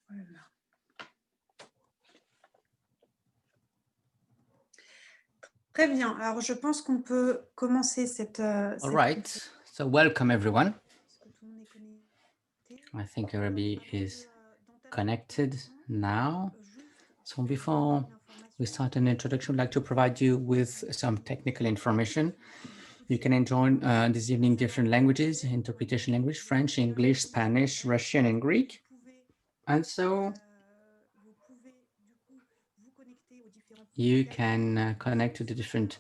Voilà. Très bien. Alors, je pense qu'on peut commencer cette All right, so welcome everyone. Est-ce que tout le monde est connecté? I think everybody is connected now. So before we start an introduction, I'd like to provide you with some technical information. You can enjoy this evening different languages, interpretation language, French, English, Spanish, Russian, and Greek. And so you can connect to the different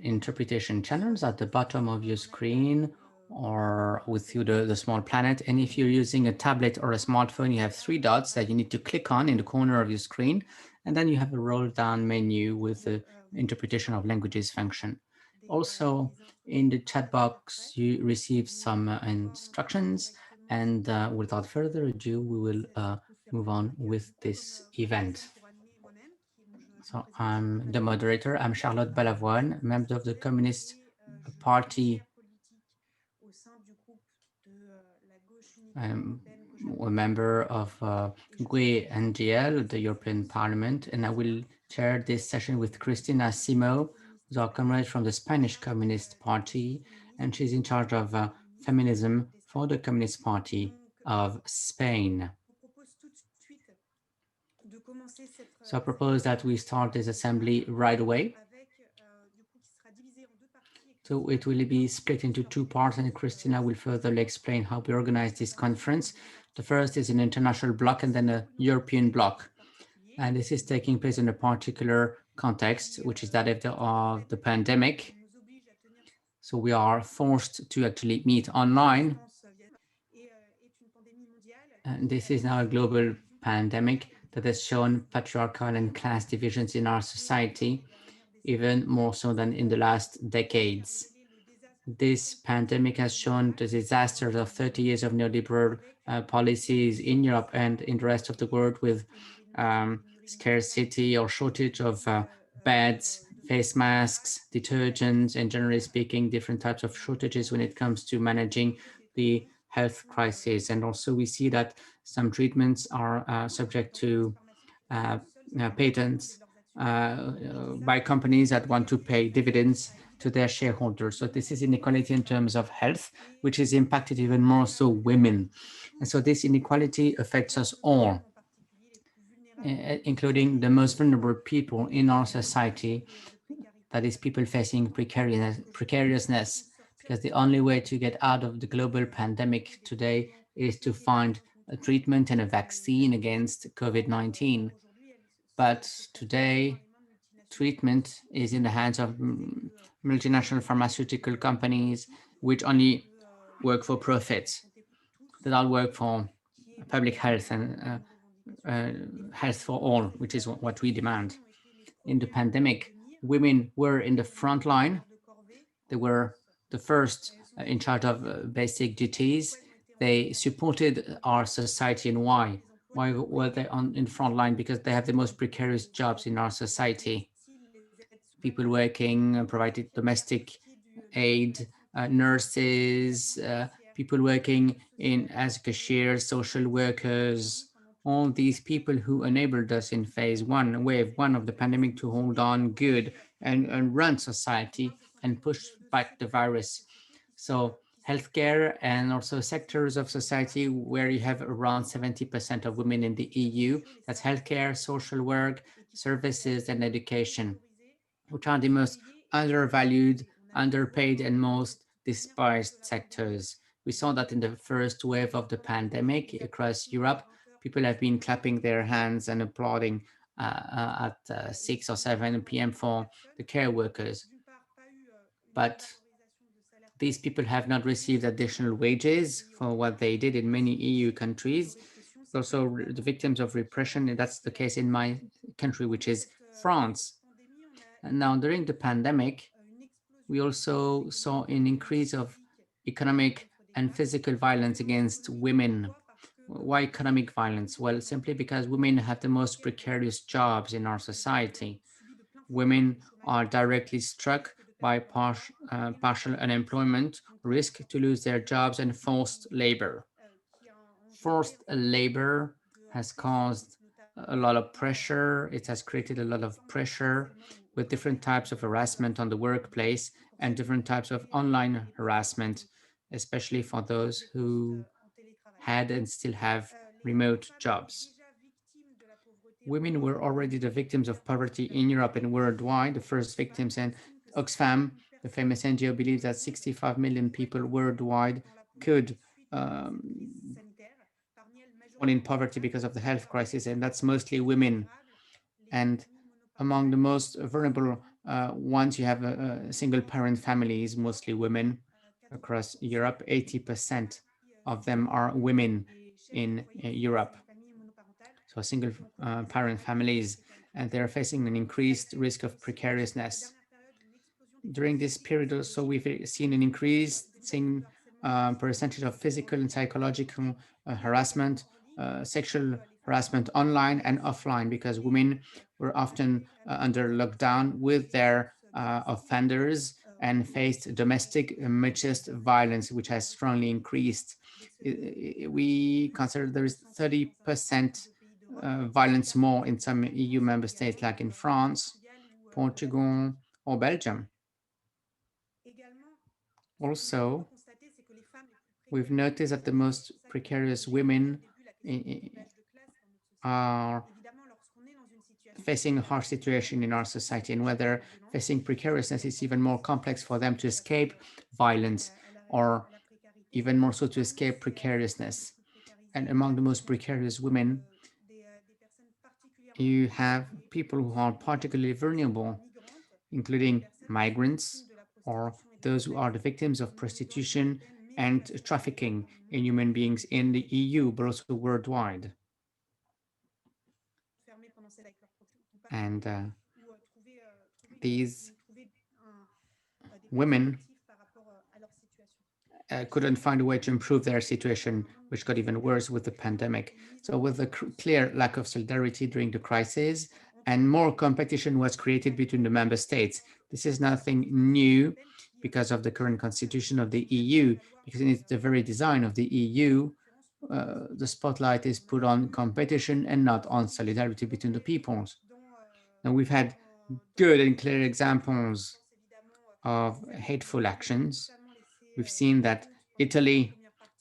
interpretation channels at the bottom of your screen or with the small planet. And if you're using a tablet or a smartphone, you have three dots that you need to click on in the corner of your screen. And then you have a roll down menu with the interpretation of languages function. Also, in the chat box, you receive some instructions. And without further ado, we will move on with this event. So I'm the moderator. I'm Charlotte Balavoine, member of the Communist Party. I'm a member of GUE NGL, the European Parliament, and I will chair this session with Cristina Simo, who's our comrade from the Spanish Communist Party, and she's in charge of feminism for the Communist Party of Spain. So I propose that we start this assembly right away. So it will be split into two parts, and Christina will further explain how we organize this conference. The first is an international block and then a European block. And this is taking place in a particular context, which is that of the pandemic. So we are forced to actually meet online. And this is now a global pandemic that has shown patriarchal and class divisions in our society, even more so than in the last decades. This pandemic has shown the disasters of 30 years of neoliberal policies in Europe and in the rest of the world, with scarcity or shortage of beds, face masks, detergents, and generally speaking, different types of shortages when it comes to managing the health crisis. And also we see that some treatments are subject to patents by companies that want to pay dividends to their shareholders. So this is inequality in terms of health, which is impacted even more so women. And so this inequality affects us all, including the most vulnerable people in our society, that is people facing precariousness, because the only way to get out of the global pandemic today is to find a treatment and a vaccine against COVID-19. But today, treatment is in the hands of multinational pharmaceutical companies, which only work for profits. They don't work for public health and health for all, which is what we demand. In the pandemic, women were in the front line. They were the first in charge of basic duties. They supported our society. And why? Why were they in front line? Because they have the most precarious jobs in our society. People working, provided domestic aid, nurses, people working as cashiers, social workers, all these people who enabled us in wave one of the pandemic to hold on good and run society and push back the virus. So healthcare and also sectors of society where you have around 70% of women in the EU, that's healthcare, social work, services, and education, which are the most undervalued, underpaid, and most despised sectors. We saw that in the first wave of the pandemic across Europe. People have been clapping their hands and applauding at 6 or 7 p.m. for the care workers. But these people have not received additional wages for what they did in many EU countries. Also, the victims of repression, and that's the case in my country, which is France. And now, during the pandemic, we also saw an increase of economic and physical violence against women. Why economic violence? Well, simply because women have the most precarious jobs in our society. Women are directly struck by partial unemployment, risk to lose their jobs, and forced labor. Forced labor has caused a lot of pressure. It has created a lot of pressure with different types of harassment on the workplace and different types of online harassment, especially for those who had and still have remote jobs. Women were already the victims of poverty in Europe and worldwide, the first victims, and Oxfam, the famous NGO, believes that 65 million people worldwide could fall in poverty because of the health crisis, and that's mostly women. And among the most vulnerable ones, you have single parent families, mostly women across Europe. 80% of them are women in Europe. So single parent families, and they're facing an increased risk of precariousness. During this period also, we've seen an increasing percentage of physical and psychological harassment, sexual harassment online and offline, because women were often under lockdown with their offenders and faced domestic machist violence, which has strongly increased. We consider there is 30% violence more in some EU member states, like in France, Portugal, or Belgium. Also, we've noticed that the most precarious women are facing a harsh situation in our society, and whether facing precariousness is even more complex for them to escape violence, or even more so to escape precariousness. And among the most precarious women, you have people who are particularly vulnerable, including migrants or those who are the victims of prostitution and trafficking in human beings in the EU, but also worldwide. And these women couldn't find a way to improve their situation, which got even worse with the pandemic. So with a clear lack of solidarity during the crisis, and more competition was created between the member states. This is nothing new because of the current constitution of the EU, because in the very design of the EU, the spotlight is put on competition and not on solidarity between the peoples. Now we've had good and clear examples of hateful actions. We've seen that Italy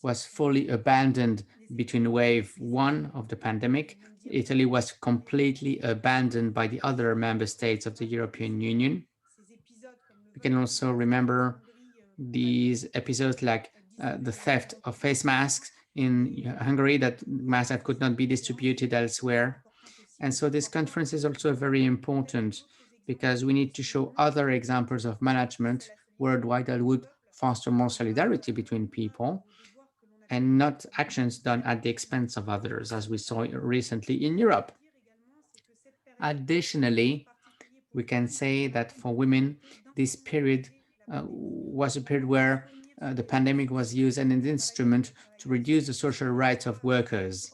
was fully abandoned between wave one of the pandemic. Italy was completely abandoned by the other member states of the European Union. We can also remember these episodes like the theft of face masks in Hungary, that masks that could not be distributed elsewhere. And so this conference is also very important because we need to show other examples of management worldwide that would foster more solidarity between people and not actions done at the expense of others, as we saw recently in Europe. Additionally, we can say that for women, this period was a period where the pandemic was used as an instrument to reduce the social rights of workers,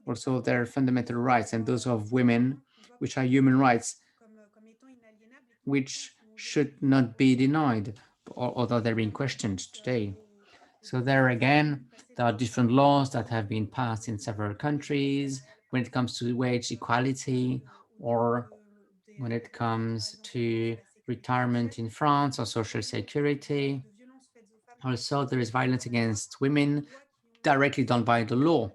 also their fundamental rights, and those of women, which are human rights, which should not be denied, although they're being questioned today. So there again, there are different laws that have been passed in several countries when it comes to wage equality, or when it comes to retirement in France or social security. Also, there is violence against women directly done by the law,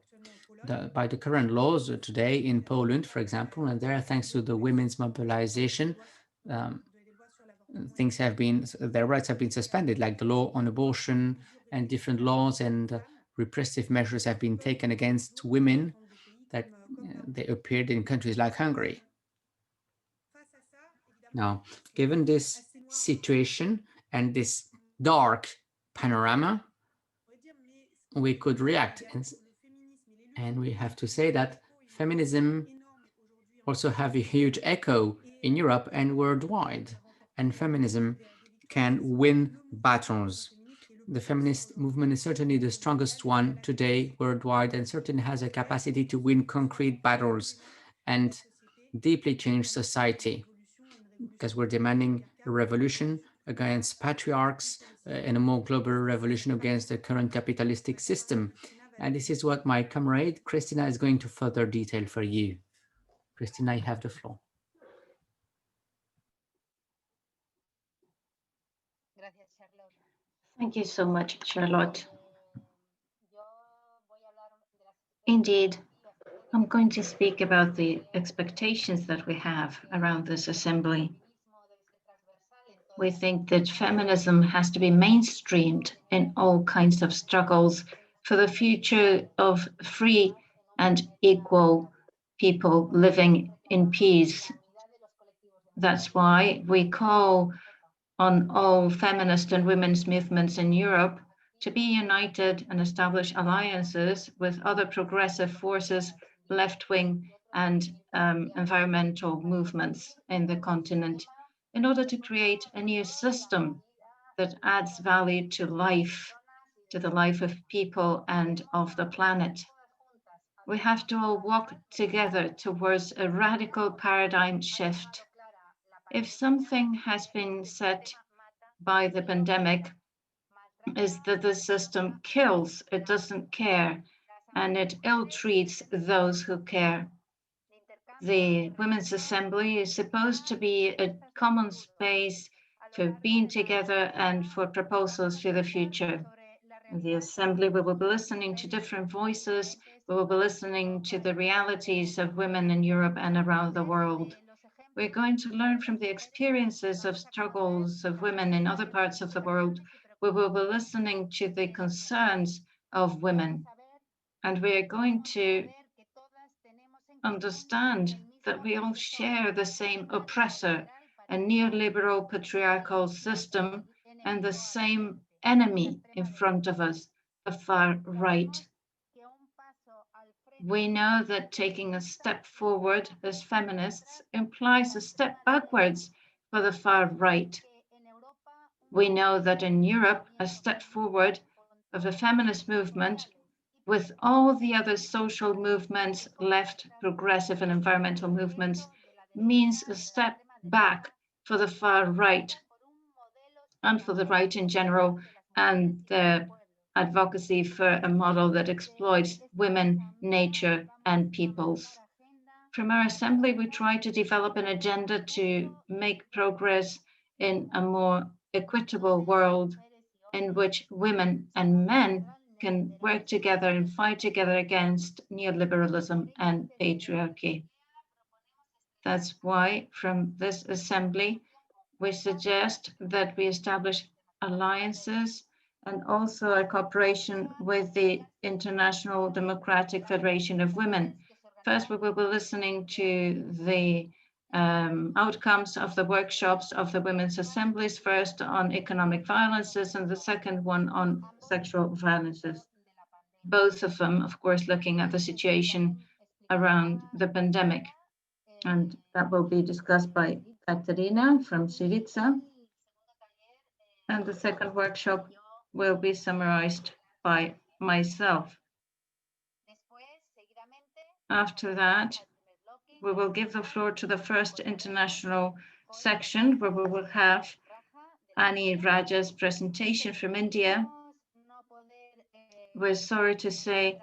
by the current laws today in Poland, for example, and there, thanks to the women's mobilization, um, things have been, their rights have been suspended, like the law on abortion, and different laws and repressive measures have been taken against women that they appeared in countries like Hungary. Now, given this situation and this dark panorama, we could react, and we have to say that feminism also have a huge echo in Europe and worldwide, and feminism can win battles. The feminist movement is certainly the strongest one today worldwide, and certainly has a capacity to win concrete battles and deeply change society, because we're demanding a revolution against patriarchs and a more global revolution against the current capitalistic system. And this is what my comrade Christina is going to further detail for you. Christina, you have the floor. Thank you so much, Charlotte. Indeed, I'm going to speak about the expectations that we have around this assembly. We think that feminism has to be mainstreamed in all kinds of struggles for the future of free and equal people living in peace. That's why we call on all feminist and women's movements in Europe to be united and establish alliances with other progressive forces, left-wing and environmental movements in the continent, in order to create a new system that adds value to life, to the life of people and of the planet. We have to all walk together towards a radical paradigm shift. If something has been said by the pandemic, is that the system kills, it doesn't care, and it ill-treats those who care. The Women's Assembly is supposed to be a common space for being together and for proposals for the future. In the Assembly, we will be listening to different voices, we will be listening to the realities of women in Europe and around the world. We're going to learn from the experiences of struggles of women in other parts of the world. We will be listening to the concerns of women. And we are going to understand that we all share the same oppressor, a neoliberal patriarchal system, and the same enemy in front of us, the far right. We know that taking a step forward as feminists implies a step backwards for the far right. We know that in Europe, a step forward of the feminist movement with all the other social movements, left, progressive, and environmental movements, means a step back for the far right and for the right in general, and the advocacy for a model that exploits women, nature, and peoples. From our assembly, we try to develop an agenda to make progress in a more equitable world in which women and men can work together and fight together against neoliberalism and patriarchy. That's why from this assembly, we suggest that we establish alliances and also a cooperation with the International Democratic Federation of Women. First, we will be listening to the outcomes of the workshops of the women's assemblies, first on economic violences and the second one on sexual violences. Both of them, of course, looking at the situation around the pandemic. And that will be discussed by Katerina from Syriza. And the second workshop will be summarized by myself. After that, we will give the floor to the first international section, where we will have Ani Raja's presentation from India. We're sorry to say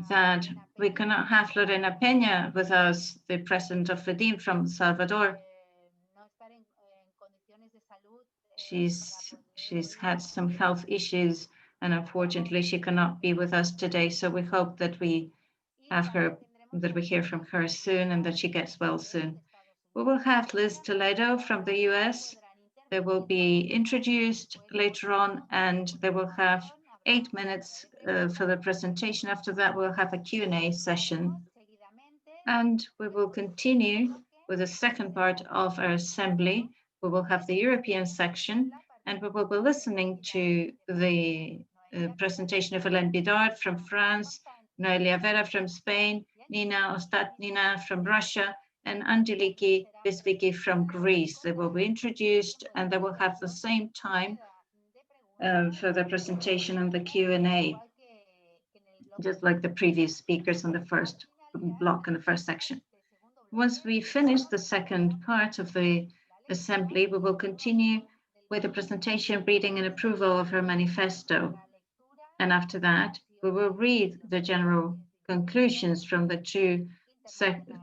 that we cannot have Lorena Peña with us, the president of FEDIM from Salvador. She's had some health issues, and unfortunately she cannot be with us today. So we hope that we hear from her soon and that she gets well soon. We will have Liz Toledo from the US. They will be introduced later on, and they will have 8 minutes for the presentation. After that, we'll have a Q&A session. And we will continue with the second part of our assembly. We will have the European section, and we will be listening to the presentation of Hélène Bidard from France, Noelia Vera from Spain, Nina Ostatnina from Russia, and Angeliki Bisviki from Greece. They will be introduced, and they will have the same time for the presentation and the Q&A, just like the previous speakers on the first block in the first section. Once we finish the second part of the assembly, we will continue with the presentation, reading and approval of her manifesto. And after that, We will read the general conclusions from the two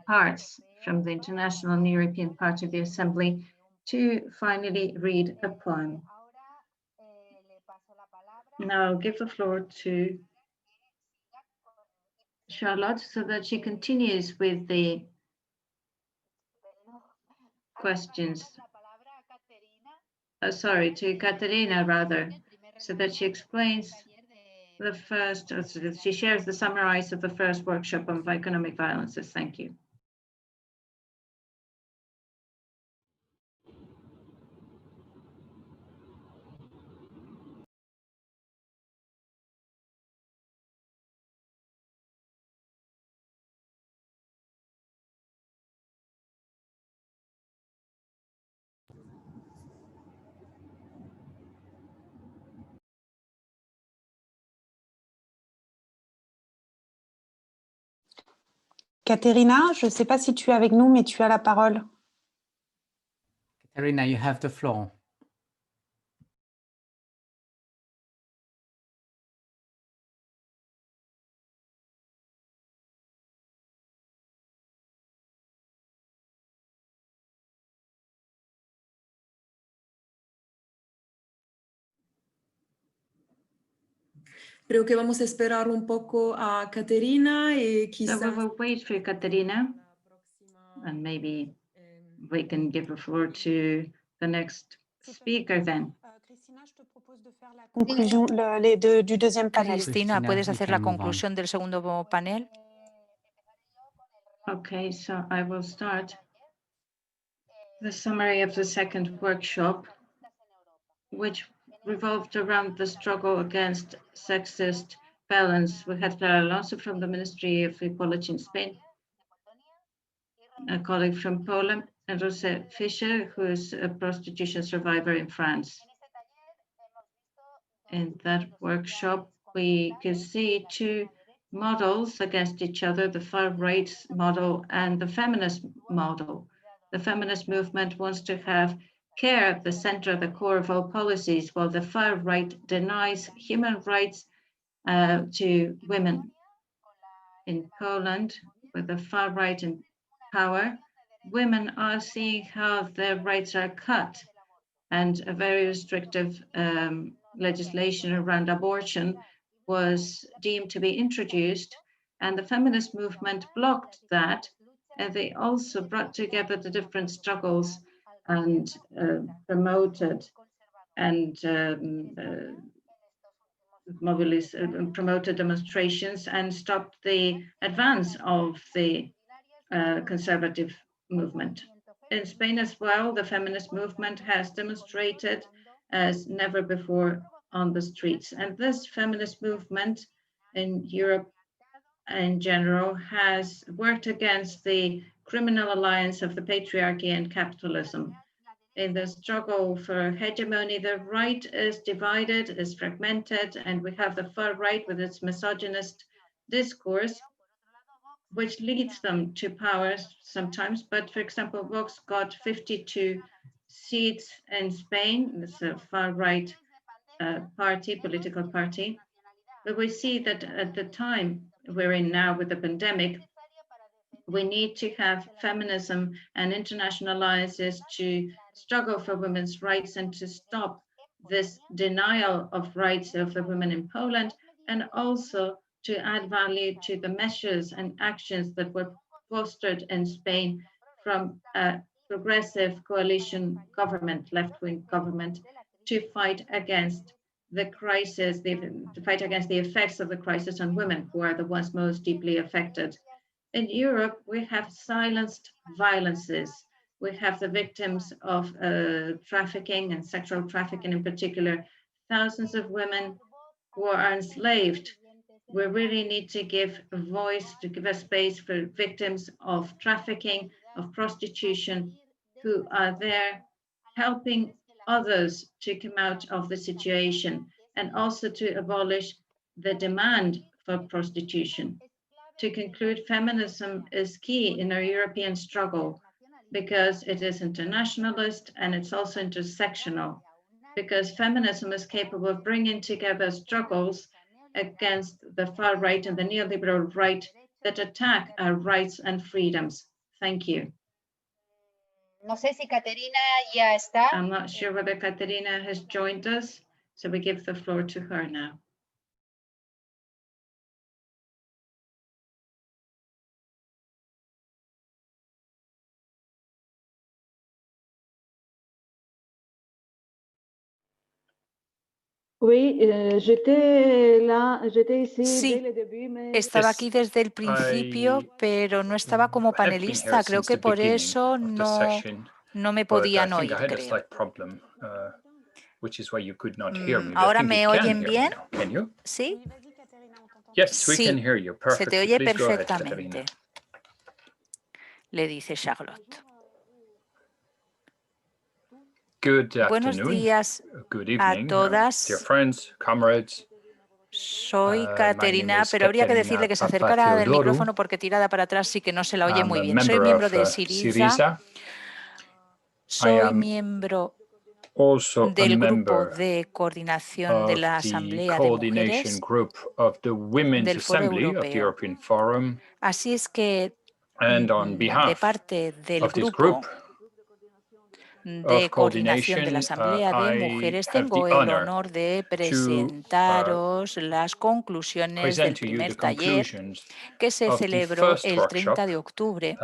parts, from the International and European part of the Assembly, to finally read a poem. Now I'll give the floor to Charlotte so that she continues with the questions. Sorry, to Caterina rather, so that she explains the first, so that she shares the summary of the first workshop on economic violences. Thank you. Caterina, je ne sais pas si tu es avec nous, mais tu as la parole. Katerina, you have the floor. Creo que vamos a esperar un poco a Caterina y So we quizás will wait for Caterina, and maybe we can give the floor to the next speaker then. Cristina, je te propose de faire la conclusion du deuxième panel. Cristina, ¿puedes you hacer can la move on. conclusión del segundo panel? Okay, so I will start the summary of the second workshop, which revolved around the struggle against sexist violence. We had Clara Alonso from the Ministry of Equality in Spain, a colleague from Poland, and Jose Fischer, who is a prostitution survivor in France. In that workshop, we could see two models against each other, the far right model and the feminist model. The feminist movement wants to have care at the center, the core of all policies, while the far right denies human rights to women. In Poland, with the far right in power, women are seeing how their rights are cut, and a very restrictive legislation around abortion was deemed to be introduced, and the feminist movement blocked that. And they also brought together the different struggles and promoted and promoted demonstrations and stopped the advance of the conservative movement. In Spain as well, the feminist movement has demonstrated as never before on the streets. And this feminist movement in Europe in general has worked against the criminal alliance of the patriarchy and capitalism. In the struggle for hegemony, the right is divided, is fragmented, and we have the far right with its misogynist discourse, which leads them to power sometimes. But for example, Vox got 52 seats in Spain. It's a far right political party. But we see that at the time we're in now with the pandemic, we need to have feminism and internationalizes to struggle for women's rights and to stop this denial of rights of the women in Poland, and also to add value to the measures and actions that were fostered in Spain from a progressive coalition government, left-wing government, to fight against the crisis, to fight against the effects of the crisis on women, who are the ones most deeply affected. In Europe, we have silenced violences. We have the victims of trafficking and sexual trafficking in particular, thousands of women who are enslaved. We really need to give a voice, to give a space for victims of trafficking, of prostitution, who are there helping others to come out of the situation, and also to abolish the demand for prostitution. To conclude, feminism is key in our European struggle because it is internationalist and it's also intersectional, because feminism is capable of bringing together struggles against the far right and the neoliberal right that attack our rights and freedoms. Thank you. No sé si Caterina ya está. I'm not sure whether Caterina has joined us, so we give the floor to her now. Oui, j'étais ici Sí, dès le début, mais estaba aquí desde el principio, pero no estaba como panelista. Creo que por eso no me podían oír, creo. ¿Ahora me oyen bien? ¿Sí? Sí, se te oye perfectamente, le dice Charlotte. Buenos días a todas. Soy Caterina, pero habría que decirle que se acercara del micrófono porque tirada para atrás sí que no se la oye muy bien. Soy miembro de Syriza. Soy miembro del grupo de coordinación de la Asamblea de Mujeres del Foro Europeo. Así es que, de parte del grupo de coordinación de la Asamblea de Mujeres, tengo el honor de presentaros las conclusiones del primer taller que se celebró el 30 de octubre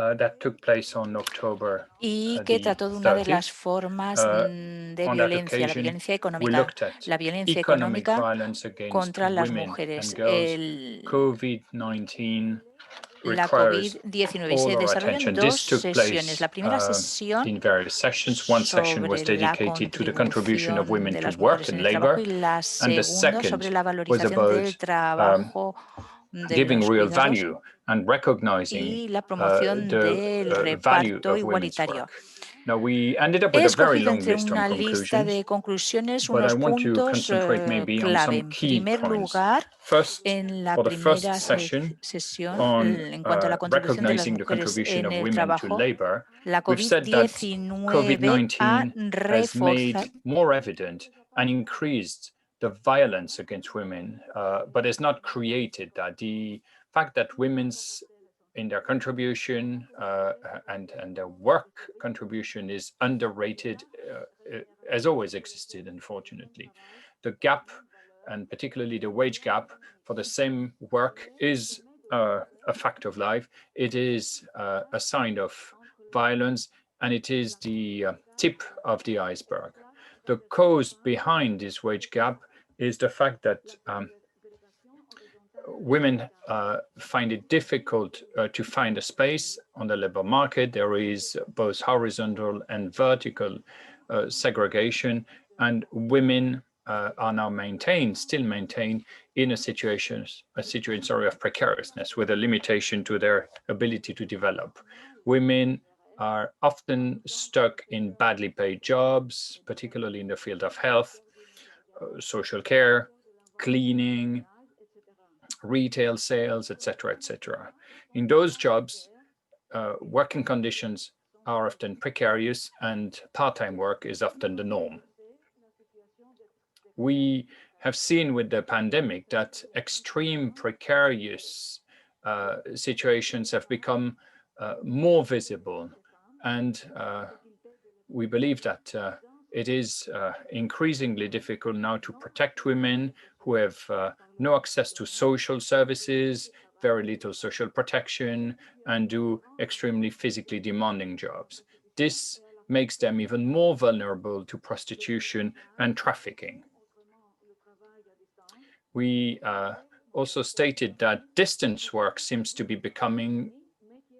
y que trató de una de las formas de violencia, la violencia económica, contra las mujeres. La COVID-19 se desarrolló en dos sesiones. La primera sesión sobre la contribución de las mujeres en el trabajo y la segunda sobre la valorización del trabajo de los cuidados y la promoción del reparto igualitario. He escogido entre una lista de conclusiones unos puntos clave. En primer lugar, en la primera sesión, en cuanto a la contribución de las mujeres en el trabajo, la COVID-19 ha reforzado the violence against women, but it's not created that. The fact that women's in their contribution and their work contribution is underrated has always existed, unfortunately. The gap, and particularly the wage gap for the same work, is a fact of life. It is a sign of violence, and it is the tip of the iceberg. The cause behind this wage gap is the fact that women find it difficult to find a space on the labor market. There is both horizontal and vertical segregation, and women are now still maintained in a situation of precariousness with a limitation to their ability to develop. Women are often stuck in badly paid jobs, particularly in the field of health, social care, cleaning, retail sales, etc., etc. In those jobs, working conditions are often precarious and part-time work is often the norm. We have seen with the pandemic that extreme precarious situations have become more visible, and we believe that it is increasingly difficult now to protect women who have no access to social services, very little social protection, and do extremely physically demanding jobs. This makes them even more vulnerable to prostitution and trafficking. We also stated that distance work seems to be becoming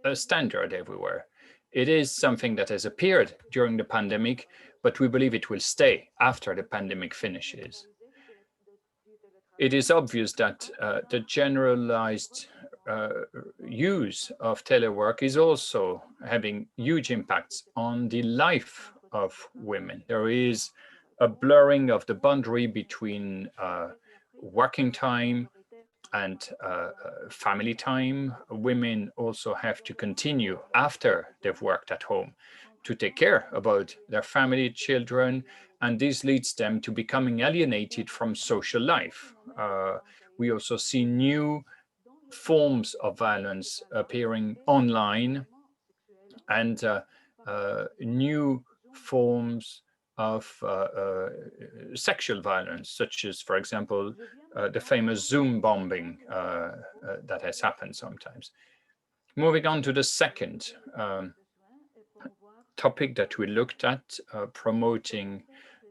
a standard everywhere. It is something that has appeared during the pandemic, but we believe it will stay after the pandemic finishes. It is obvious that the generalized use of telework is also having huge impacts on the life of women. There is a blurring of the boundary between working time and family time. Women also have to continue after they've worked at home to take care about their family, children, and this leads them to becoming alienated from social life. We also see new forms of violence appearing online and new forms of sexual violence, such as, for example, the famous Zoom bombing that has happened sometimes. Moving on to the second topic that we looked at, promoting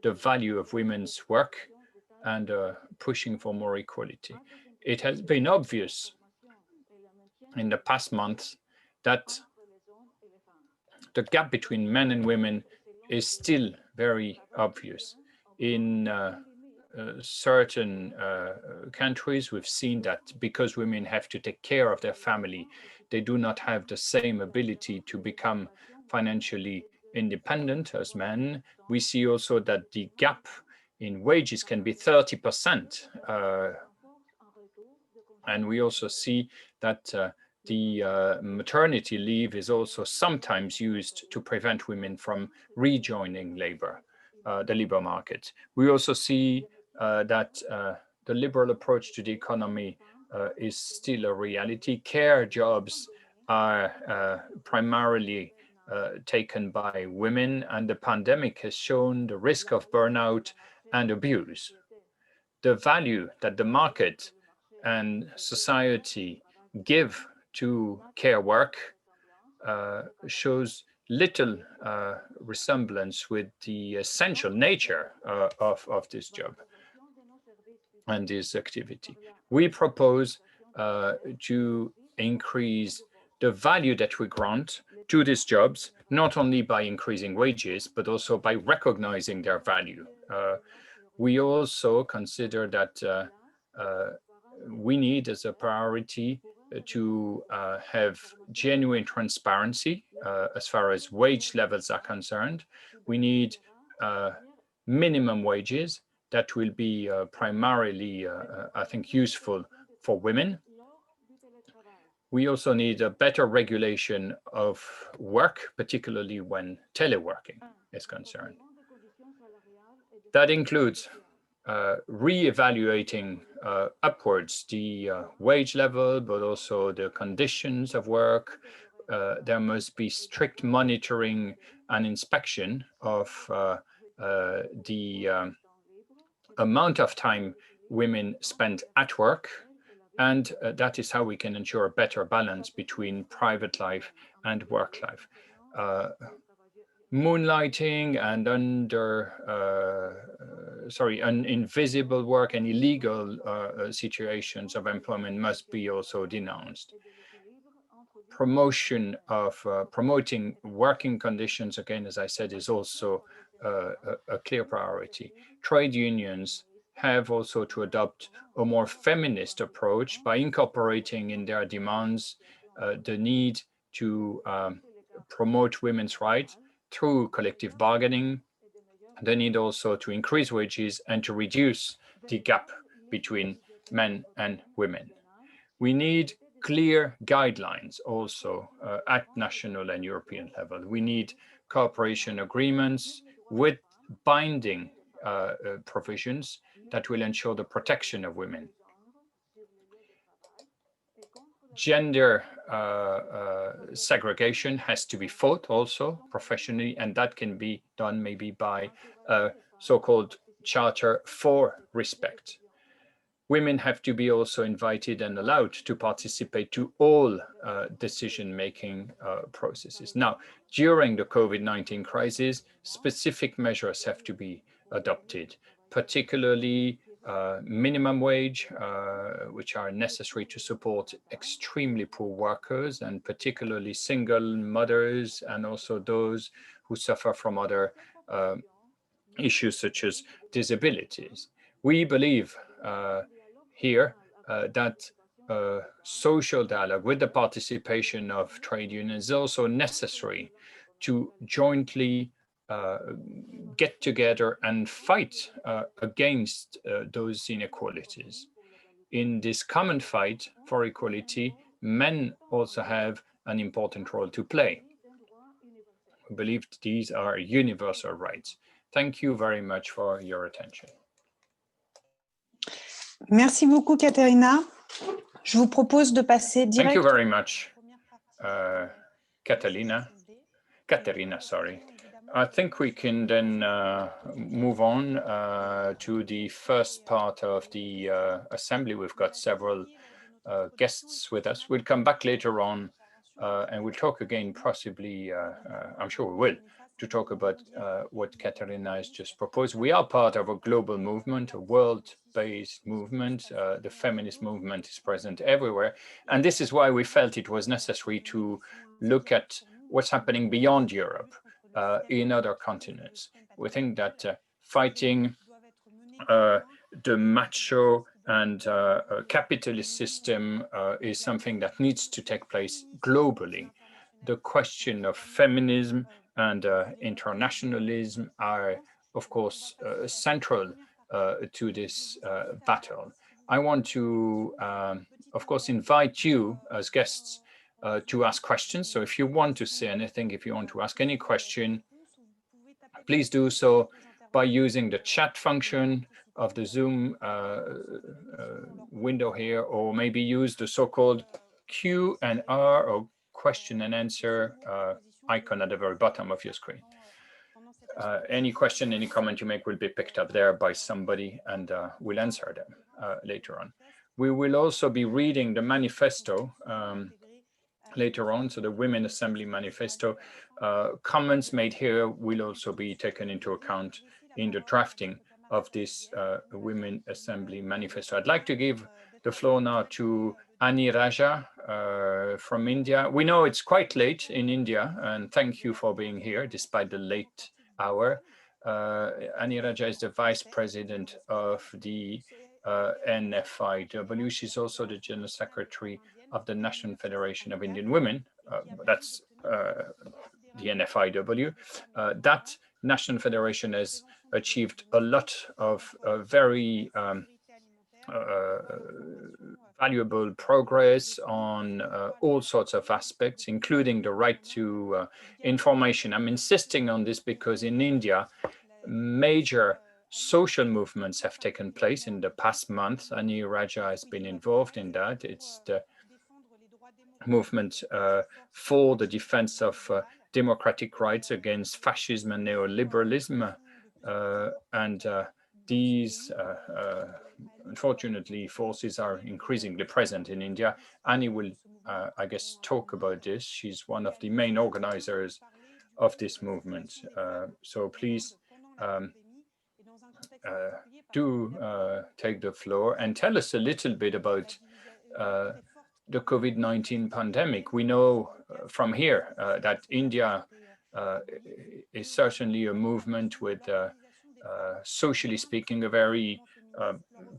the value of women's work and pushing for more equality. It has been obvious in the past months that the gap between men and women is still very obvious. In certain countries, we've seen that because women have to take care of their family, they do not have the same ability to become financially independent as men. We see also that the gap in wages can be 30%. And we also see that the maternity leave is also sometimes used to prevent women from rejoining the labor market. We also see that the liberal approach to the economy is still a reality. Care jobs are primarily taken by women, and the pandemic has shown the risk of burnout and abuse. The value that the market and society give to care work shows little resemblance with the essential nature of this job and this activity. We propose to increase the value that we grant to these jobs, not only by increasing wages, but also by recognizing their value. We also consider that we need as a priority to have genuine transparency as far as wage levels are concerned. We need minimum wages that will be primarily, I think, useful for women. We also need a better regulation of work, particularly when teleworking is concerned. That includes re-evaluating upwards the wage level, but also the conditions of work. There must be strict monitoring and inspection of the amount of time women spend at work. And that is how we can ensure a better balance between private life and work life. Moonlighting and invisible work and illegal situations of employment must be also denounced. Promoting working conditions, again, as I said, is also a clear priority. Trade unions have also to adopt a more feminist approach by incorporating in their demands the need to promote women's rights through collective bargaining, the need also to increase wages and to reduce the gap between men and women. We need clear guidelines also at national and European level. We need cooperation agreements with binding provisions that will ensure the protection of women. Gender segregation has to be fought also professionally, and that can be done maybe by a so-called charter for respect. Women have to be also invited and allowed to participate to all decision-making processes. Now, during the COVID-19 crisis, specific measures have to be adopted, particularly minimum wage, which are necessary to support extremely poor workers, and particularly single mothers, and also those who suffer from other issues such as disabilities. We believe here that social dialogue with the participation of trade unions is also necessary to jointly get together and fight against those inequalities. In this common fight for equality, men also have an important role to play. We believe these are universal rights. Thank you very much for your attention. Merci beaucoup, Katerina. Je vous propose de passer direct. Thank you very much, Katerina, sorry. I think we can then move on to the first part of the assembly. We've got several guests with us. We'll come back later on and we'll talk again, possibly, I'm sure we will, to talk about what Katerina has just proposed. We are part of a global movement, a world-based movement. The feminist movement is present everywhere. And this is why we felt it was necessary to look at what's happening beyond Europe, in other continents. We think that fighting the macho and capitalist system is something that needs to take place globally. The question of feminism and internationalism are, of course, central to this battle. I want to, of course, invite you as guests to ask questions. So if you want to say anything, if you want to ask any question, please do so by using the chat function of the Zoom window here, or maybe use the so-called Q&R or question and answer icon at the very bottom of your screen. Any question, any comment you make will be picked up there by somebody, and we'll answer them later on. We will also be reading the manifesto later on, so the Women Assembly Manifesto. Comments made here will also be taken into account in the drafting of this Women Assembly Manifesto. I'd like to give the floor now to Ani Raja from India. We know it's quite late in India, and thank you for being here despite the late hour. Ani Raja is the Vice President of the NFIW. She's also the General Secretary of the National Federation of Indian Women. That's the NFIW. That National Federation has achieved a lot of very valuable progress on all sorts of aspects, including the right to information. I'm insisting on this because in India, major social movements have taken place in the past month. Ani Raja has been involved in that. It's the movement for the defense of democratic rights against fascism and neoliberalism. These, unfortunately, forces are increasingly present in India. Annie will, I guess, talk about this. She's one of the main organizers of this movement. So please do take the floor and tell us a little bit about the COVID-19 pandemic. We know from here that India is certainly a movement with, socially speaking, a very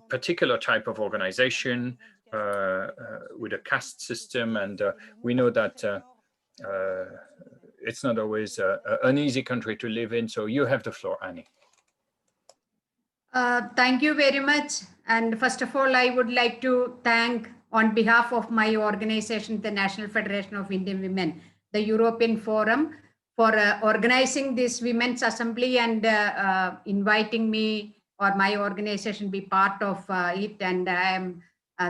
particular type of organization with a caste system. And we know that it's not always an easy country to live in. So you have the floor, Annie. Thank you very much. And first of all, I would like to thank, on behalf of my organization, the National Federation of Indian Women, the European Forum, for organizing this Women's Assembly and inviting me or my organization be part of it. And I am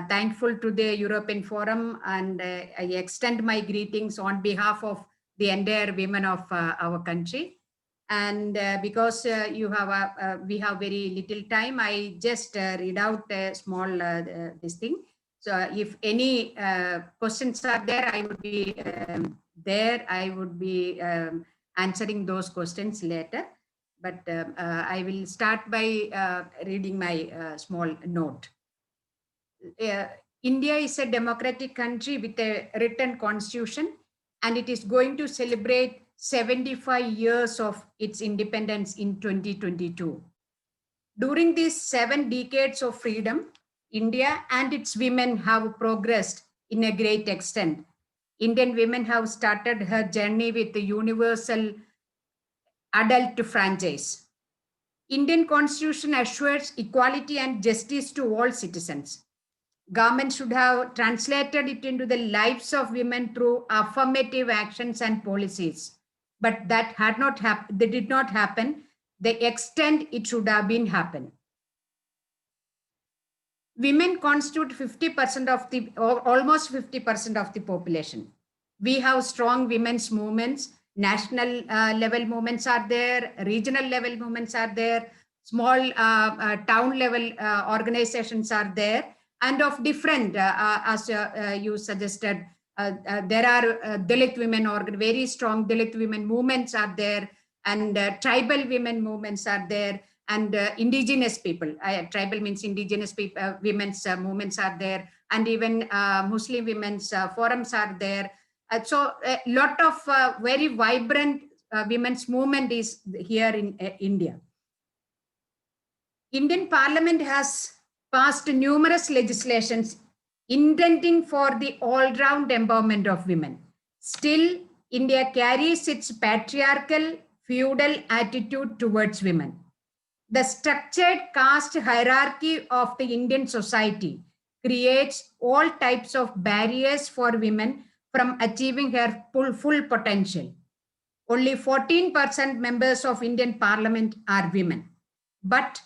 thankful to the European Forum, and I extend my greetings on behalf of the entire women of our country. And because we have very little time, I just read out a small this thing. So if any questions are there, I would be I would be answering those questions later. But I will start by reading my small note. India is a democratic country with a written constitution, and it is going to celebrate 75 years of its independence in 2022. During these 7 decades of freedom, India and its women have progressed in a great extent. Indian women have started her journey with the universal adult franchise. Indian Constitution assures equality and justice to all citizens. Government should have translated it into the lives of women through affirmative actions and policies. But that did not happen the extent it should have been happen. women constitute 50% of the, or almost 50% of the population. We have strong women's movements, national level movements are there, regional level movements are there, small town level organizations are there, and of different, as you suggested, there are Dalit women, or very strong Dalit women movements are there, and tribal women movements are there, and indigenous people. Tribal means indigenous people, women's movements are there, and even Muslim women's forums are there. So a lot of very vibrant women's movement is here in India. Indian Parliament has passed numerous legislations intending for the all-round empowerment of women. Still, India carries its patriarchal, feudal attitude towards women. The structured caste hierarchy of the Indian society creates all types of barriers for women from achieving her full potential. Only 14% members of Indian Parliament are women. But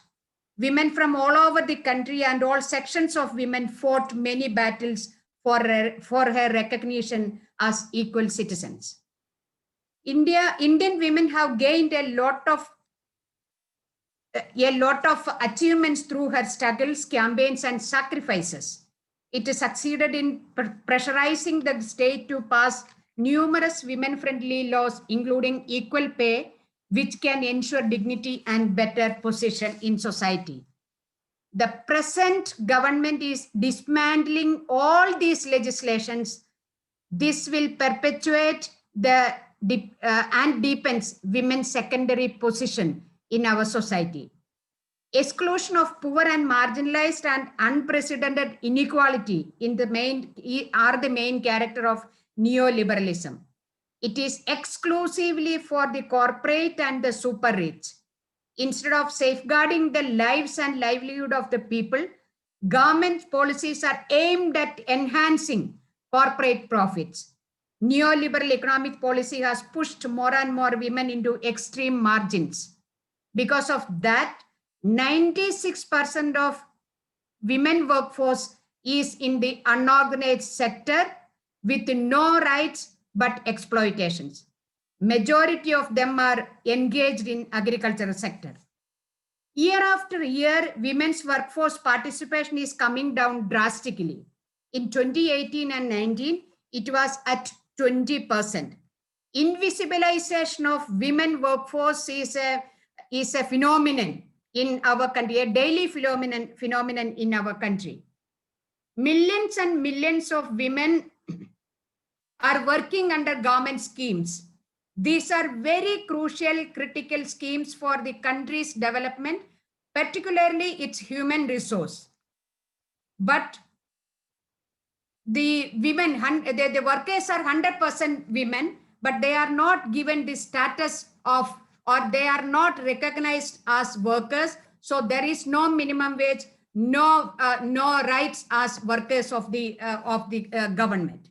women from all over the country and all sections of women fought many battles for her recognition as equal citizens. Indian women have gained a lot of achievements through her struggles, campaigns, and sacrifices. It succeeded in pressurizing the state to pass numerous women-friendly laws, including equal pay, which can ensure dignity and better position in society. The present government is dismantling all these legislations. This will perpetuate and deepens women's secondary position in our society. Exclusion of poor and marginalized and unprecedented inequality are the main character of neoliberalism. It is exclusively for the corporate and the super rich. Instead of safeguarding the lives and livelihood of the people, government policies are aimed at enhancing corporate profits. Neoliberal economic policy has pushed more and more women into extreme margins. Because of that, 96% of women workforce is in the unorganized sector with no rights but exploitations. Majority of them are engaged in agricultural sector. Year after year, women's workforce participation is coming down drastically. In 2018 and 19, it was at 20%. Invisibilization of women workforce is a phenomenon in our country, a daily phenomenon in our country. Millions and millions of women are working under government schemes. These are very crucial, critical schemes for the country's development, particularly its human resource. But the women, the workers are 100% women, but they are not given the status of, or they are not recognized as workers. So there is no minimum wage, no rights as workers of the government.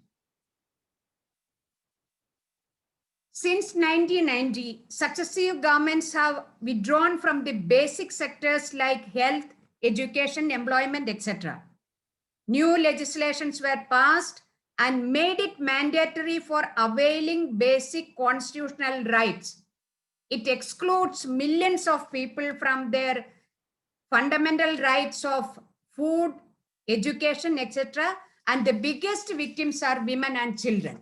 Since 1990, successive governments have withdrawn from the basic sectors like health, education, employment, etc. New legislations were passed and made it mandatory for availing basic constitutional rights. It excludes millions of people from their fundamental rights of food, education, etc. And the biggest victims are women and children.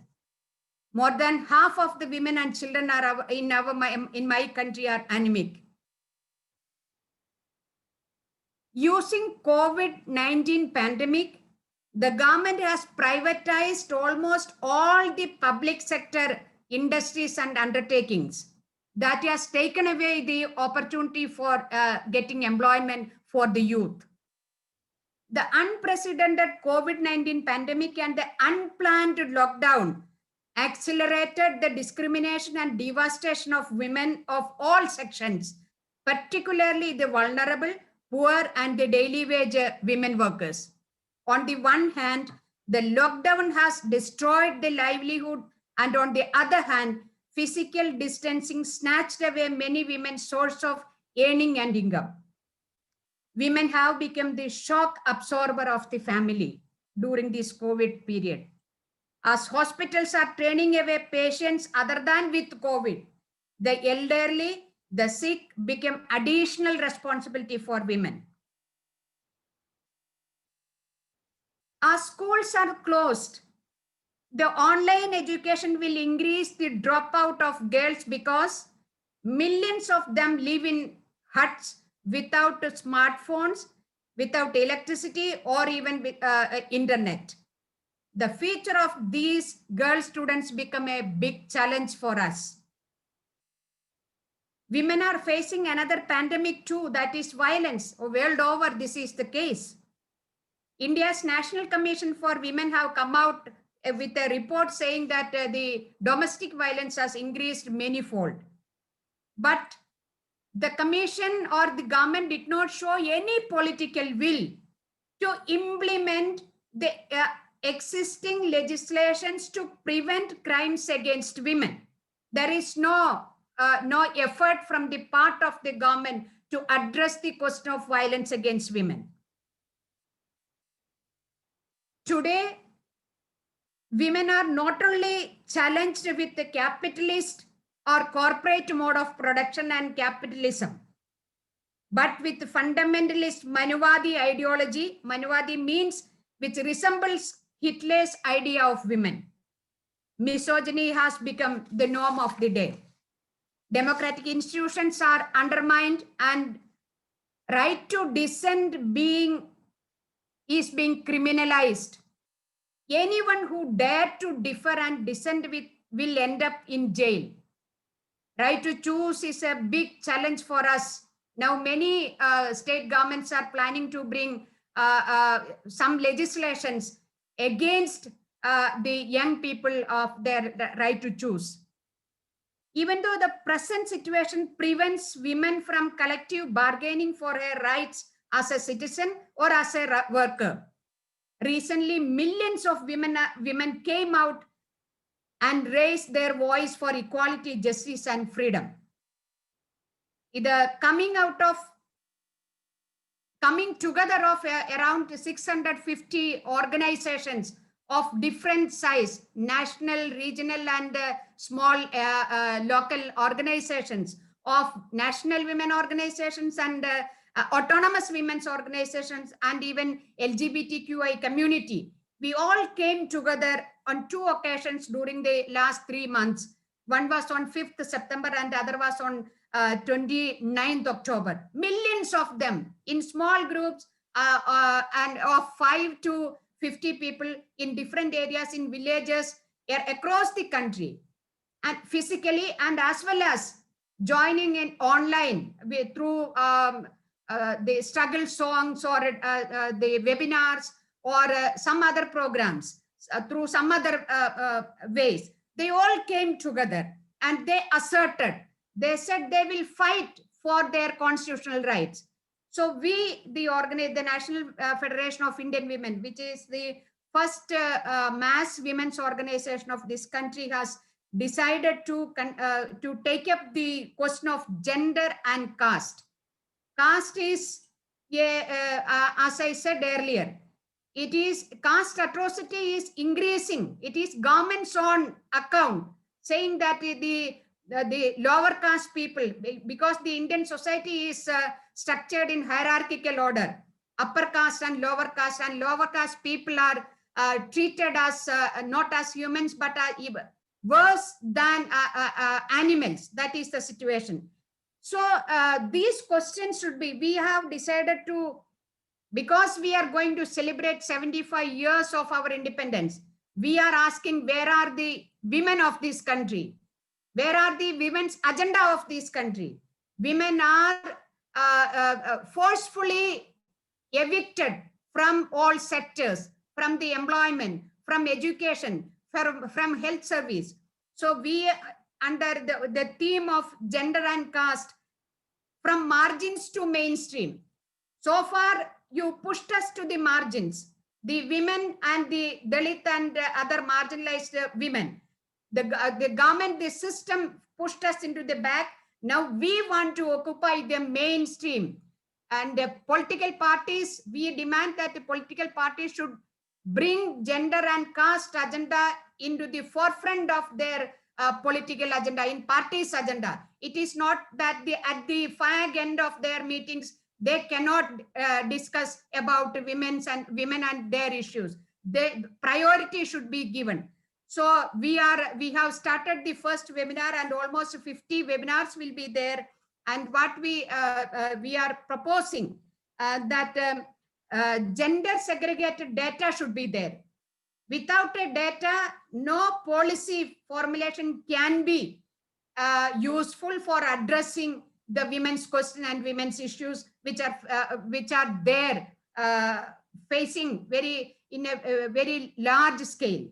More than half of the women and children are in my country are anemic. Using COVID-19 pandemic, the government has privatized almost all the public sector industries and undertakings. That has taken away the opportunity for getting employment for the youth. The unprecedented COVID-19 pandemic and the unplanned lockdown accelerated the discrimination and devastation of women of all sections, particularly the vulnerable, poor, and the daily wage women workers. On the one hand, the lockdown has destroyed the livelihood, and on the other hand, physical distancing snatched away many women's source of earning and income. women have become the shock absorber of the family during this COVID period. As hospitals are turning away patients other than with COVID, the elderly, the sick become additional responsibility for women. As schools are closed, the online education will increase the dropout of girls because millions of them live in huts without smartphones, without electricity, or even with internet. The future of these girl students become a big challenge for us. Women are facing another pandemic too, that is violence. World over, this is the case. India's National Commission for Women have come out with a report saying that the domestic violence has increased manifold. But the commission or the government did not show any political will to implement the existing legislations to prevent crimes against women. There is no effort from the part of the government to address the question of violence against women. Today, women are not only challenged with the capitalist or corporate mode of production and capitalism, but with fundamentalist Manuvadi ideology. Manuvadi means which resembles Hitler's idea of women. Misogyny has become the norm of the day. Democratic institutions are undermined and right to dissent is being criminalized. Anyone who dared to differ and dissent will end up in jail. Right to choose is a big challenge for us. Now, many state governments are planning to bring some legislations against the young people of their right to choose. Even though the present situation prevents women from collective bargaining for their rights as a citizen or as a worker. Recently, millions of women came out and raised their voice for equality, justice, and freedom. The coming together of around 650 organizations of different size, national, regional, and small local organizations, of national women organizations and autonomous women's organizations, and even LGBTQI community. We all came together on 2 occasions during the last 3 months. One was on 5th September and the other was on 29th October. Millions of them in small groups and of 5 to 50 people in different areas in villages across the country, and physically, and as well as joining in online through the struggle songs or the webinars or some other programs, through some other ways. They all came together and they they said they will fight for their constitutional rights. So we, the National Federation of Indian Women, which is the first mass women's organization of this country, has decided to take up the question of gender and caste. Caste is, as I said earlier, caste atrocity is increasing. It is government's own account, saying that the lower caste people, because the Indian society is structured in hierarchical order, upper caste and lower caste people are treated as not as humans but worse than animals. That is the situation. So these questions should be, we have decided to, because we are going to celebrate 75 years of our independence, we are asking, where are the women of this country? Where are the women's agenda of this country? Women are forcefully evicted from all sectors, from the employment, from education, from health service. So we, under the theme of gender and caste, from margins to mainstream. So far, you pushed us to the margins, the women and the Dalit and other marginalized women. The government, the system pushed us into the back. Now we want to occupy the mainstream. And political parties, we demand that the political parties should bring gender and caste agenda into the forefront of their political agenda, in parties' agenda. It is not that at the fag end of their meetings, they cannot discuss about women and their issues. The priority should be given. So we have started the first webinar, and almost 50 webinars will be there. And what we are proposing that gender segregated data should be there. Without a data, no policy formulation can be useful for addressing the women's question and women's issues, which are there facing in a very large scale.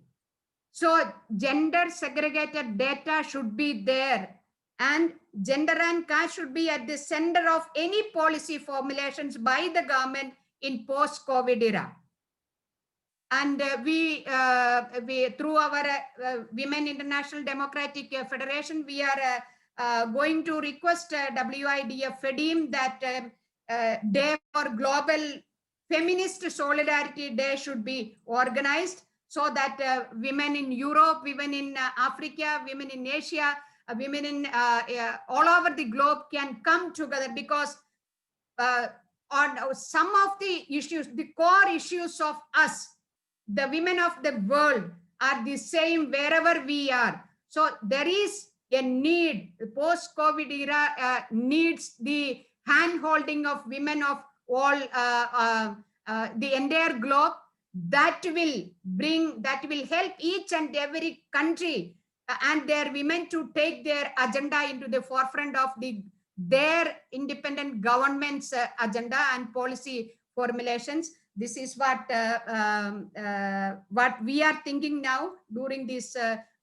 So gender segregated data should be there, and gender and caste should be at the center of any policy formulations by the government in post-COVID era. And we through our Women International Democratic Federation, we are going to request WIDF FEDIM that Day for Global Feminist Solidarity Day should be organized, so that women in Europe, women in Africa, women in Asia, women in all over the globe can come together, because on some of the issues, the core issues of us, the women of the world, are the same wherever we are. So there is a need, the post-COVID era needs the hand-holding of women of all, the entire globe, that will help each and every country and their women to take their agenda into the forefront of their independent government's agenda and policy formulations. This is what we are thinking now during this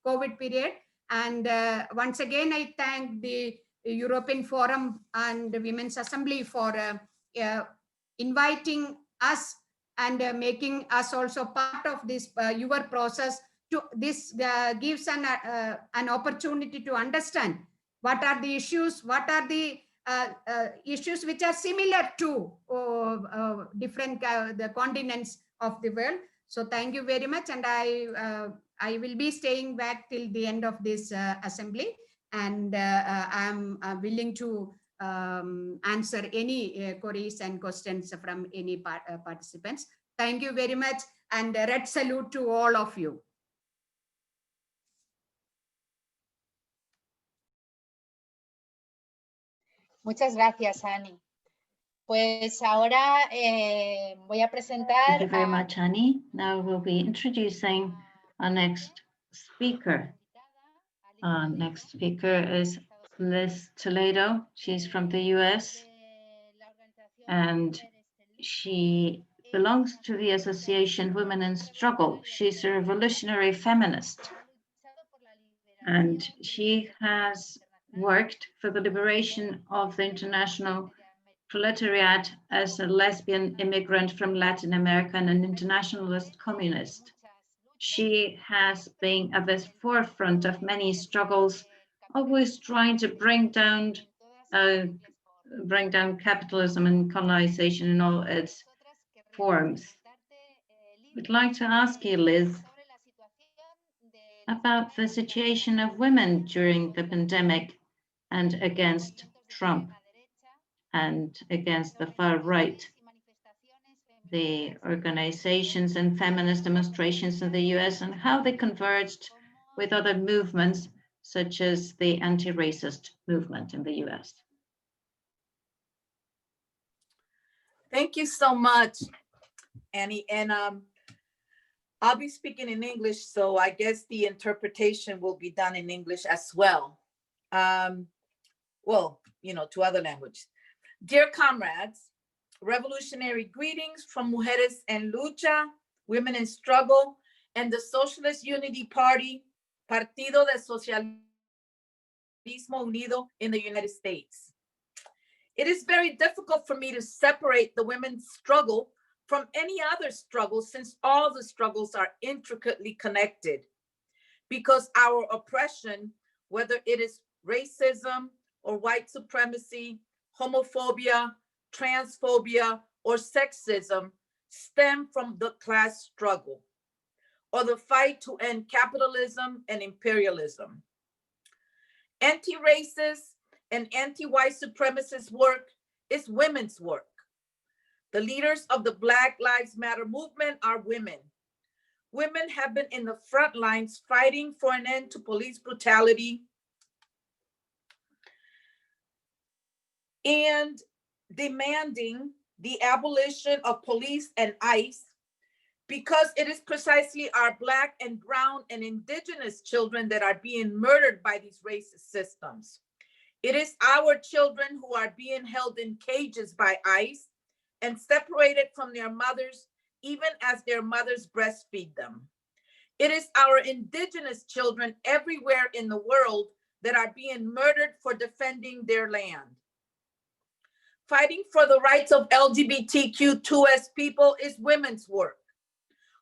COVID period. And once again, I thank the European Forum and the Women's Assembly for inviting us and making us also part of this your process. This gives an opportunity to understand what are the issues, what are the issues which are similar to different the continents of the world. So thank you very much, and I will be staying back till the end of this assembly, and I'm willing to answer any queries and questions from any participants. Thank you very much, and a red salute to all of you. Muchas gracias, Ani. Pues ahora voy a presentar. Thank you very much, Annie. Now we'll be introducing our next speaker. Our next speaker is Liz Toledo. She's from the US, and she belongs to the association Women in Struggle. She's a revolutionary feminist, and she has worked for the liberation of the international proletariat as a lesbian immigrant from Latin America and an internationalist communist. She has been at the forefront of many struggles, always trying to bring down capitalism and colonization in all its forms. We'd like to ask you, Liz, about the situation of women during the pandemic and against Trump and against the far right, the organizations and feminist demonstrations in the US, and how they converged with other movements such as the anti-racist movement in the US. Thank you so much, Annie. And I'll be speaking in English, so I guess the interpretation will be done in English as well. Well, you know, to other languages. Dear comrades, revolutionary greetings from Mujeres en Lucha, Women in Struggle, and the Socialist Unity Party, Partido de Socialismo Unido in the United States. It is very difficult for me to separate the women's struggle from any other struggle, since all the struggles are intricately connected, because our oppression, whether it is racism or white supremacy, homophobia, transphobia, or sexism stem from the class struggle or the fight to end capitalism and imperialism. Anti-racist and anti-white supremacist work is women's work. The leaders of the Black Lives Matter movement are women. Women have been in the front lines fighting for an end to police brutality and demanding the abolition of police and ICE, because it is precisely our Black and brown and indigenous children that are being murdered by these racist systems. It is our children who are being held in cages by ICE and separated from their mothers, even as their mothers breastfeed them. It is our indigenous children everywhere in the world that are being murdered for defending their land. Fighting for the rights of LGBTQ2S people is women's work.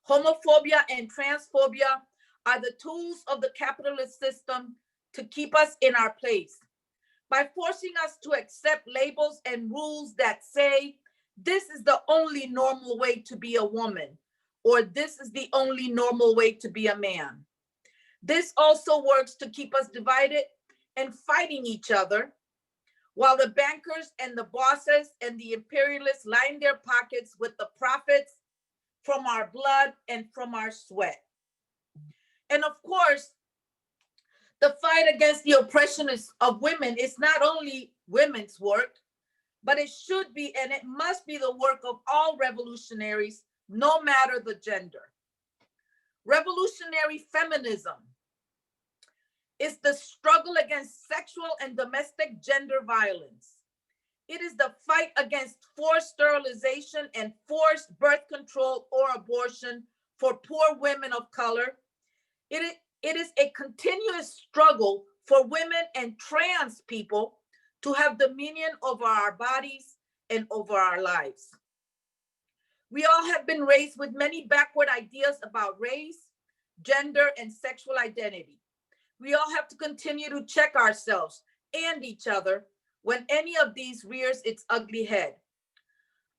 Homophobia and transphobia are the tools of the capitalist system to keep us in our place by forcing us to accept labels and rules that say, this is the only normal way to be a woman, or this is the only normal way to be a man. This also works to keep us divided and fighting each other, while the bankers and the bosses and the imperialists line their pockets with the profits from our blood and from our sweat. And of course, the fight against the oppression of women is not only women's work, but it should be and it must be the work of all revolutionaries, no matter the gender. Revolutionary feminism is the struggle against sexual and domestic gender violence. It is the fight against forced sterilization and forced birth control or abortion for poor women of color. It is a continuous struggle for women and trans people to have dominion over our bodies and over our lives. We all have been raised with many backward ideas about race, gender, and sexual identity. We all have to continue to check ourselves and each other when any of these rears its ugly head.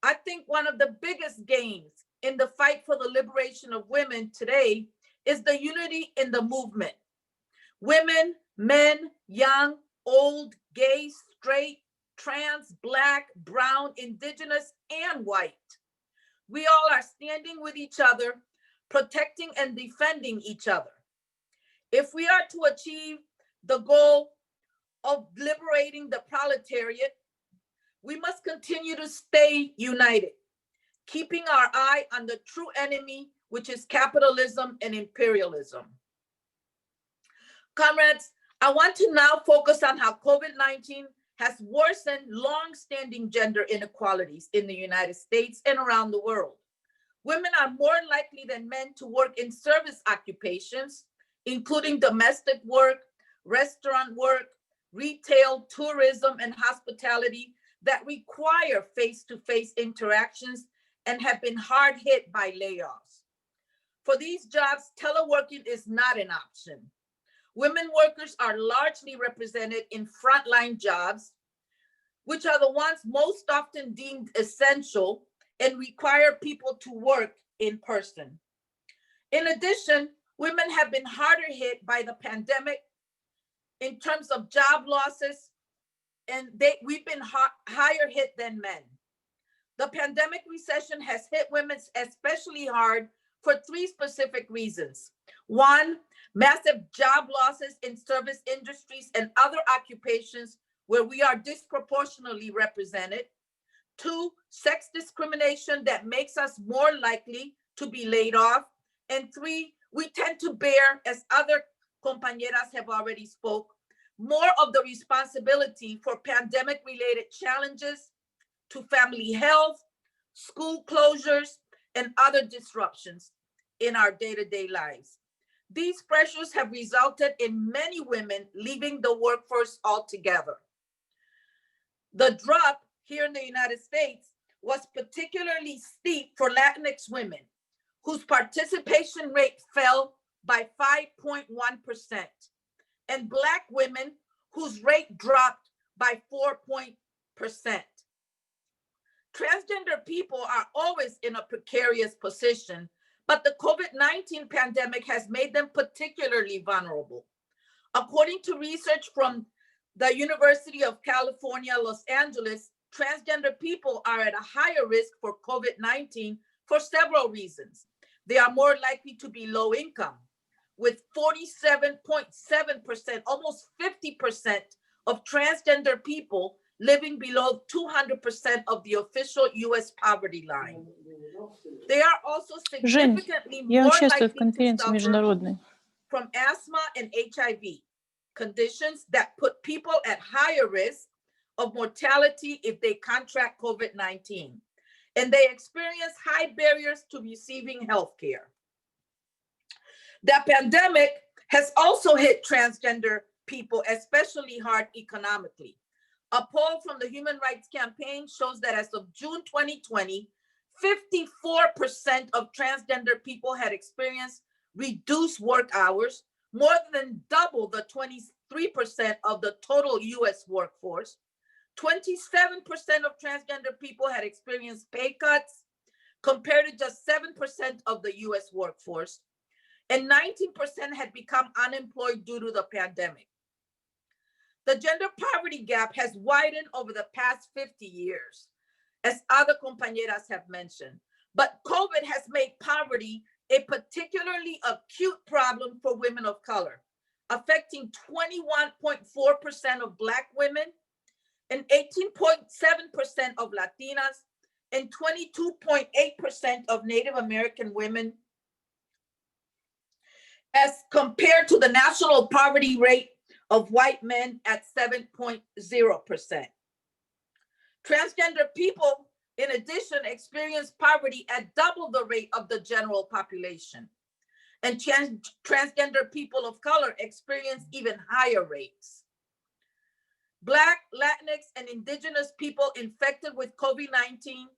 I think one of the biggest gains in the fight for the liberation of women today is the unity in the movement. Women, men, young, old, gay, straight, trans, Black, brown, indigenous, and white. We all are standing with each other, protecting and defending each other. If we are to achieve the goal of liberating the proletariat, we must continue to stay united, keeping our eye on the true enemy, which is capitalism and imperialism. Comrades, I want to now focus on how COVID-19 has worsened long-standing gender inequalities in the United States and around the world. Women are more likely than men to work in service occupations, including domestic work, restaurant work, retail, tourism, and hospitality that require face-to-face interactions and have been hard hit by layoffs. For these jobs, teleworking is not an option. Women workers are largely represented in frontline jobs, which are the ones most often deemed essential and require people to work in person. In addition, women have been harder hit by the pandemic in terms of job losses, and we've been higher hit than men. The pandemic recession has hit women especially hard for three specific reasons. One, massive job losses in service industries and other occupations where we are disproportionately represented. Two, sex discrimination that makes us more likely to be laid off. And three, we tend to bear, as other compañeras have already spoke, more of the responsibility for pandemic-related challenges to family health, school closures, and other disruptions in our day-to-day lives. These pressures have resulted in many women leaving the workforce altogether. The drop here in the United States was particularly steep for Latinx women, whose participation rate fell by 5.1%, and Black women whose rate dropped by 4%. Transgender people are always in a precarious position, but the COVID-19 pandemic has made them particularly vulnerable. According to research from the University of California, Los Angeles, transgender people are at a higher risk for COVID-19 for several reasons. They are more likely to be low income, with 47.7%, almost 50% of transgender people living below 200% of the official US poverty line. They are also significantly more likely to suffer from asthma and HIV, conditions that put people at higher risk of mortality if they contract COVID-19, and they experience high barriers to receiving health care. The pandemic has also hit transgender people especially hard economically. A poll from the Human Rights Campaign shows that as of June 2020, 54% of transgender people had experienced reduced work hours, more than double the 23% of the total US workforce. 27% of transgender people had experienced pay cuts, compared to just 7% of the US workforce, and 19% had become unemployed due to the pandemic. The gender poverty gap has widened over the past 50 years, as other compañeras have mentioned, but COVID has made poverty a particularly acute problem for women of color, affecting 21.4% of Black women and 18.7% of Latinas and 22.8% of Native American women, as compared to the national poverty rate of white men at 7.0%. Transgender people, in addition, experience poverty at double the rate of the general population. And transgender people of color experience even higher rates. Black, Latinx, and indigenous people infected with COVID-19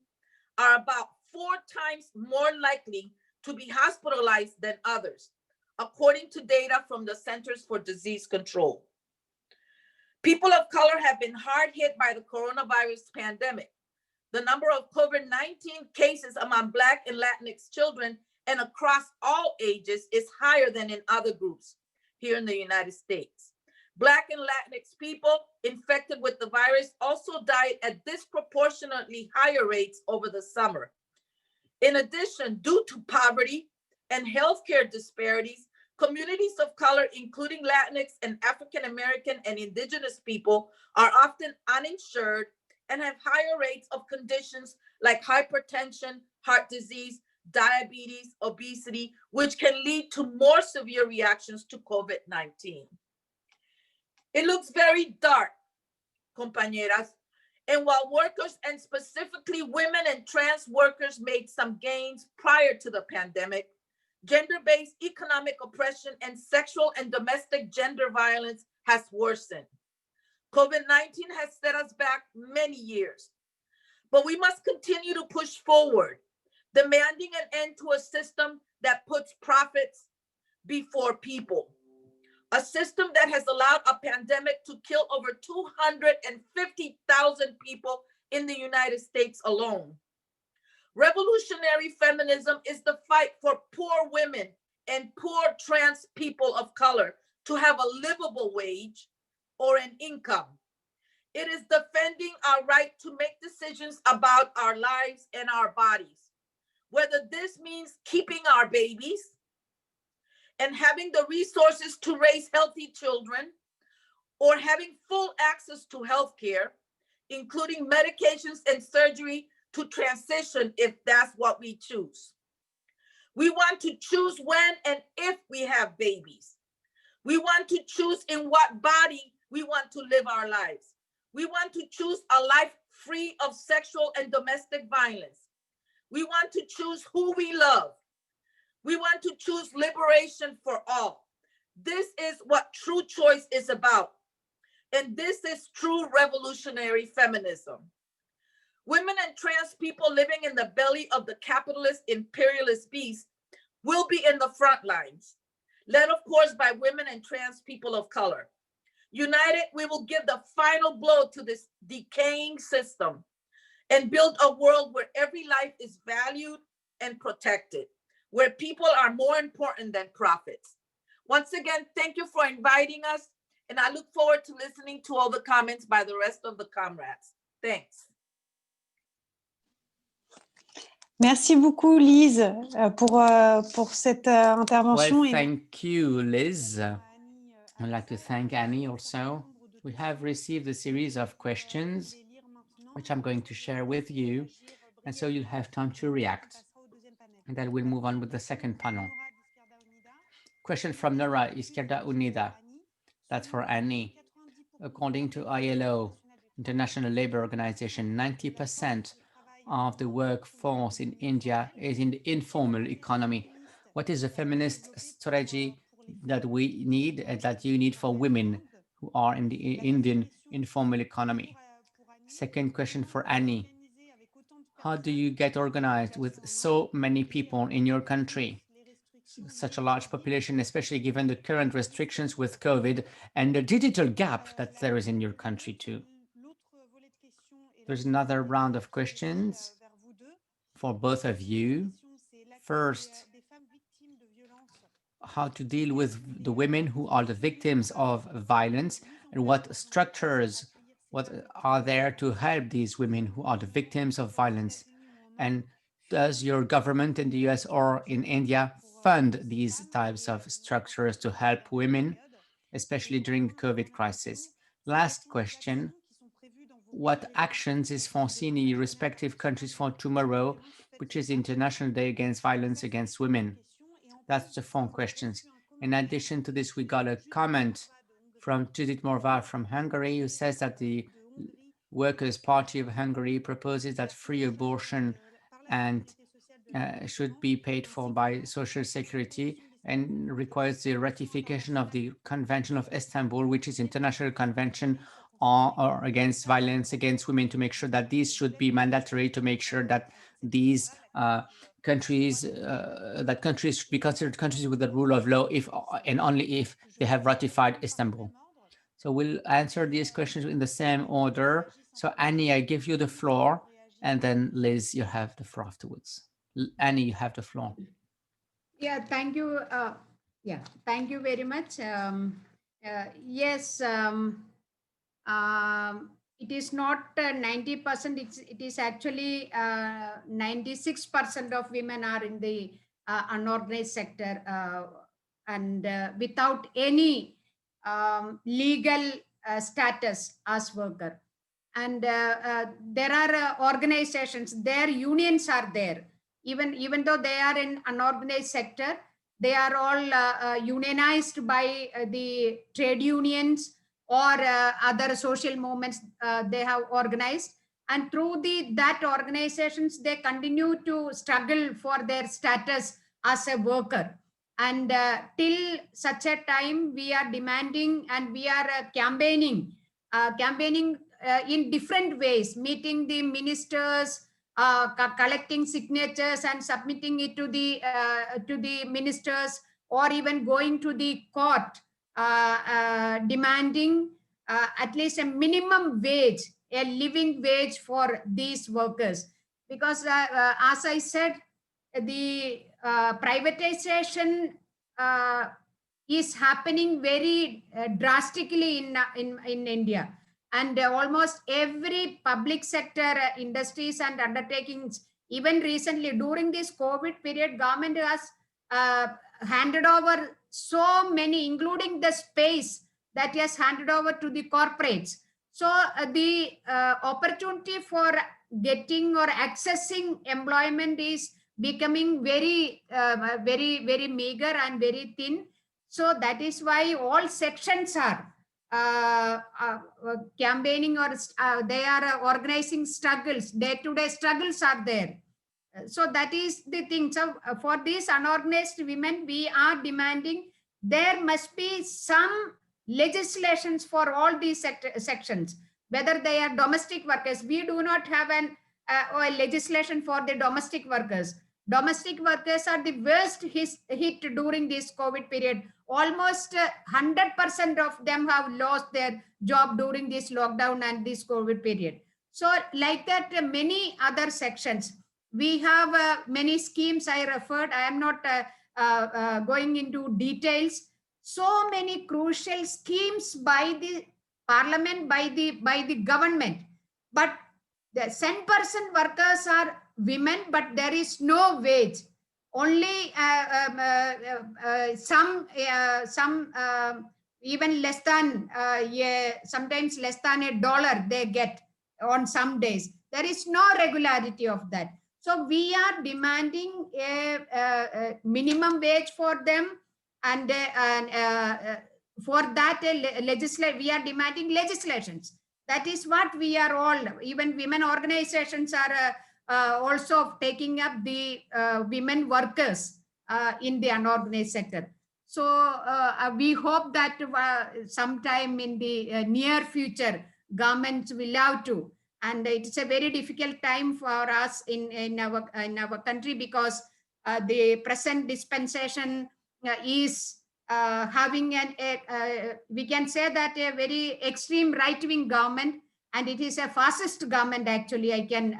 are about 4 times more likely to be hospitalized than others, according to data from the Centers for Disease Control. People of color have been hard hit by the coronavirus pandemic. The number of COVID-19 cases among Black and Latinx children and across all ages is higher than in other groups here in the United States. Black and Latinx people infected with the virus also died at disproportionately higher rates over the summer. In addition, due to poverty and healthcare disparities, communities of color, including Latinx and African American and indigenous people, are often uninsured and have higher rates of conditions like hypertension, heart disease, diabetes, obesity, which can lead to more severe reactions to COVID-19. It looks very dark, compañeras, and while workers, and specifically women and trans workers, made some gains prior to the pandemic, gender-based economic oppression and sexual and domestic gender violence has worsened. COVID-19 has set us back many years, but we must continue to push forward, demanding an end to a system that puts profits before people. A system that has allowed a pandemic to kill over 250,000 people in the United States alone. Revolutionary feminism is the fight for poor women and poor trans people of color to have a livable wage or an income. It is defending our right to make decisions about our lives and our bodies, whether this means keeping our babies and having the resources to raise healthy children, or having full access to healthcare, including medications and surgery to transition if that's what we choose. We want to choose when and if we have babies. We want to choose in what body we want to live our lives. We want to choose a life free of sexual and domestic violence. We want to choose who we love. We want to choose liberation for all. This is what true choice is about. And this is true revolutionary feminism. Women and trans people living in the belly of the capitalist imperialist beast will be in the front lines, led of course by women and trans people of color. United, we will give the final blow to this decaying system and build a world where every life is valued and protected, where people are more important than profits. Once again, thank you for inviting us, and I look forward to listening to all the comments by the rest of the comrades. Thanks. Merci beaucoup, Lise, pour cette intervention. Well, thank you, Liz. I'd like to thank Annie also. We have received a series of questions, which I'm going to share with you, and so you'll have time to react. And then we'll move on with the second panel. Question from Nora Izquierda Unida. That's for Annie. According to ILO, International Labour Organization, 90% of the workforce in India is in the informal economy. What is a feminist strategy that we need and that you need for women who are in the Indian informal economy? Second question for Annie. How do you get organized with so many people in your country? Such a large population, especially given the current restrictions with COVID and the digital gap that there is in your country too. There's another round of questions for both of you. First, how to deal with the women who are the victims of violence and what structures, what are there to help these women who are the victims of violence? And does your government in the US or in India fund these types of structures to help women, especially during the COVID crisis? Last question, what actions is foreseen in your respective countries for tomorrow, which is International Day Against Violence Against Women? That's the 4 questions. In addition to this, we got a comment from Judith Morva from Hungary, who says that the Workers' Party of Hungary proposes that free abortion and should be paid for by Social Security and requires the ratification of the Convention of Istanbul, which is International Convention or against violence against women, to make sure that these should be mandatory, to make sure that these countries should be considered countries with the rule of law if and only if they have ratified Istanbul. So we'll answer these questions in the same order. So Annie, I give you the floor, and then Liz, you have the floor afterwards. Annie, you have the floor. Yeah, thank you. Thank you very much. Yes, it is not 90%. It is actually 96% of women are in the unorganized sector and without any legal status as worker. And there are organizations, their unions are there. Even though they are in unorganized sector, they are all unionized by the trade unions or other social movements they have organized. And through that organizations, they continue to struggle for their status as a worker. And till such a time, we are demanding and we are campaigning in different ways, meeting the ministers, collecting signatures and submitting it to the ministers, or even going to the court, demanding at least a minimum wage, a living wage for these workers. Because as I said, the privatization is happening very drastically in India. And almost every public sector industries and undertakings, even recently during this COVID period, government has handed over so many, including the space that has handed over to the corporates. So the opportunity for getting or accessing employment is becoming very, very meager and very thin. So that is why all sections are campaigning, or they are organizing struggles, day-to-day struggles are there. So that is the thing. So for these unorganized women, we are demanding there must be some legislations for all these sections, whether they are domestic workers. We do not have a legislation for the domestic workers. Domestic workers are the worst hit during this COVID period. Almost 100% of them have lost their job during this lockdown and this COVID period. So like that, many other sections. We have many schemes I referred. I am not going into details. So many crucial schemes by the parliament, by the government. But the 10% workers are women, but there is no wage. Only some even less than sometimes less than $1 they get on some days. There is no regularity of that. So we are demanding a minimum wage for them, and for that we are demanding legislations. That is what we are all, even women organizations are also taking up the women workers in the unorganized sector. So we hope that sometime in the near future, governments will have to. And it's a very difficult time for us in our country, because the present dispensation is having we can say that a very extreme right-wing government, and it is a fascist government, actually, I can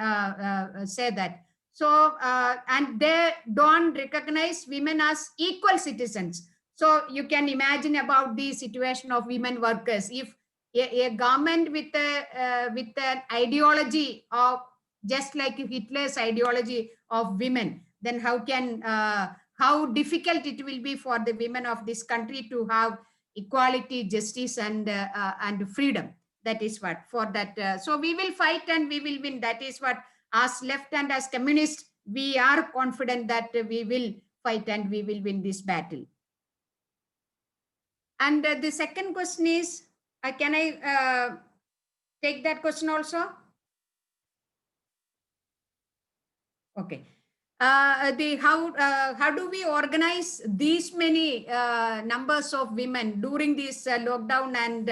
say that. So, and they don't recognize women as equal citizens. So you can imagine about the situation of women workers. If a government with an ideology of just like Hitler's ideology of women, then how difficult it will be for the women of this country to have equality, justice, and freedom. That is what for that. So we will fight and we will win. That is what, as left and as communists, we are confident that we will fight and we will win this battle. And the second question is, can I take that question also? Okay. How do we organize these many numbers of women during this lockdown and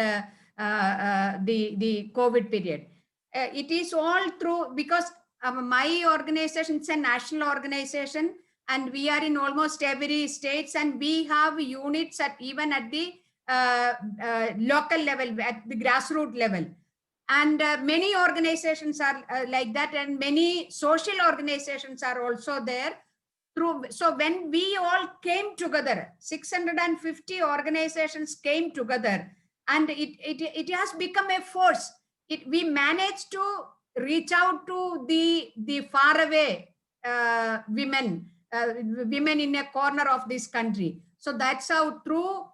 the COVID period? It is all through, because my organization is a national organization, and we are in almost every states, and we have units even at the local level, at the grassroots level. And many organizations are like that, and many social organizations are also there. So when we all came together, 650 organizations came together, and it has become a force. We managed to reach out to the faraway women in a corner of this country. So that's how, through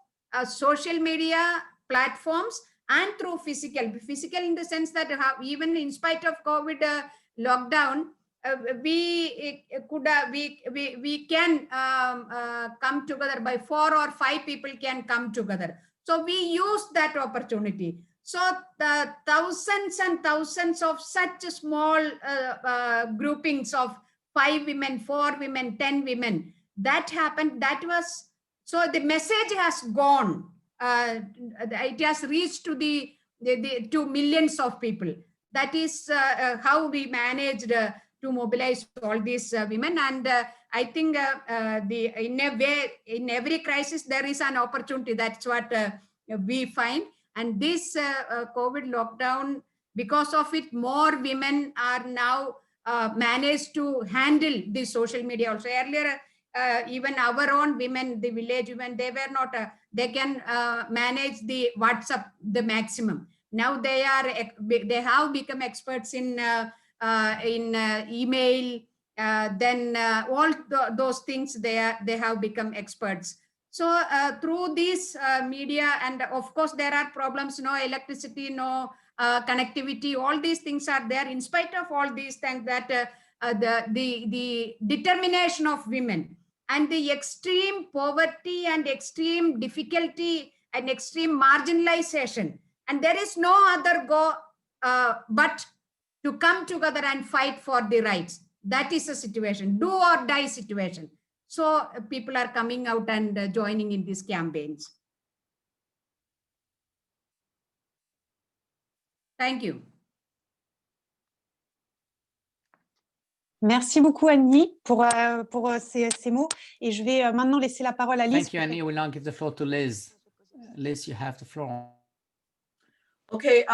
social media platforms and through physical in the sense that even in spite of COVID lockdown, we can come together by 4 or 5 people can come together. So we use that opportunity. So the thousands and thousands of such small groupings of 5 women, 4 women, 10 women, that happened. That was, so the message has gone. It has reached to to millions of people. That is how we managed to mobilize all these women. And I think in a way, in every crisis, there is an opportunity. That's what we find. And this COVID lockdown, because of it, more women are now managed to handle the social media also. Earlier, even our own women, the village women, they were not, they can manage the WhatsApp the maximum. Now they have become experts in email, then all those things they have become experts. So through this media, and of course there are problems, no electricity, no connectivity, all these things are there. In spite of all these things, that the determination of women and the extreme poverty and extreme difficulty and extreme marginalization, and there is no other but to come together and fight for the rights. That is a situation, do or die situation. So people are coming out and joining in these campaigns. Thank you. Merci beaucoup, Annie, pour ces mots. Et je vais maintenant laisser la parole à Liz. Thank you, Annie. We'll now give the floor to Liz. Liz, you have the floor. Okay,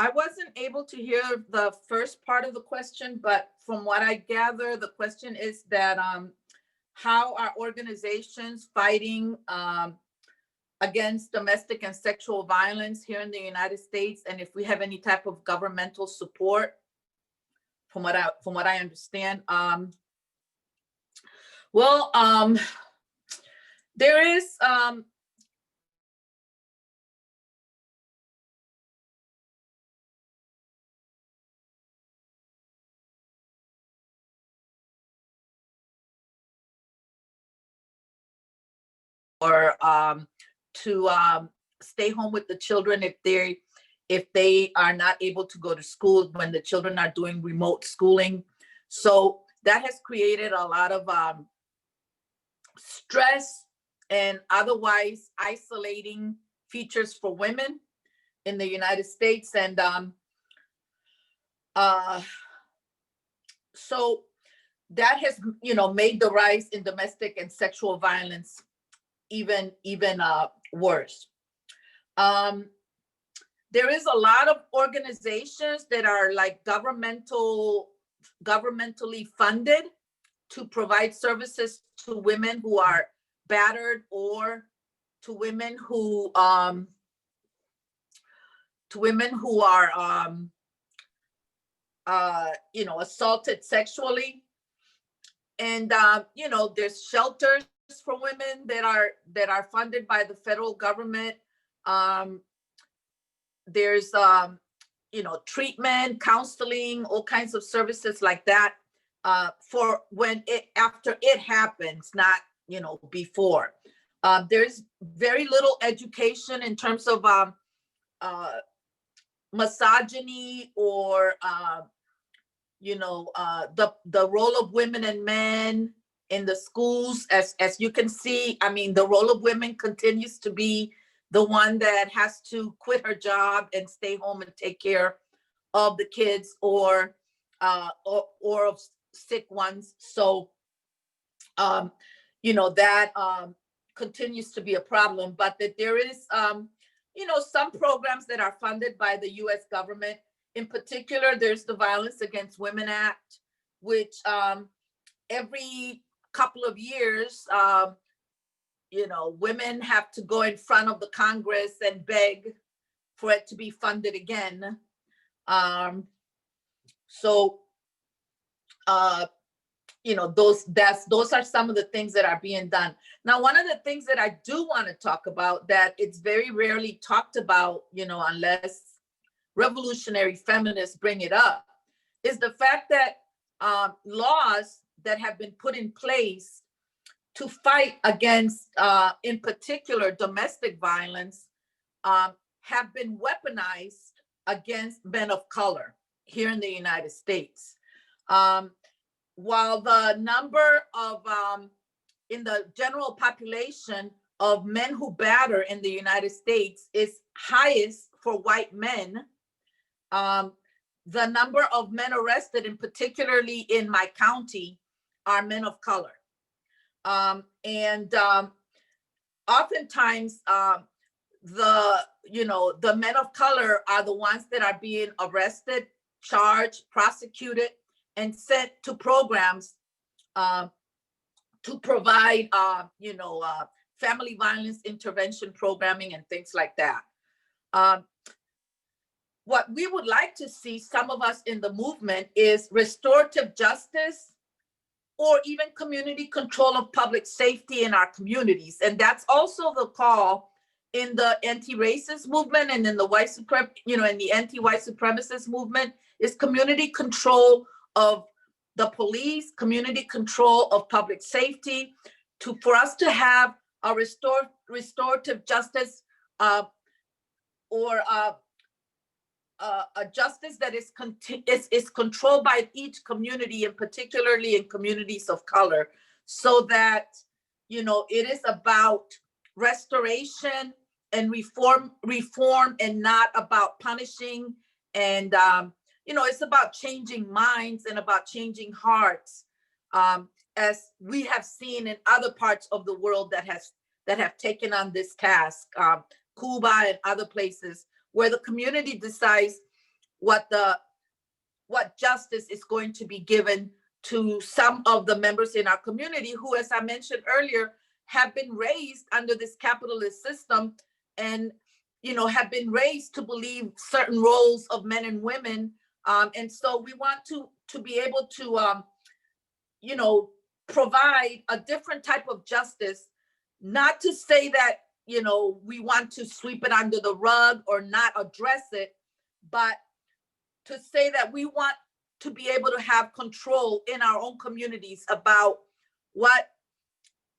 I wasn't able to hear the first part of the question, but from what I gather, the question is that how are organizations fighting against domestic and sexual violence here in the United States, and if we have any type of governmental support, from what I understand. There is or to stay home with the children if they are not able to go to school when the children are doing remote schooling. So that has created a lot of stress and otherwise isolating features for women in the United States. And so that has, made the rise in domestic and sexual violence even worse. There is a lot of organizations that are like governmentally funded to provide services to women who are battered or to women who are assaulted sexually. And there's shelters for women that are funded by the federal government. There's treatment, counseling, all kinds of services like that for after it happens, not before. There's very little education in terms of misogyny or the role of women and men in the schools. As you can see, I mean, the role of women continues to be the one that has to quit her job and stay home and take care of the kids or of sick ones. So, that continues to be a problem, but that there is, some programs that are funded by the U.S. government. In particular, there's the Violence Against Women Act, which every couple of years, women have to go in front of the Congress and beg for it to be funded again. Those are some of the things that are being done. Now, one of the things that I do want to talk about that it's very rarely talked about, unless revolutionary feminists bring it up, is the fact that laws that have been put in place to fight against, in particular, domestic violence, have been weaponized against men of color here in the United States. While the number of, in the general population of men who batter in the United States is highest for white men, the number of men arrested, and particularly in my county, are men of color. Oftentimes, the men of color are the ones that are being arrested, charged, prosecuted, and sent to programs to provide, family violence intervention programming and things like that. What we would like to see, some of us in the movement, is restorative justice or even community control of public safety in our communities. And that's also the call in the anti-racist movement and in the in the anti-white supremacist movement, is community control of the police, community control of public safety, for us to have a restorative justice or a justice that is controlled by each community, and particularly in communities of color, so that it is about restoration and reform and not about punishing. And it's about changing minds and about changing hearts, as we have seen in other parts of the world that have taken on this task, Cuba and other places, where the community decides what justice is going to be given to some of the members in our community who, as I mentioned earlier, have been raised under this capitalist system and, you know, have been raised to believe certain roles of men and women. And so we want to be able to, you know, provide a different type of justice, not to say that, you know, we want to sweep it under the rug or not address it, but to say that we want to be able to have control in our own communities about what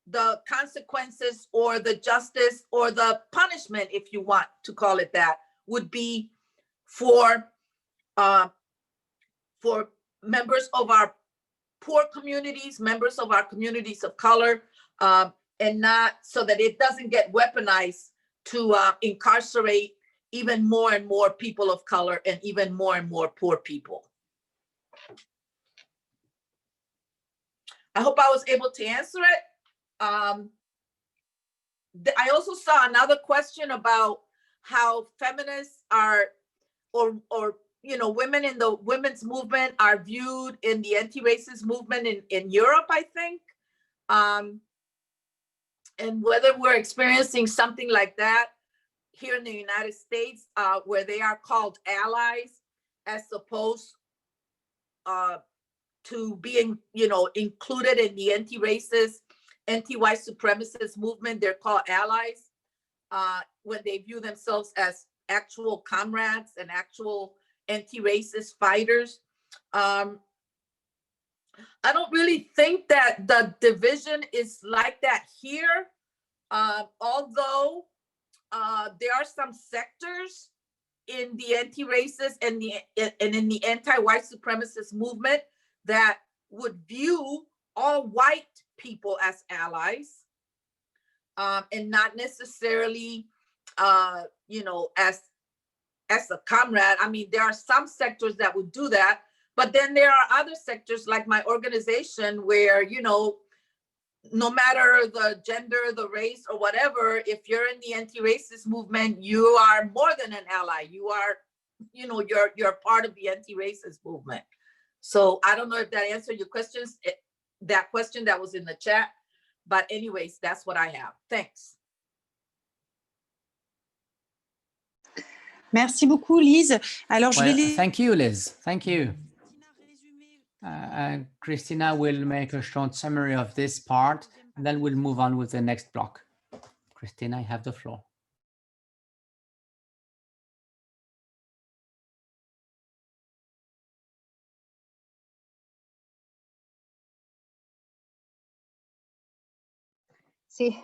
the consequences or the justice or the punishment, if you want to call it that, would be for members of our poor communities, members of our communities of color, and not so that it doesn't get weaponized to incarcerate even more and more people of color and even more and more poor people. I hope I was able to answer it. I also saw another question about how feminists are, or you know, women in the women's movement are viewed in the anti-racist movement in Europe, I think. And whether we're experiencing something like that here in the United States, where they are called allies, as opposed to being, you know, included in the anti-racist, anti-white supremacist movement. They're called allies when they view themselves as actual comrades and actual anti-racist fighters. I don't really think that the division is like that here, although there are some sectors in the anti-racist and in the anti-white supremacist movement that would view all white people as allies, and not necessarily, you know, as a comrade. I mean, there are some sectors that would do that, but then there are other sectors like my organization where, you know, no matter the gender, the race, or whatever, if you're in the anti-racist movement, you are more than an ally. You are, you know, you're part of the anti-racist movement. So I don't know if that answered your questions, that question that was in the chat, but anyways, that's what I have. Thanks. Merci beaucoup, Lise. Alors, je vais Thank you, Liz. Thank you. Christina will make a short summary of this part, and then we'll move on with the next block. Christina, you have the floor. Sí,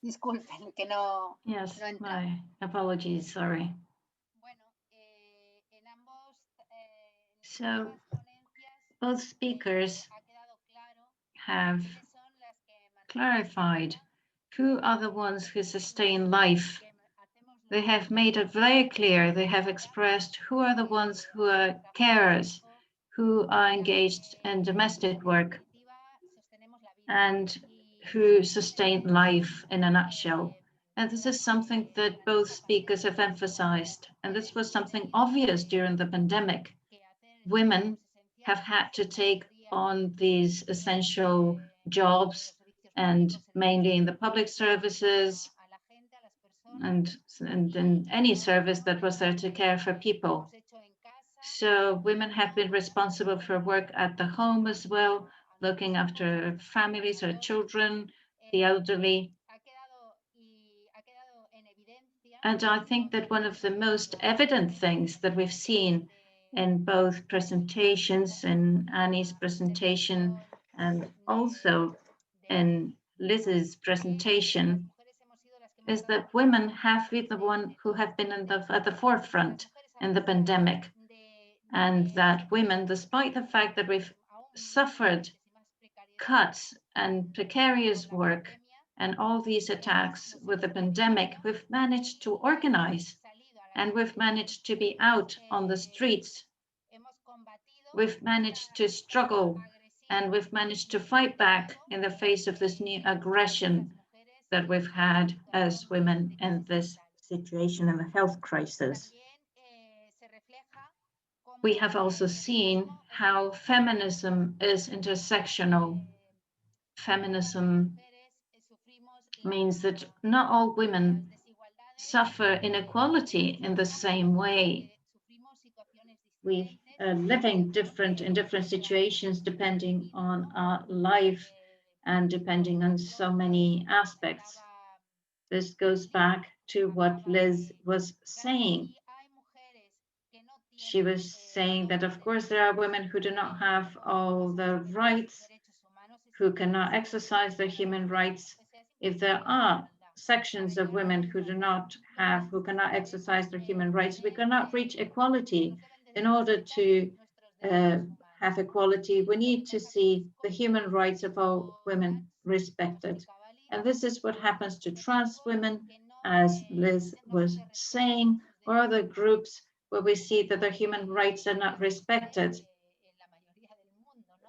disculpen que no. Yes, no my apologies, sorry. Bueno, en ambos, So both speakers have clarified who are the ones who sustain life. They have made it very clear, they have expressed who are the ones who are carers, who are engaged in domestic work, and who sustain life in a nutshell. And this is something that both speakers have emphasized. And this was something obvious during the pandemic. Women have had to take on these essential jobs, and mainly in the public services and in any service that was there to care for people. So women have been responsible for work at the home as well, looking after families or children, the elderly. And I think that one of the most evident things that we've seen in both presentations, in Annie's presentation and also in Liz's presentation, is that women have been the one who have been at the forefront in the pandemic. And that women, despite the fact that we've suffered cuts and precarious work and all these attacks with the pandemic, we've managed to organize and we've managed to be out on the streets. We've managed to struggle and we've managed to fight back in the face of this new aggression that we've had as women in this situation in the health crisis. we have also seen how feminism is intersectional. Feminism means that not all women suffer inequality in the same way. We are living in different situations depending on our life and depending on so many aspects. This goes back to what Liz was saying. She was saying that, of course, there are women who do not have all the rights, who cannot exercise their human rights. If there are sections of women who cannot exercise their human rights, we cannot reach equality. In order to have equality, we need to see the human rights of all women respected. And this is what happens to trans women, as Liz was saying, or other groups where we see that their human rights are not respected,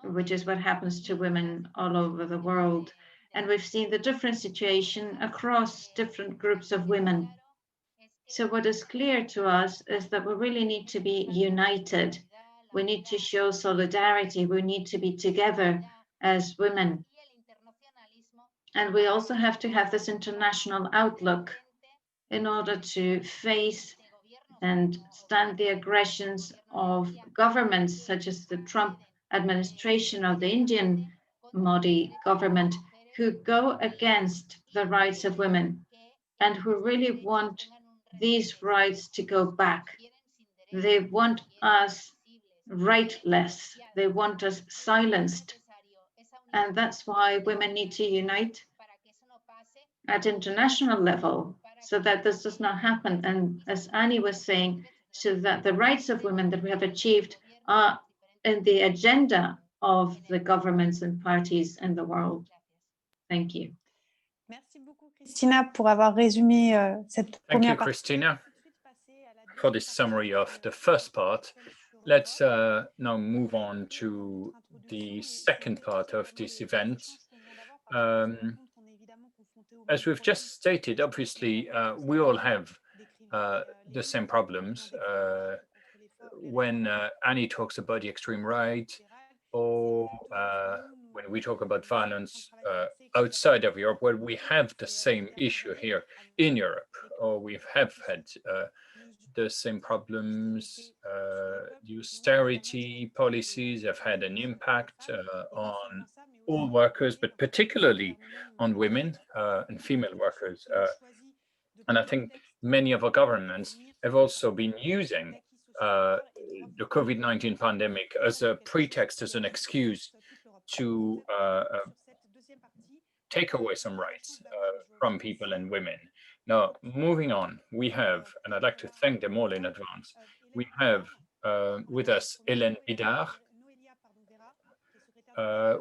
which is what happens to women all over the world. And we've seen the different situation across different groups of women. So what is clear to us is that we really need to be united. We need to show solidarity. We need to be together as women. And we also have to have this international outlook in order to face and stand the aggressions of governments such as the Trump administration or the Indian Modi government, who go against the rights of women and who really want these rights to go back. They want us rightless. They want us silenced. And that's why women need to unite at international level so that this does not happen. And as Annie was saying, so that the rights of women that we have achieved are in the agenda of the governments and parties in the world. Thank you. Merci beaucoup, Christina, pour avoir résumé cette Thank you, première partie. Christina, for this summary of the first part. Let's now move on to the second part of this event. As we've just stated, obviously, we all have the same problems. When Annie talks about the extreme right, or when we talk about violence outside of Europe, well, we have the same issue here in Europe, or we have had the same problems. The austerity policies have had an impact on all workers, but particularly on women and female workers. And I think many of our governments have also been using the COVID-19 pandemic as a pretext, as an excuse to take away some rights from people and women. Now, moving on, we have, and I'd like to thank them all in advance, we have with us Hélène Bidard.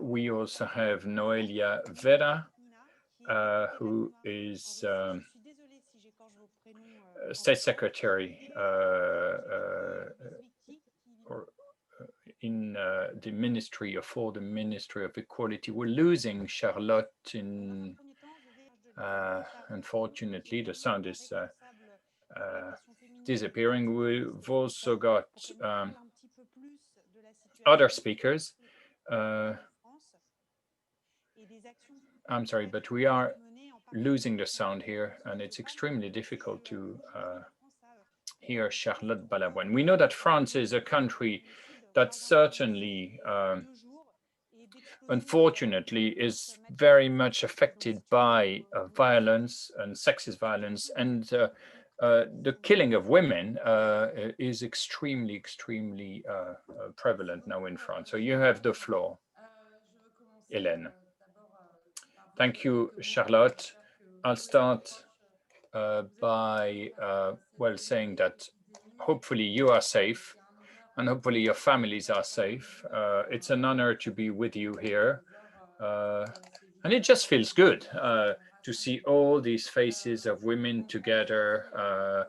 We also have Noelia Vera, who is State Secretary in the Ministry of Equality. We're losing Charlotte in, unfortunately, the sound is disappearing. We've also got other speakers. I'm sorry, but we are losing the sound here, and it's extremely difficult to hear Charlotte Balavoine. We know that France is a country that certainly, unfortunately, is very much affected by violence and sexist violence, and the killing of women is extremely prevalent now in France. So you have the floor, Hélène. Thank you, Charlotte. I'll start by saying that hopefully you are safe and hopefully your families are safe. It's an honor to be with you here. And it just feels good to see all these faces of women together.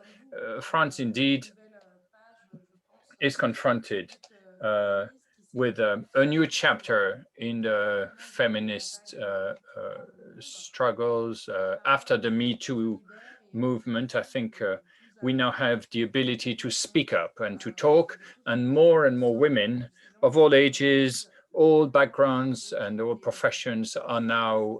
France indeed is confronted with a new chapter in the feminist struggles after the Me Too movement. I think we now have the ability to speak up and to talk, and more women of all ages, all backgrounds and all professions are now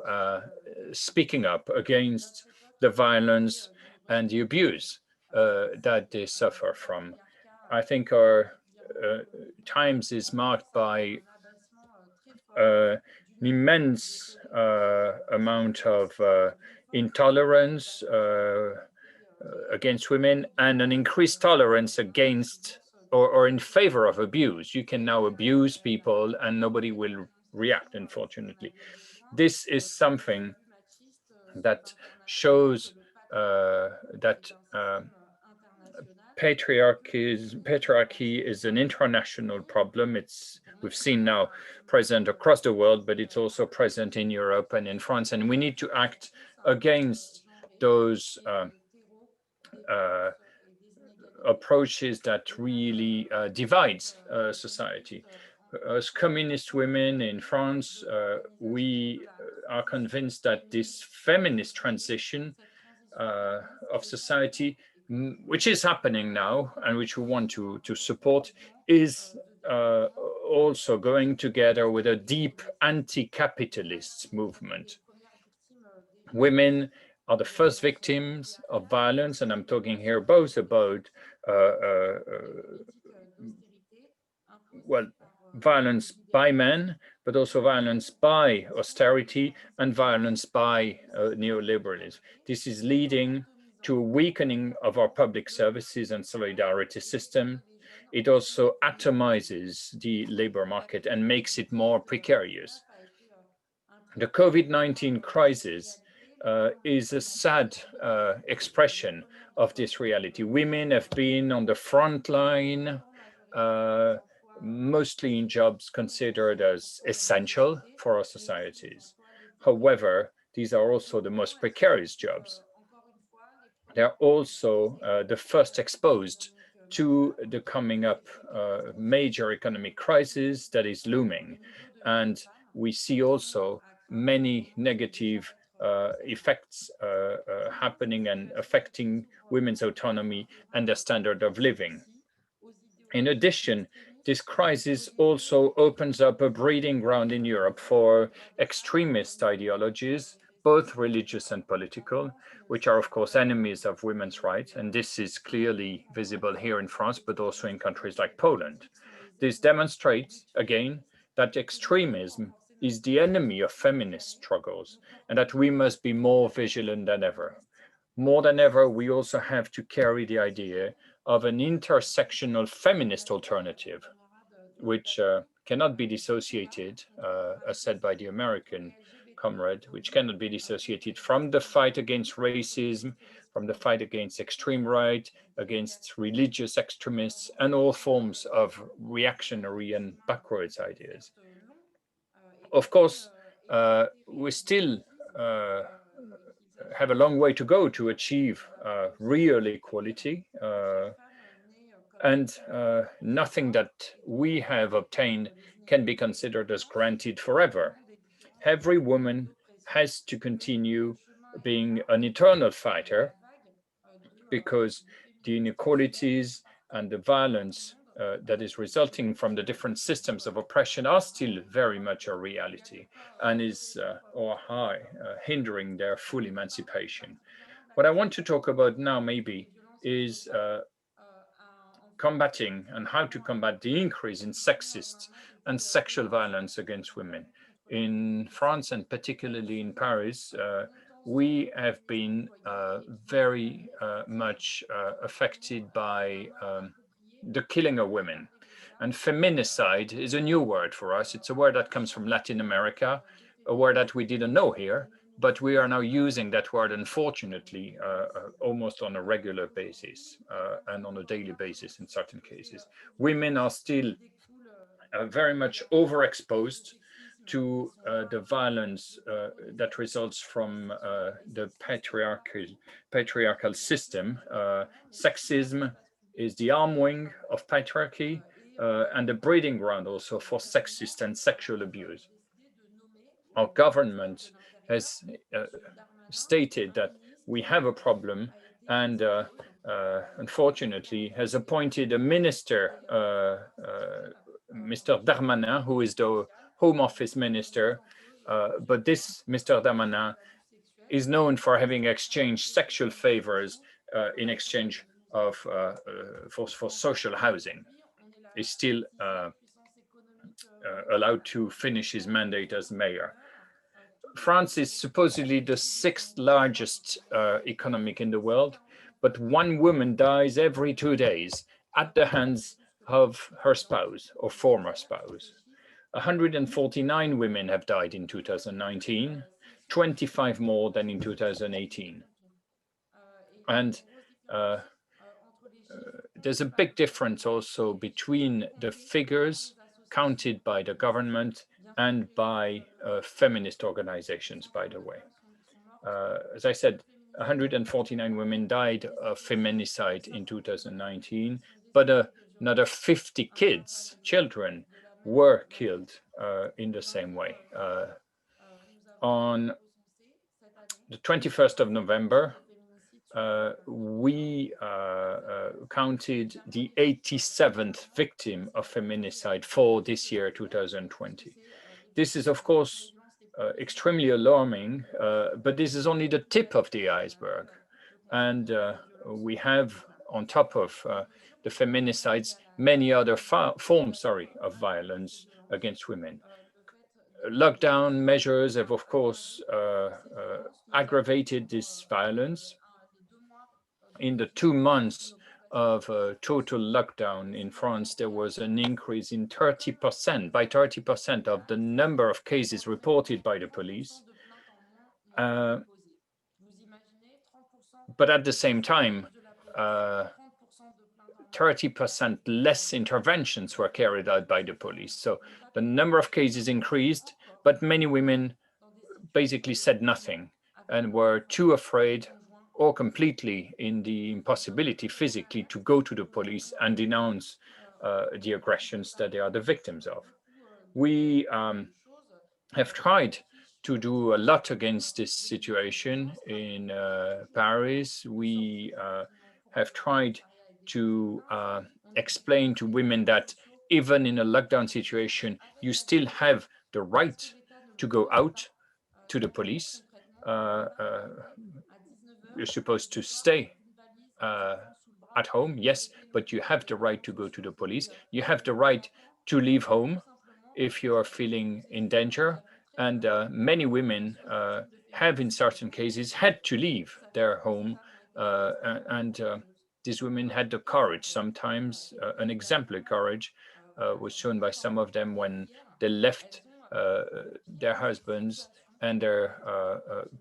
speaking up against the violence and the abuse that they suffer from. I think our times is marked by an immense amount of intolerance against women and an increased tolerance against or in favor of abuse. You can now abuse people and nobody will react, unfortunately. This is something that shows that patriarchy is an international problem. We've seen now present across the world, but it's also present in Europe and in France, and we need to act against those approaches that really divides society. As communist women in France, we are convinced that this feminist transition of society, which is happening now and which we want to support, is also going together with a deep anti-capitalist movement. Women are the first victims of violence, and I'm talking here both about violence by men, but also violence by austerity and violence by neoliberalism. This is leading to a weakening of our public services and solidarity system. It also atomizes the labor market and makes it more precarious. The COVID-19 crisis is a sad expression of this reality. Women have been on the front line, mostly in jobs considered as essential for our societies. However, these are also the most precarious jobs. They're also the first exposed to the coming up major economic crisis that is looming. And we see also many negative effects happening and affecting women's autonomy and their standard of living. In addition, this crisis also opens up a breeding ground in Europe for extremist ideologies, both religious and political, which are, of course, enemies of women's rights. And this is clearly visible here in France, but also in countries like Poland. This demonstrates, again, that extremism is the enemy of feminist struggles and that we must be more vigilant than ever. More than ever, we also have to carry the idea of an intersectional feminist alternative, which cannot be dissociated, as said by the American comrade, which cannot be dissociated from the fight against racism, from the fight against extreme right, against religious extremists, and all forms of reactionary and backwards ideas. Of course, we still have a long way to go to achieve real equality. And nothing that we have obtained can be considered as granted forever. Every woman has to continue being an eternal fighter because the inequalities and the violence that is resulting from the different systems of oppression are still very much a reality and is hindering their full emancipation. What I want to talk about now maybe is combating and how to combat the increase in sexist and sexual violence against women. In France and particularly in Paris, we have been very much affected by the killing of women. And feminicide is a new word for us. It's a word that comes from Latin America, a word that we didn't know here, but we are now using that word, unfortunately, almost on a regular basis and on a daily basis in certain cases. Women are still very much overexposed to the violence that results from the patriarchal system. Sexism is the arm wing of patriarchy and the breeding ground also for sexist and sexual abuse. Our government has stated that we have a problem and unfortunately, has appointed a minister, Mr. Darmanin, who is the Home Office minister. But this Mr. Darmanin is known for having exchanged sexual favors in exchange of for social housing. Is still allowed to finish his mandate as mayor. France is supposedly the 6th largest economic in the world, but one woman dies every 2 days at the hands of her spouse or former spouse. 149 women have died in 2019, 25 more than in 2018. And there's a big difference also between the figures counted by the government and by feminist organizations, by the way. As I said, 149 women died of feminicide in 2019, but another 50 children, were killed in the same way. On the 21st of November, we counted the 87th victim of feminicide for this year, 2020. This is, of course, extremely alarming, but this is only the tip of the iceberg. And we have, on top of the feminicides, many other forms, of violence against women. Lockdown measures have, of course, aggravated this violence. In the 2 months of total lockdown in France, there was an increase in 30%, by 30% of the number of cases reported by the police. But at the same time, 30% less interventions were carried out by the police. So the number of cases increased, but many women basically said nothing and were too afraid or completely in the impossibility physically to go to the police and denounce the aggressions that they are the victims of. We have tried to do a lot against this situation in Paris. We have tried to explain to women that even in a lockdown situation, you still have the right to go out to the police. You're supposed to stay at home, yes, but you have the right to go to the police. You have the right to leave home if you are feeling in danger. And many women have, in certain cases, had to leave their home. And these women had the courage, sometimes an exemplary courage was shown by some of them when they left their husbands and their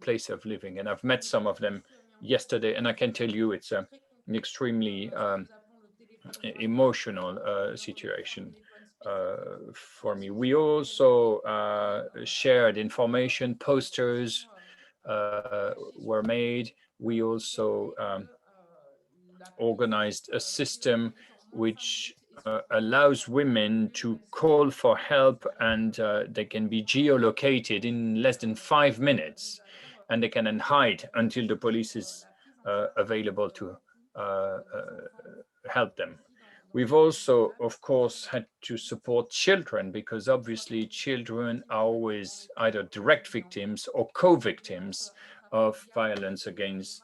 place of living. And I've met some of them yesterday, and I can tell you it's an extremely emotional situation for me. We also shared information, posters were made. We also organized a system which allows women to call for help, and they can be geolocated in less than 5 minutes, and they can then hide until the police is available to help them. We've also, of course, had to support children, because obviously children are always either direct victims or co-victims of violence against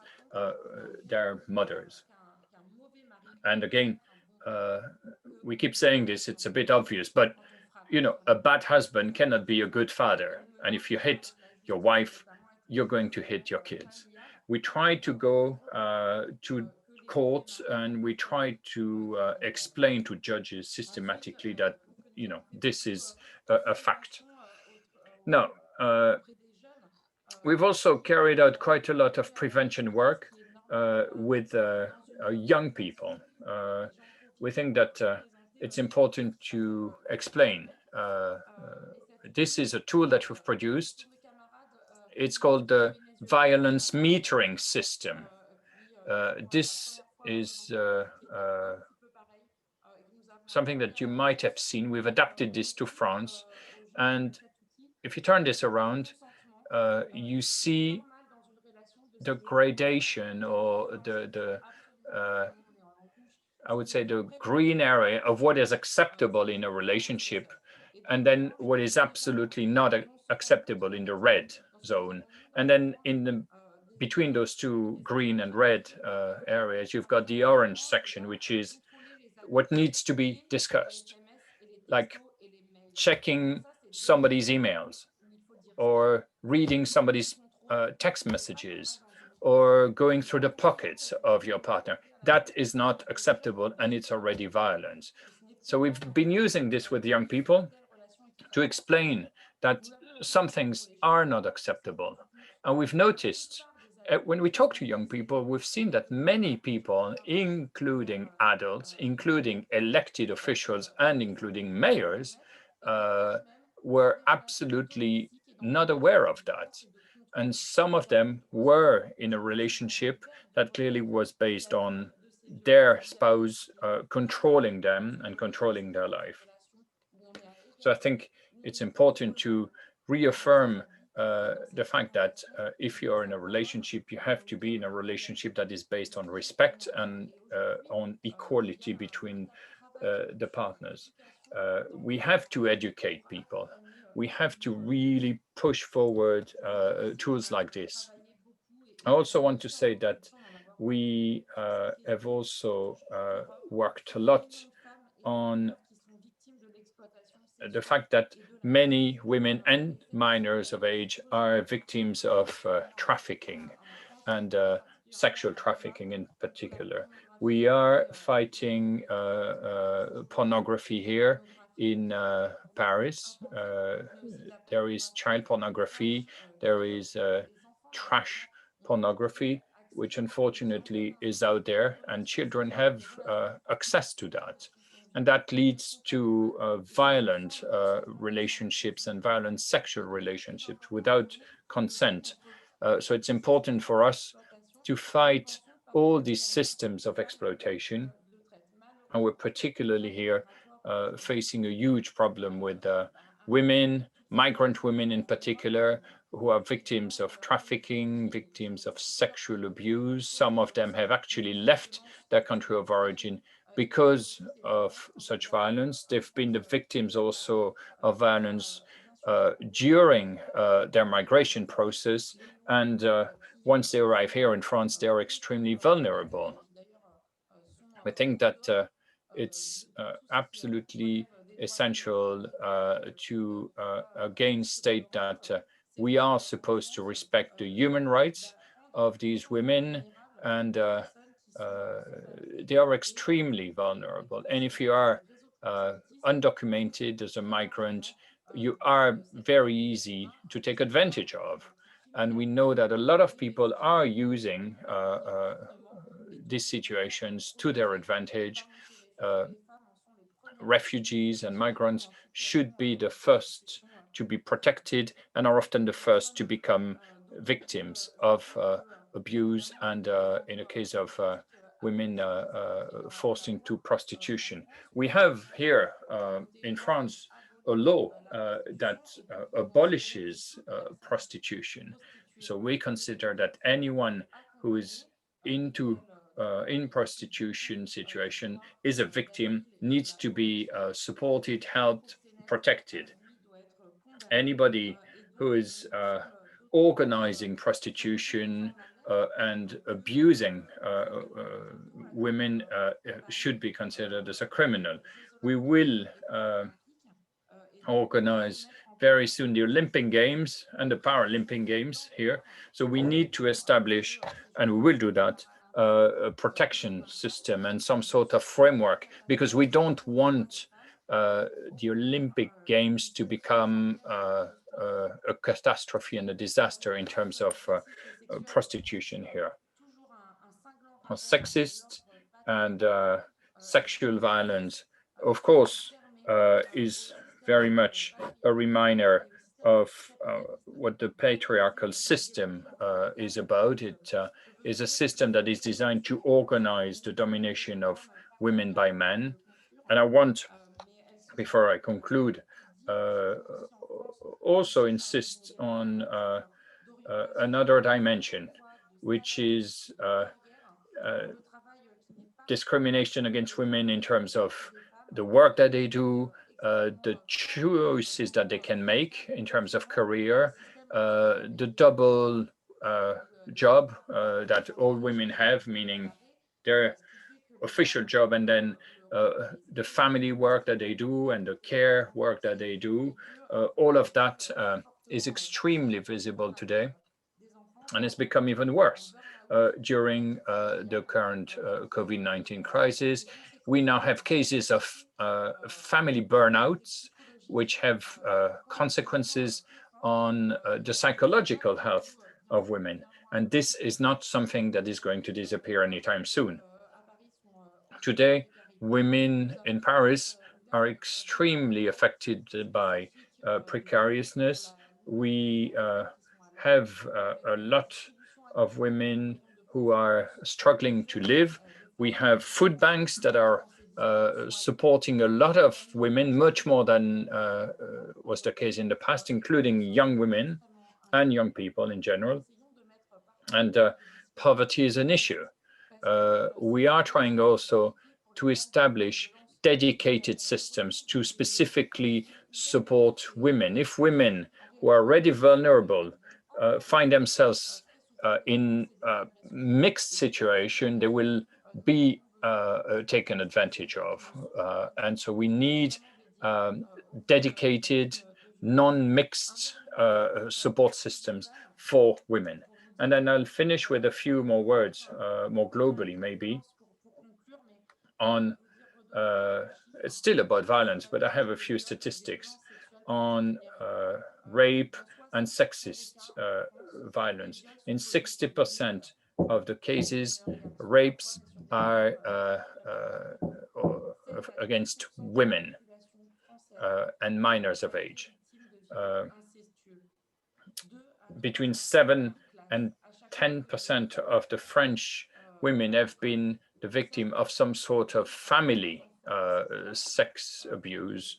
their mothers. And again, we keep saying this, it's a bit obvious, but you know, a bad husband cannot be a good father. And if you hit your wife, you're going to hit your kids. We try to go to court, and we try to explain to judges systematically that, you know, this is a fact. Now, we've also carried out quite a lot of prevention work with young people. We think that it's important to explain. This is a tool that we've produced. It's called the violence metering system. This is something that you might have seen. We've adapted this to France. And if you turn this around, you see the gradation or I would say, the green area of what is acceptable in a relationship, and then what is absolutely not acceptable in the red zone. And then between those two green and red areas, you've got the orange section, which is what needs to be discussed, like checking somebody's emails or reading somebody's text messages or going through the pockets of your partner. That is not acceptable, and it's already violence. So we've been using this with young people to explain that some things are not acceptable. And we've noticed when we talk to young people, we've seen that many people, including adults, including elected officials, and including mayors, were absolutely not aware of that. And some of them were in a relationship that clearly was based on their spouse controlling them and controlling their life. So I think it's important to reaffirm the fact that if you're in a relationship, you have to be in a relationship that is based on respect and on equality between the partners. We have to educate people. We have to really push forward tools like this. I also want to say that we have also worked a lot on the fact that many women and minors of age are victims of trafficking, and sexual trafficking in particular. We are fighting pornography here in Paris. There is child pornography, there is trash pornography, which unfortunately is out there, and children have access to that. And that leads to violent relationships and violent sexual relationships without consent. So it's important for us to fight all these systems of exploitation. And we're particularly here facing a huge problem with women, migrant women in particular, who are victims of trafficking, victims of sexual abuse. Some of them have actually left their country of origin because of such violence. They've been the victims also of violence during their migration process. And once they arrive here in France, they are extremely vulnerable. I think that it's absolutely essential to again state that we are supposed to respect the human rights of these women, and they are extremely vulnerable. And if you are undocumented as a migrant, you are very easy to take advantage of. And we know that a lot of people are using these situations to their advantage. Refugees and migrants should be the first to be protected and are often the first to become victims of abuse, and in a case of women forced into prostitution. We have here in France a law that abolishes prostitution. So we consider that anyone who is in prostitution situation is a victim, needs to be supported, helped, protected. Anybody who is organizing prostitution and abusing women should be considered as a criminal. We will organize very soon the Olympic Games and the Paralympic Games here. So we need to establish, and we will do that, a protection system and some sort of framework, because we don't want the Olympic Games to become a catastrophe and a disaster in terms of prostitution here. Sexist and sexual violence, of course, is very much a reminder of what the patriarchal system is about. It is a system that is designed to organize the domination of women by men. And I want, before I conclude, also insist on another dimension, which is discrimination against women in terms of the work that they do, the choices that they can make in terms of career, the double job that all women have, meaning their official job and then the family work that they do and the care work that they do. All of that is extremely visible today, and it's become even worse during the current COVID-19 crisis. We now have cases of family burnouts, which have consequences on the psychological health of women. And this is not something that is going to disappear anytime soon. Today, women in Paris are extremely affected by precariousness. We have a lot of women who are struggling to live. We have food banks that are supporting a lot of women, much more than was the case in the past, including young women and young people in general. And poverty is an issue. We are trying also to establish dedicated systems to specifically support women. If women who are already vulnerable find themselves in a mixed situation, they will be taken advantage of. And so we need dedicated, non-mixed support systems for women. And then I'll finish with a few more words, more globally maybe, on, it's still about violence, but I have a few statistics on rape and sexist violence. In 60% of the cases, rapes are against women and minors of age. Between 7 and 10% of the French women have been the victim of some sort of family sex abuse.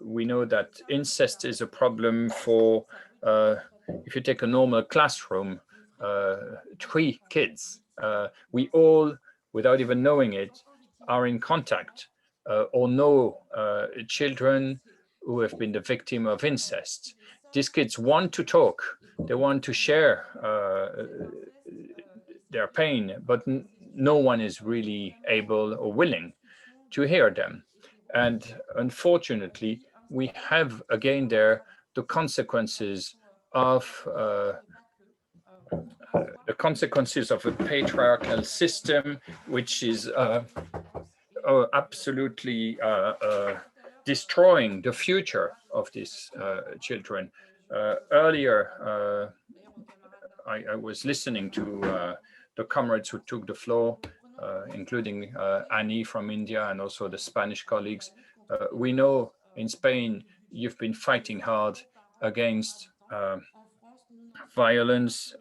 We know that incest is a problem for, if you take a normal classroom, 3 kids. We all, without even knowing it, are in contact or know children who have been the victim of incest. These kids want to talk, they want to share their pain, but no one is really able or willing to hear them. And unfortunately, we have again there the consequences of a patriarchal system, which is absolutely destroying the future of these children. Earlier, I was listening to the comrades who took the floor, including Annie from India and also the Spanish colleagues. We know in Spain, you've been fighting hard against violence,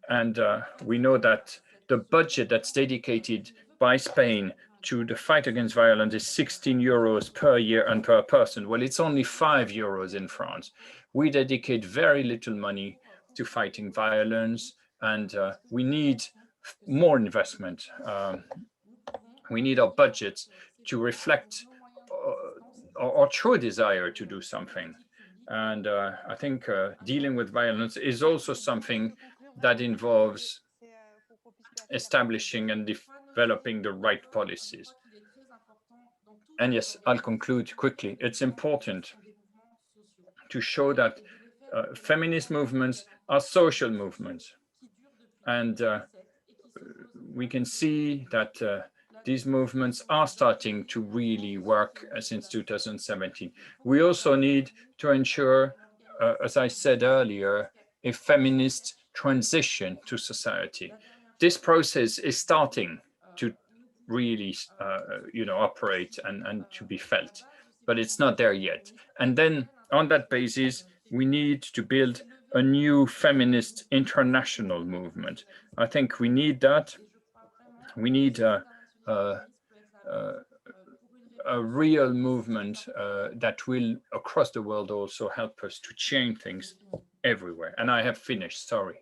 and we know that the budget that's dedicated by Spain to the fight against violence is 16 euros per year and per person. Well, it's only 5 euros in France. We dedicate very little money to fighting violence, and we need more investment. We need our budgets to reflect our true desire to do something. And I think dealing with violence is also something that involves establishing and developing the right policies. And yes, I'll conclude quickly. It's important to show that feminist movements are social movements. And we can see that these movements are starting to really work since 2017. We also need to ensure, as I said earlier, a feminist transition to society. This process is starting to really operate and to be felt, but it's not there yet. And then on that basis, we need to build a new feminist international movement. I think we need that. We need a real movement that will, across the world, also help us to change things everywhere. And I have finished, sorry.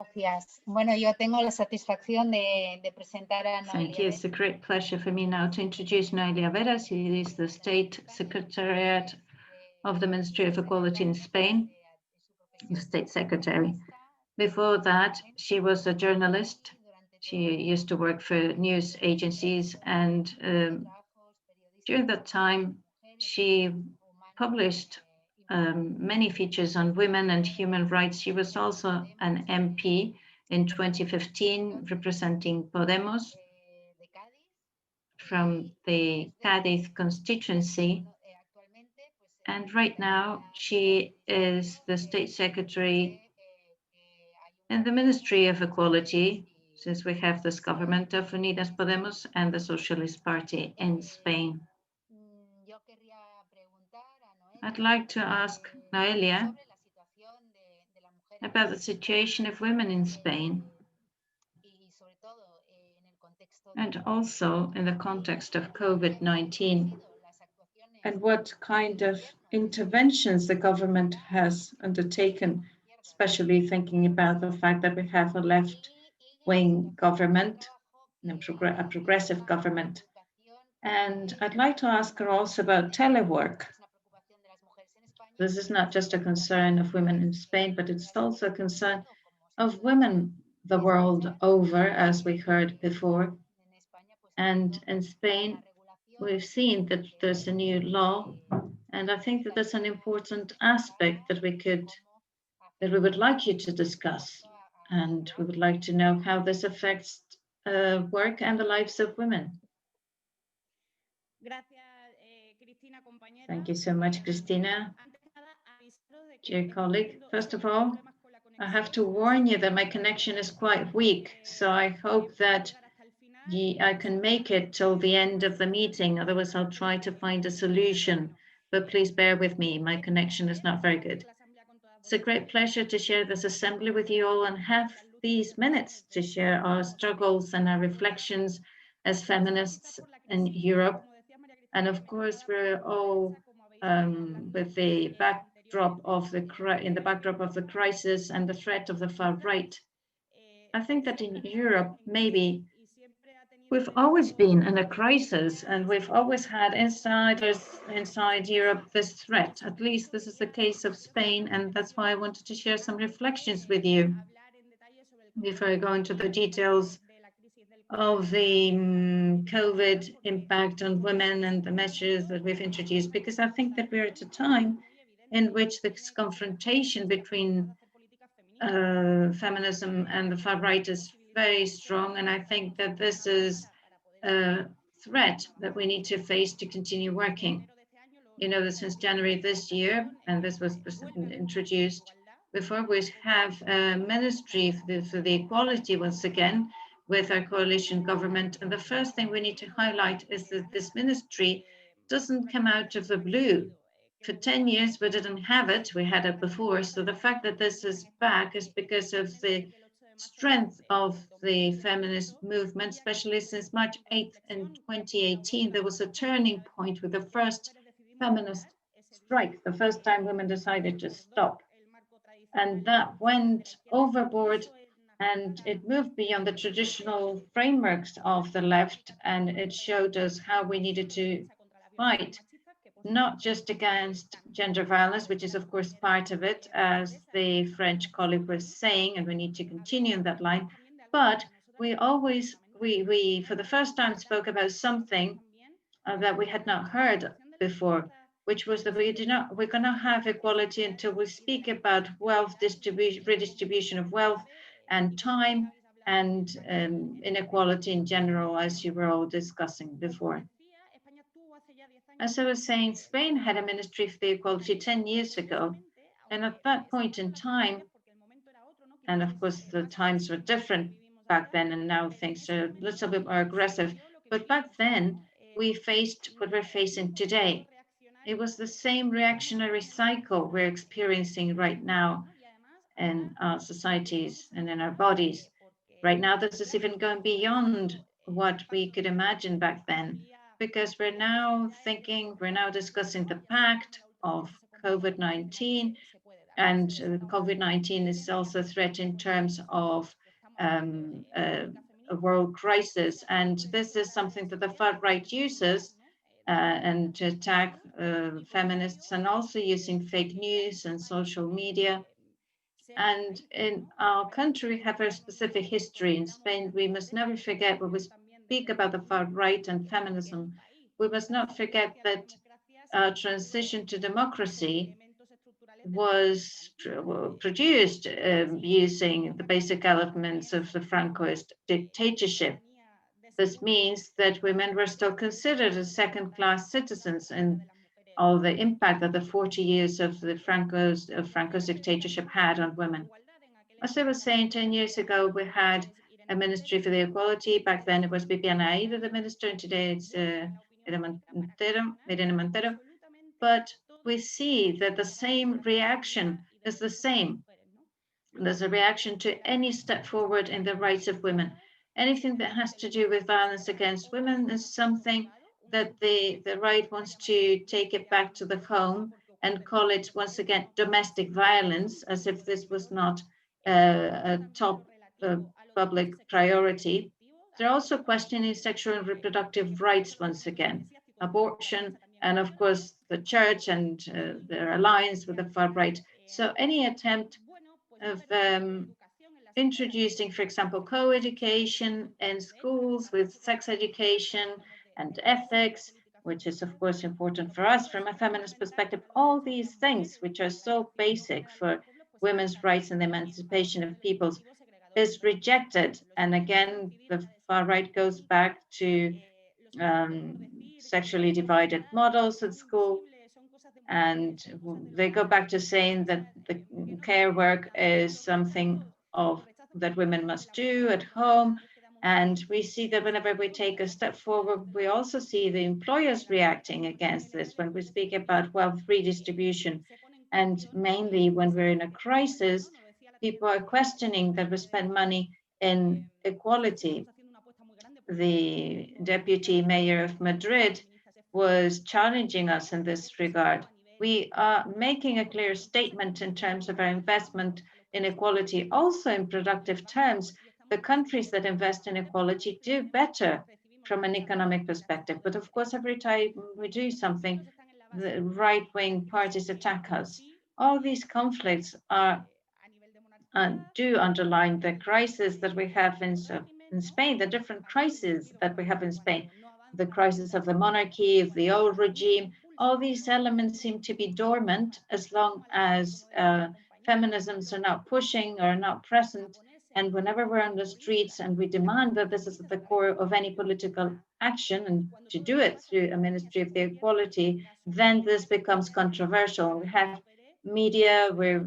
Gracias. Bueno, yo tengo la satisfacción de presentar a Thank Noelia. you. It's a great pleasure for me now to introduce Noelia Yaveras. She is the State Secretariat of the Ministry of Equality in Spain, the State Secretary. Before that, she was a journalist. She used to work for news agencies, and during that time, she published many features on women and human rights. She was also an MP in 2015, representing Podemos from the Cádiz constituency. And right now, she is the State Secretary in the Ministry of Equality, since we have this government of Unidas Podemos and the Socialist Party in Spain. I'd like to ask Noelia about the situation of women in Spain, and also in the context of COVID-19, and what kind of interventions the government has undertaken, especially thinking about the fact that we have a left-wing government, a progressive government. And I'd like to ask her also about telework. This is not just a concern of women in Spain, but it's also a concern of women the world over, as we heard before. And in Spain, we've seen that there's a new law, and I think that that's an important aspect that we would like you to discuss. And we would like to know how this affects work and the lives of women. Thank you so much, Cristina. Dear colleague, first of all, I have to warn you that my connection is quite weak, so I hope that I can make it till the end of the meeting. Otherwise, I'll try to find a solution, but please bear with me. My connection is not very good. It's a great pleasure to share this assembly with you all and have these minutes to share our struggles and our reflections as feminists in Europe. And of course, we're all with the backdrop of the crisis and the threat of the far right. I think that in Europe, maybe we've always been in a crisis, and we've always had insiders inside Europe this threat. At least this is the case of Spain, and that's why I wanted to share some reflections with you before I go into the details of the COVID impact on women and the measures that we've introduced, because I think that we're at a time in which this confrontation between feminism and the far right is very strong. And I think that this is a threat that we need to face to continue working. You know that since January this year, and this was introduced before, we have a ministry for the equality once again with our coalition government. And the first thing we need to highlight is that this ministry doesn't come out of the blue. For 10 years, we didn't have it. We had it before. So the fact that this is back is because of the strength of the feminist movement, especially since March 8th in 2018, there was a turning point with the first feminist strike, the first time women decided to stop. And that went overboard, and it moved beyond the traditional frameworks of the left, and it showed us how we needed to fight, not just against gender violence, which is of course part of it, as the French colleague was saying, and we need to continue in that line, but we for the first time spoke about something that we had not heard before, which was that we're gonna have equality until we speak about wealth distribution, redistribution of wealth and time, and inequality in general, as you were all discussing before. As I was saying, Spain had a Ministry for the Equality 10 years ago. And at that point in time, and of course the times were different back then, and now things are a little bit more aggressive. But back then, we faced what we're facing today. It was the same reactionary cycle we're experiencing right now in our societies and in our bodies. Right now, this is even going beyond what we could imagine back then, because we're now discussing the pact of COVID-19, And COVID-19 is also a threat in terms of a world crisis. And this is something that the far right uses and to attack feminists, and also using fake news and social media. And in our country, we have a specific history. In Spain, we must never forget when we speak about the far right and feminism, we must not forget that transition to democracy was produced using the basic elements of the Francoist dictatorship. This means that women were still considered as second-class citizens, and all the impact that the 40 years of the Franco's dictatorship had on women. As I was saying, 10 years ago, we had a Ministry for the Equality. Back then, it was Viviana Aida, the minister, and today it's Irene Montero. But we see that the same reaction is the same. There's a reaction to any step forward in the rights of women. Anything that has to do with violence against women is something that the right wants to take it back to the home and call it once again domestic violence, as if this was not a top public priority. They're also questioning sexual and reproductive rights once again, abortion, and of course the church and their alliance with the far right. So any attempt of introducing, for example, co-education in schools with sex education and ethics, which is of course important for us from a feminist perspective, all these things which are so basic for women's rights and the emancipation of peoples is rejected. And again, the far right goes back to sexually divided models at school, and they go back to saying that the care work is something that women must do at home. And we see that whenever we take a step forward, we also see the employers reacting against this when we speak about wealth redistribution. And mainly when we're in a crisis, people are questioning that we spend money in equality. The deputy mayor of Madrid was challenging us in this regard. We are making a clear statement in terms of our investment in equality. Also in productive terms, the countries that invest in equality do better from an economic perspective. But of course, every time we do something, the right-wing parties attack us. All these conflicts do underline the crisis that we have in Spain, the different crises that we have in Spain, the crisis of the monarchy, of the old regime. All these elements seem to be dormant as long as feminisms are not pushing or not present. And whenever we're on the streets and we demand that this is at the core of any political action, and to do it through a Ministry of the Equality, then this becomes controversial. We have media where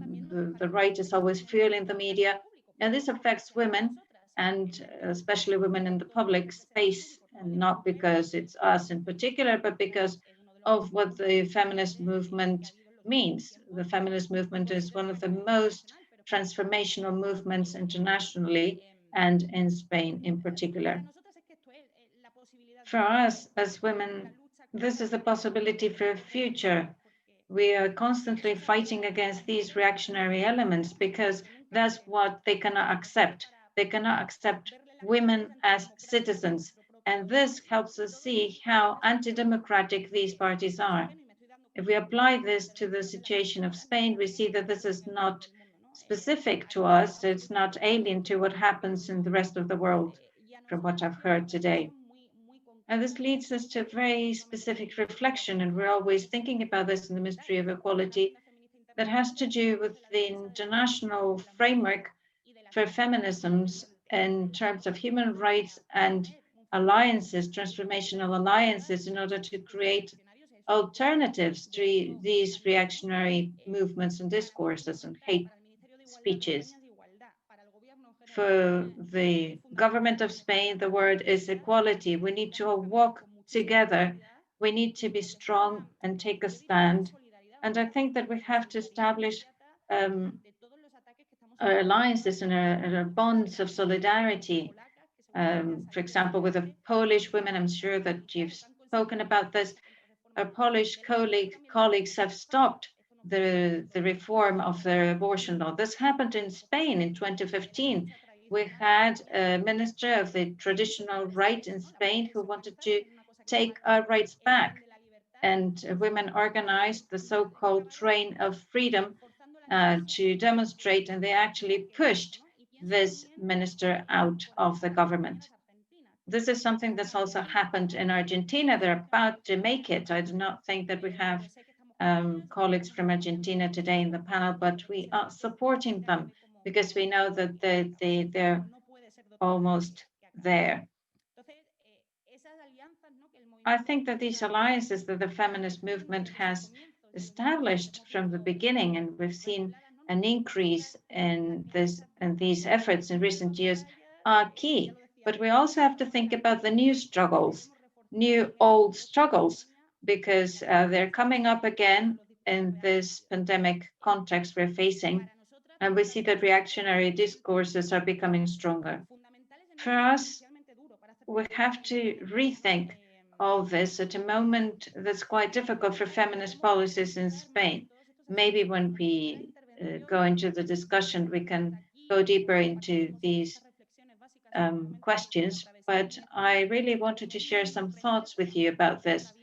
the right is always fueling the media, and this affects women, and especially women in the public space, and not because it's us in particular, but because of what the feminist movement means. The feminist movement is one of the most transformational movements internationally and in Spain in particular. For us as women, this is a possibility for a future. We are constantly fighting against these reactionary elements because that's what they cannot accept. They cannot accept women as citizens. And this helps us see how anti-democratic these parties are. If we apply this to the situation of Spain, we see that this is not specific to us. It's not alien to what happens in the rest of the world, from what I've heard today. And this leads us to a very specific reflection, and we're always thinking about this in the Ministry of Equality, that has to do with the international framework for feminisms in terms of human rights and alliances, transformational alliances, in order to create alternatives to these reactionary movements and discourses and hate speeches. For the government of Spain, the word is equality. We need to all walk together. We need to be strong and take a stand. And I think that we have to establish our alliances and our bonds of solidarity. For example, with the Polish women, I'm sure that you've spoken about this. Our Polish colleagues have stopped the reform of the abortion law. This happened in Spain in 2015. We had a minister of the traditional right in Spain who wanted to take our rights back. And women organized the so-called Train of Freedom to demonstrate, and they actually pushed this minister out of the government. This is something that's also happened in Argentina. They're about to make it. I do not think that we have colleagues from Argentina today in the panel, but we are supporting them because we know that they're almost there. I think that these alliances that the feminist movement has established from the beginning, and we've seen an increase in these efforts in recent years, are key. But we also have to think about the new struggles, new old struggles, because they're coming up again in this pandemic context we're facing, and we see that reactionary discourses are becoming stronger. For us, we have to rethink all this at a moment that's quite difficult for feminist policies in Spain. Maybe when we go into the discussion, we can go deeper into these questions, but I really wanted to share some thoughts with you about this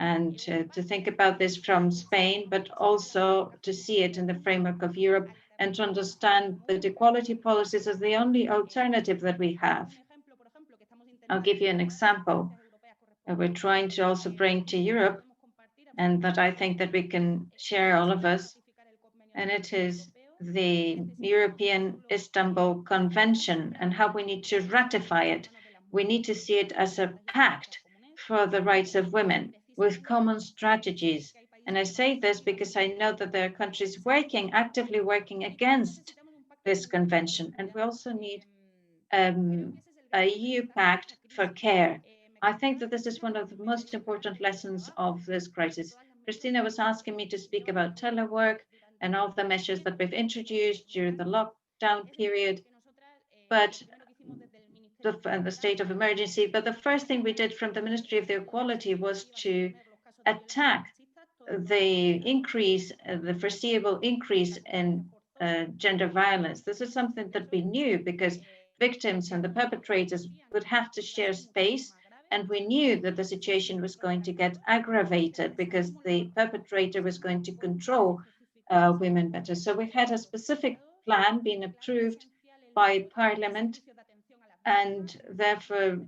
and to think about this from Spain, but also to see it in the framework of Europe and to understand that equality policies is the only alternative that we have. I'll give you an example that we're trying to also bring to Europe, and that I think that we can share, all of us, and it is the European Istanbul Convention and how we need to ratify it. We need to see it as a pact for the rights of women with common strategies. And I say this because I know that there are countries actively working against this convention, and we also need a EU pact for care. I think that this is one of the most important lessons of this crisis. Christina was asking me to speak about telework and all the measures that we've introduced during the lockdown period, but the state of emergency. But the first thing we did from the Ministry of the Equality was to attack the foreseeable increase in gender violence. This is something that we knew because victims and the perpetrators would have to share space, and we knew that the situation was going to get aggravated because the perpetrator was going to control women better. So we had a specific plan being approved by Parliament, and therefore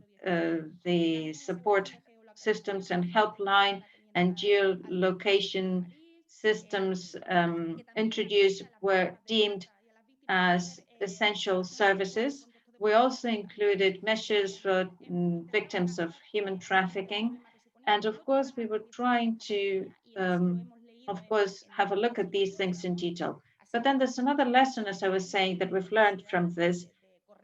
the support systems and helpline and geolocation systems introduced were deemed as essential services. We also included measures for victims of human trafficking. And of course, we were trying to, of course, have a look at these things in detail. But then there's another lesson, as I was saying, that we've learned from this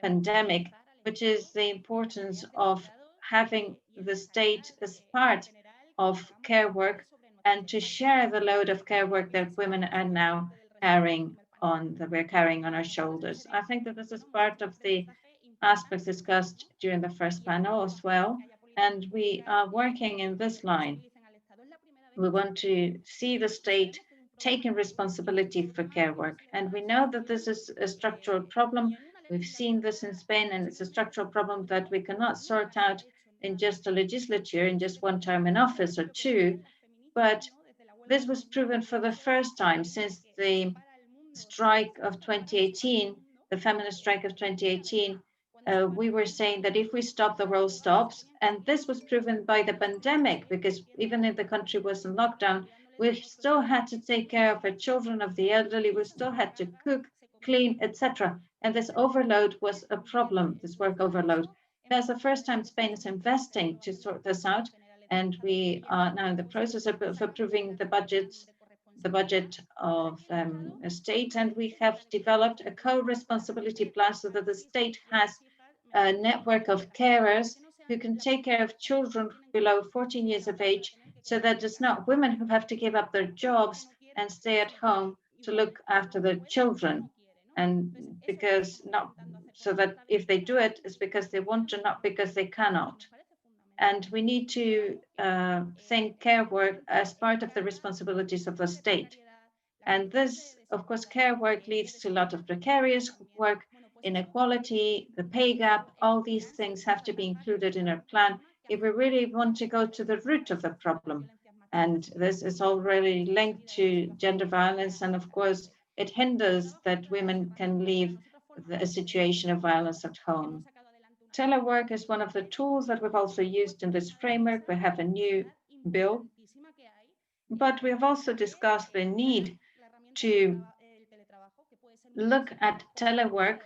pandemic, which is the importance of having the state as part of care work and to share the load of care work that women are now we're carrying on our shoulders. I think that this is part of the aspects discussed during the first panel as well, and we are working in this line. We want to see the state taking responsibility for care work, and we know that this is a structural problem. We've seen this in Spain, and it's a structural problem that we cannot sort out in just a legislature, in just one term in office or two, but this was proven for the first time since the strike of 2018, the feminist strike of 2018. We were saying that if we stop, the world stops. And this was proven by the pandemic, because even if the country was in lockdown, we still had to take care of our children, of the elderly. We still had to cook, clean, etc. And this overload was a problem, this work overload. That's the first time Spain is investing to sort this out. And we are now in the process of approving the budget of a state, and we have developed a co-responsibility plan so that the state has a network of carers who can take care of children below 14 years of age, so that it's not women who have to give up their jobs and stay at home to look after their children. And so that if they do it, it's because they want to, not because they cannot. And we need to think care work as part of the responsibilities of the state. And this, of course, care work leads to a lot of precarious work, inequality, the pay gap. All these things have to be included in our plan if we really want to go to the root of the problem. And this is already linked to gender violence. And of course, it hinders that women can leave a situation of violence at home. Telework is one of the tools that we've also used in this framework. We have a new bill, but we have also discussed the need to look at telework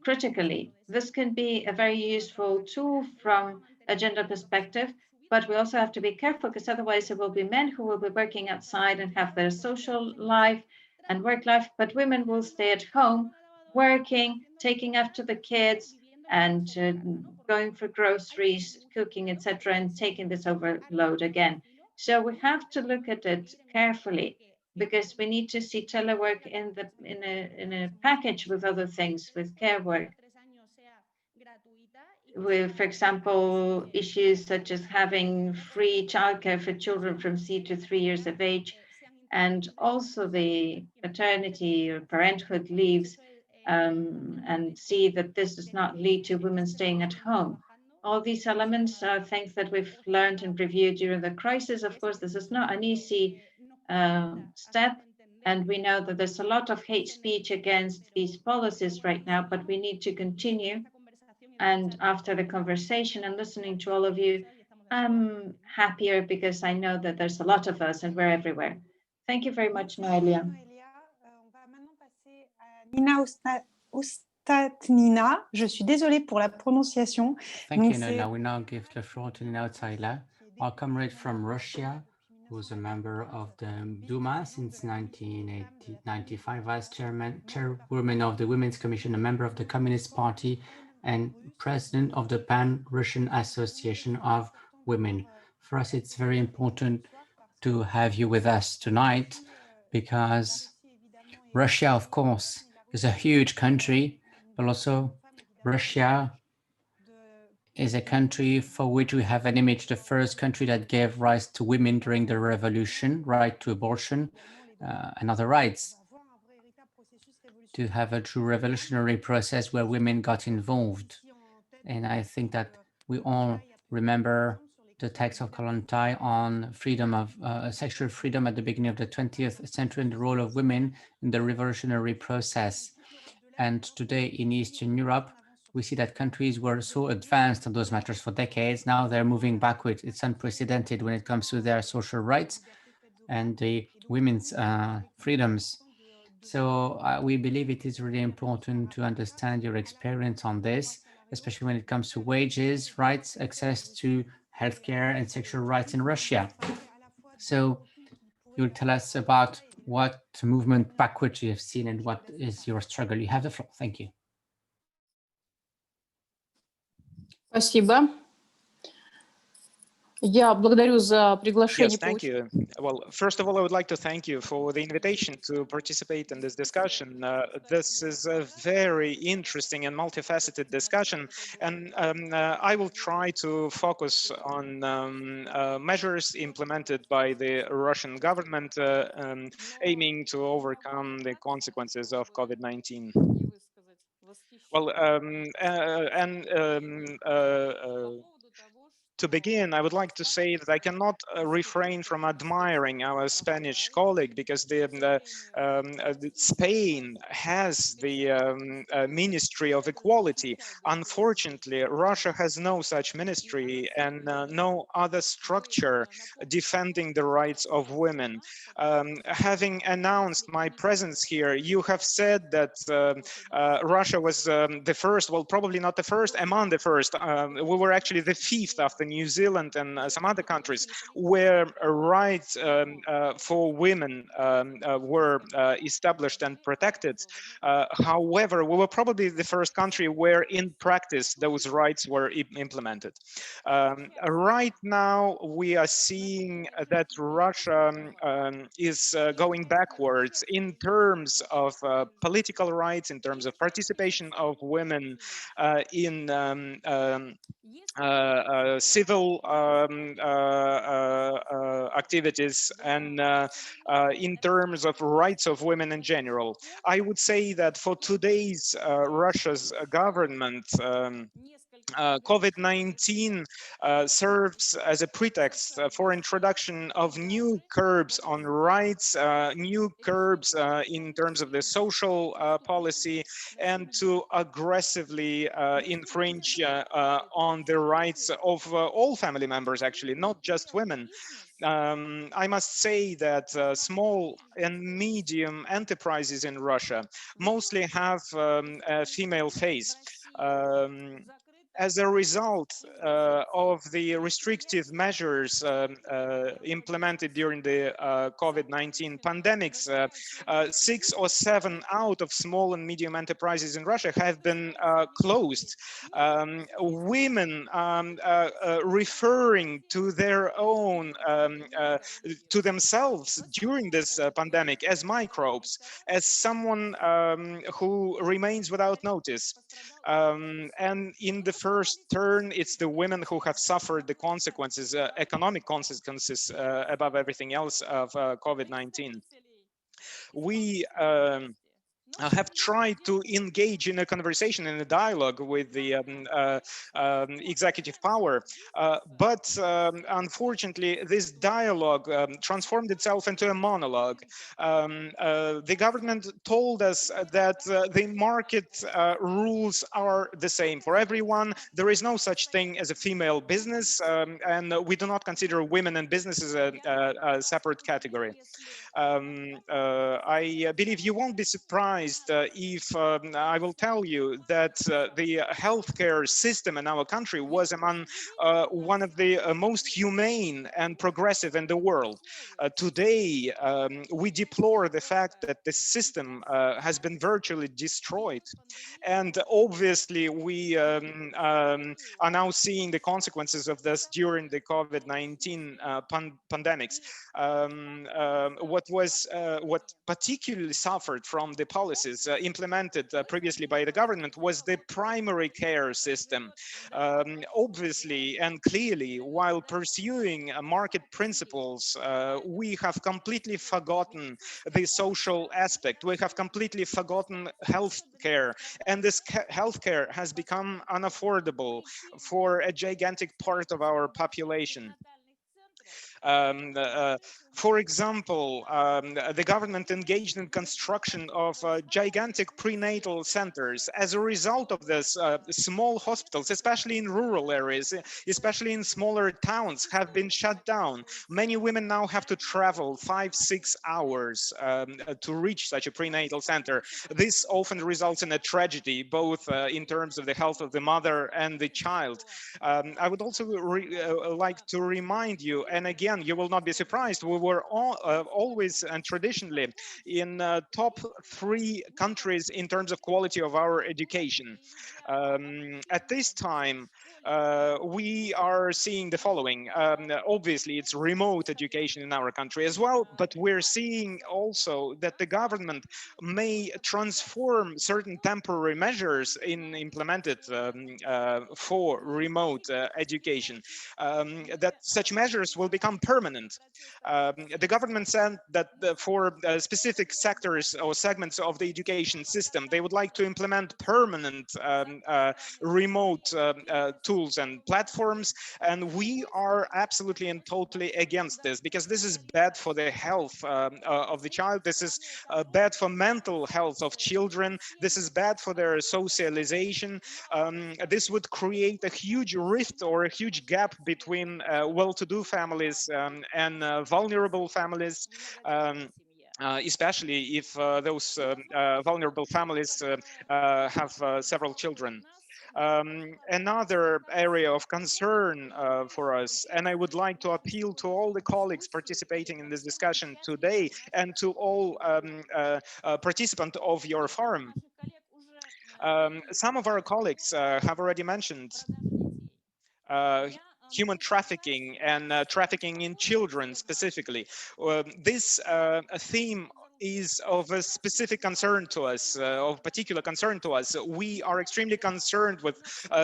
critically. This can be a very useful tool from a gender perspective, but we also have to be careful because otherwise it will be men who will be working outside and have their social life and work life, but women will stay at home working, taking after the kids and going for groceries, cooking, etc., and taking this overload again. So we have to look at it carefully because we need to see telework in a package with other things, with care work. With, for example, issues such as having free childcare for children from 0 to 3 years of age, and also the maternity or parenthood leaves, and see that this does not lead to women staying at home. All these elements are things that we've learned and reviewed during the crisis. Of course, this is not an easy step, and we know that there's a lot of hate speech against these policies right now, but we need to continue. And after the conversation and listening to all of you, I'm happier because I know that there's a lot of us and we're everywhere. Thank you very much, Noelia. Nina Ostatnina, je suis désolée pour la prononciation. Thank you, Noelia. We now give the floor to Nina Ostatnina, our comrade from Russia, who's a member of the Duma since 1995, vice chairwoman of the Women's Commission, a member of the Communist Party, and president of the Pan-Russian Association of Women. For us, it's very important to have you with us tonight because Russia, of course, is a huge country, but also Russia is a country for which we have an image, the first country that gave rights to women during the revolution, right to abortion and other rights, to have a true revolutionary process where women got involved. And I think that we all remember the text of Kollontai on freedom of sexual freedom at the beginning of the 20th century and the role of women in the revolutionary process. And today in Eastern Europe, we see that countries were so advanced on those matters for decades. Now they're moving backwards. It's unprecedented when it comes to their social rights and the women's freedoms. So we believe it is really important to understand your experience on this, especially when it comes to wages, rights, access to healthcare and sexual rights in Russia. So you'll tell us about what movement backwards you have seen and what is your struggle. You have the floor. Thank you. Спасибо. Я благодарю за приглашение. Yes, thank you. Well, first of all, I would like to thank you for the invitation to participate in this discussion. This is a very interesting and multifaceted discussion, and I will try to focus on measures implemented by the Russian government aiming to overcome the consequences of COVID-19. Well, to begin, I would like to say that I cannot refrain from admiring our Spanish colleague because Spain has the Ministry of Equality. Unfortunately, Russia has no such ministry and no other structure defending the rights of women. Having announced my presence here, you have said that Russia was the first, well, probably not the first, among the first. We were actually the fifth after New Zealand and some other countries where rights for women were established and protected. However, we were probably the first country where in practice those rights were implemented. Right now, we are seeing that Russia is going backwards in terms of political rights, in terms of participation of women in civil activities, and in terms of rights of women in general. I would say that for today's Russia's government, COVID-19 serves as a pretext for introduction of new curbs on rights, new curbs in terms of the social policy, and to aggressively infringe on the rights of all family members, actually, not just women. I must say that small and medium enterprises in Russia mostly have a female face. As a result of the restrictive measures implemented during the COVID-19 pandemics, 6 or 7 out of small and medium enterprises in Russia have been closed. Women referring to their own, to themselves during this pandemic as microbes, as someone who remains without notice. And in the first turn, it's the women who have suffered the consequences, economic consequences, above everything else of COVID-19. We have tried to engage in a conversation, in a dialogue with the executive power, but unfortunately this dialogue transformed itself into a monologue. The government told us that the market rules are the same for everyone. There is no such thing as a female business, and we do not consider women and business as a separate category. I believe you won't be surprised if I will tell you that the healthcare system in our country was among one of the most humane and progressive in the world. Today, we deplore the fact that the system has been virtually destroyed. And obviously, we are now seeing the consequences of this during the COVID-19 pandemics. What particularly suffered from the policies implemented previously by the government was the primary care system. Obviously and clearly, while pursuing market principles, we have completely forgotten the social aspect. We have completely forgotten healthcare, and this healthcare has become unaffordable for a gigantic part of our population. For example, the government engaged in construction of gigantic prenatal centers. As a result of this, small hospitals, especially in rural areas, especially in smaller towns, have been shut down. Many women now have to travel 5-6 hours to reach such a prenatal center. This often results in a tragedy, both in terms of the health of the mother and the child. I would also like to remind you, and again, you will not be surprised, we were always and traditionally in top 3 countries in terms of quality of our education. At this time, we are seeing the following. Obviously, it's remote education in our country as well, but we're seeing also that the government may transform certain temporary measures implemented for remote education, that such measures will become permanent. The government said that for specific sectors or segments of the education system, they would like to implement permanent remote tools and platforms, and we are absolutely and totally against this, because this is bad for the health of the child. This is bad for mental health of children. This is bad for their socialization. This would create a huge rift or a huge gap between well-to-do families and vulnerable families. Especially if those vulnerable families have several children. Another area of concern for us, and I would like to appeal to all the colleagues participating in this discussion today and to all participants of your forum. Some of our colleagues have already mentioned human trafficking and trafficking in children specifically. This theme is of a specific concern to us, of particular concern to us. We are extremely concerned with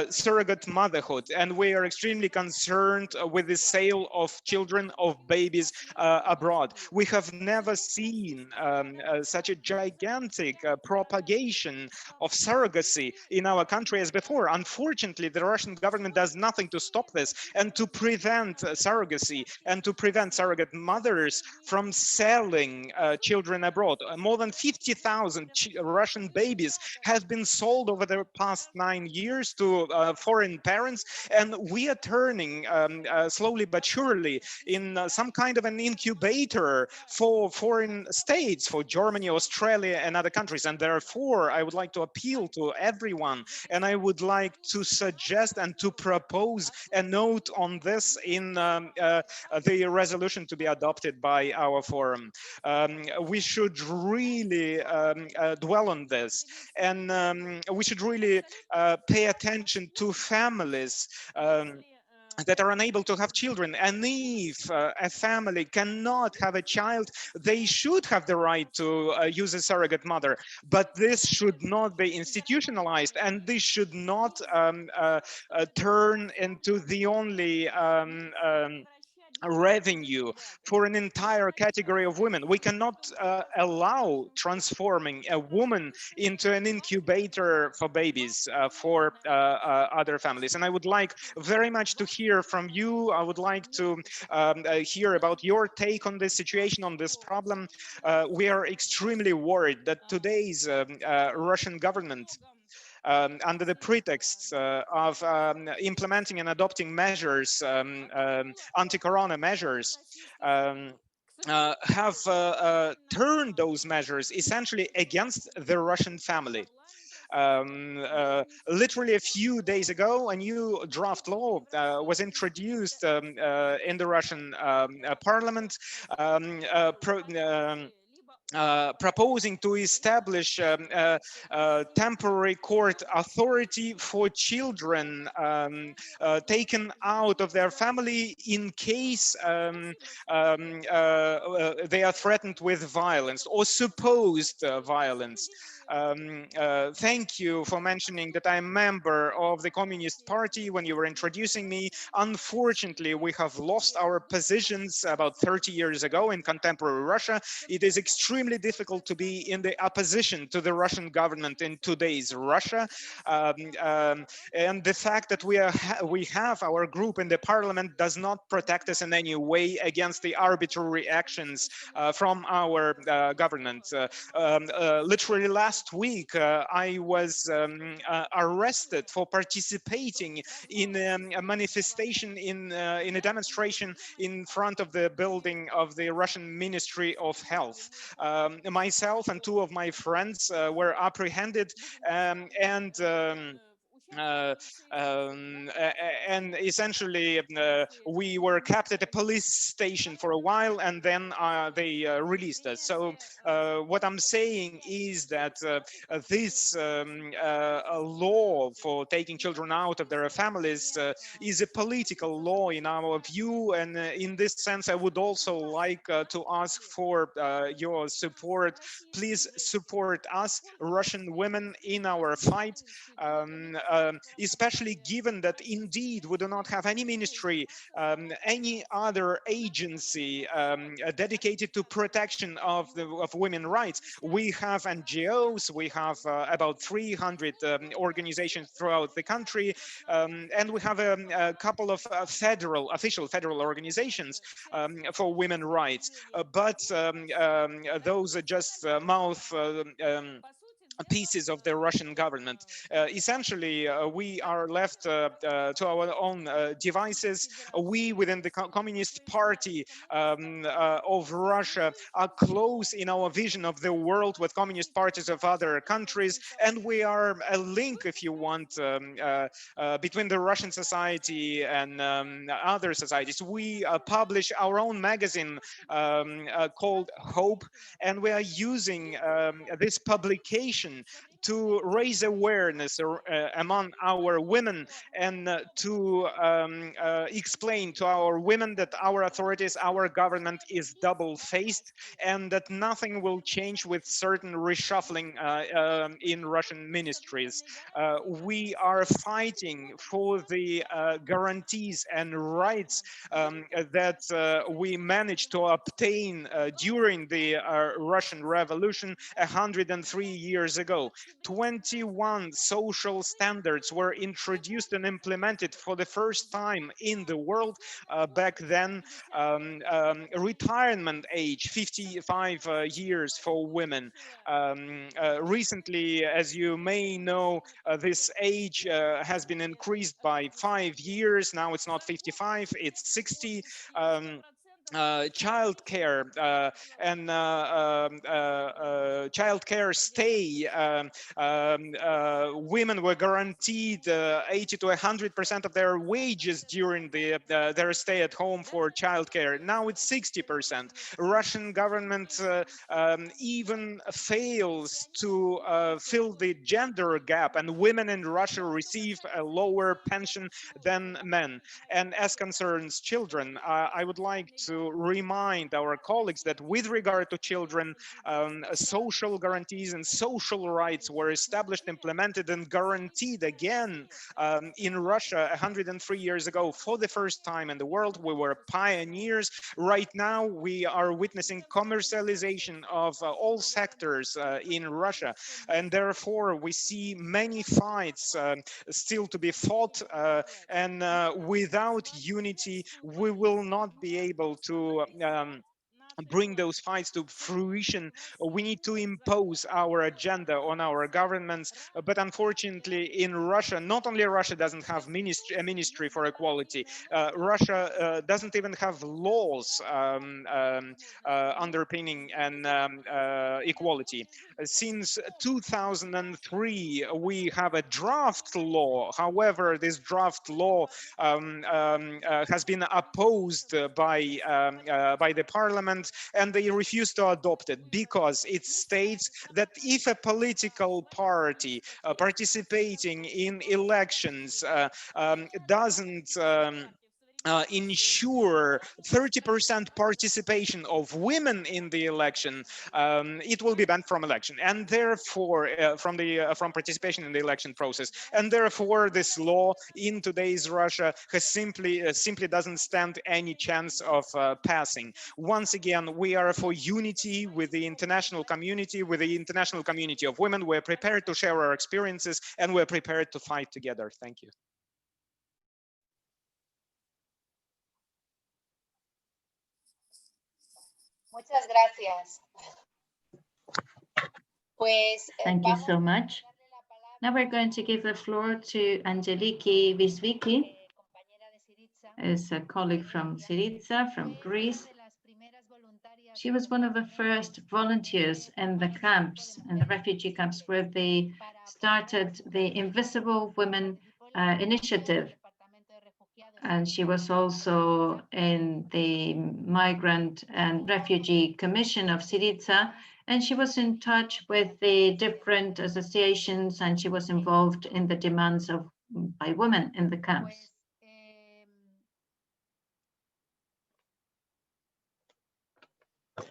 surrogate motherhood, and we are extremely concerned with the sale of children, of babies abroad. We have never seen such a gigantic propagation of surrogacy in our country as before. Unfortunately, the Russian government does nothing to stop this and to prevent surrogacy and to prevent surrogate mothers from selling children abroad. More than 50,000 Russian babies have been sold over the past 9 years to foreign parents, and we are turning slowly but surely in some kind of an incubator for foreign states, for Germany, Australia, and other countries. And therefore, I would like to appeal to everyone, and I would like to suggest and to propose a note on this in the resolution to be adopted by our forum. We should really dwell on this, and we should really pay attention to families that are unable to have children. And if a family cannot have a child, they should have the right to use a surrogate mother. But this should not be institutionalized, and this should not turn into the only revenue for an entire category of women. We cannot allow transforming a woman into an incubator for babies for other families. And I would like very much to hear from you. I would like to hear about your take on this situation, on this problem. We are extremely worried that today's Russian government, under the pretext of implementing and adopting measures, anti-corona measures, have turned those measures essentially against the Russian family. Literally a few days ago, a new draft law was introduced in the Russian parliament, proposing to establish temporary court authority for children taken out of their family in case they are threatened with violence or supposed violence. Thank you for mentioning that I'm a member of the Communist Party when you were introducing me. Unfortunately, we have lost our positions about 30 years ago in contemporary Russia. It is extremely difficult to be in the opposition to the Russian government in today's Russia. And the fact that we have our group in the parliament does not protect us in any way against the arbitrary actions from our government. Literally last week, I was arrested for participating in a manifestation, in a demonstration in front of the building of the Russian Ministry of Health. Myself and two of my friends were apprehended, and essentially we were kept at a police station for a while, and then they released us. So what I'm saying is that this law for taking children out of their families is a political law in our view, and in this sense I would also like to ask for your support. Please support us, Russian women, in our fight, especially given that indeed we do not have any ministry, any other agency dedicated to protection of women's rights. We have NGOs, we have about 300 organizations throughout the country, and we have a couple of official federal organizations for women's rights. But those are just mouth pieces of the Russian government. Essentially, we are left to our own devices. We within the Communist Party of Russia are close in our vision of the world with communist parties of other countries, and we are a link, if you want, between the Russian society and other societies. We publish our own magazine called Hope, and we are using this publication to raise awareness among our women and to explain to our women that our authorities, our government is double-faced, and that nothing will change with certain reshuffling in Russian ministries. We are fighting for the guarantees and rights that we managed to obtain during the Russian Revolution 103 years ago. 21 social standards were introduced and implemented for the first time in the world back then. Retirement age, 55 years for women. Recently, as you may know, this age has been increased by 5 years. Now it's not 55, it's 60. Childcare and childcare stay. Women were guaranteed 80 to 100% of their wages during their stay at home for childcare. Now it's 60%. Russian government even fails to fill the gender gap, and women in Russia receive a lower pension than men. And as concerns children, I would like to remind our colleagues that with regard to children, social guarantees and social rights were established, implemented, and guaranteed again in Russia 103 years ago for the first time in the world. We were pioneers. Right now, we are witnessing commercialization of all sectors in Russia, and therefore we see many fights still to be fought, and without unity, we will not be able to bring those fights to fruition. We need to impose our agenda on our governments, but unfortunately in Russia, not only Russia doesn't have a ministry for equality, Russia doesn't even have laws underpinning and equality. Since 2003 we have a draft law. However, this draft law has been opposed by the parliament, and they refuse to adopt it because it states that if a political party participating in elections doesn't ensure 30% participation of women in the election, it will be banned from election, and therefore from participation in the election process. And therefore, this law in today's Russia has simply doesn't stand any chance of passing. Once again, we are for unity with the international community, of women. We're prepared to share our experiences, and we're prepared to fight together. Thank you. Muchas gracias. Pues, thank you so much. Now we're going to give the floor to Angeliki Visviki, is a colleague from Syriza, from Greece. She was one of the first volunteers in the camps, in the refugee camps, where they started the Invisible Women initiative. And she was also in the Migrant and Refugee Commission of Syriza, and she was in touch with the different associations, and she was involved in the demands by women in the camps.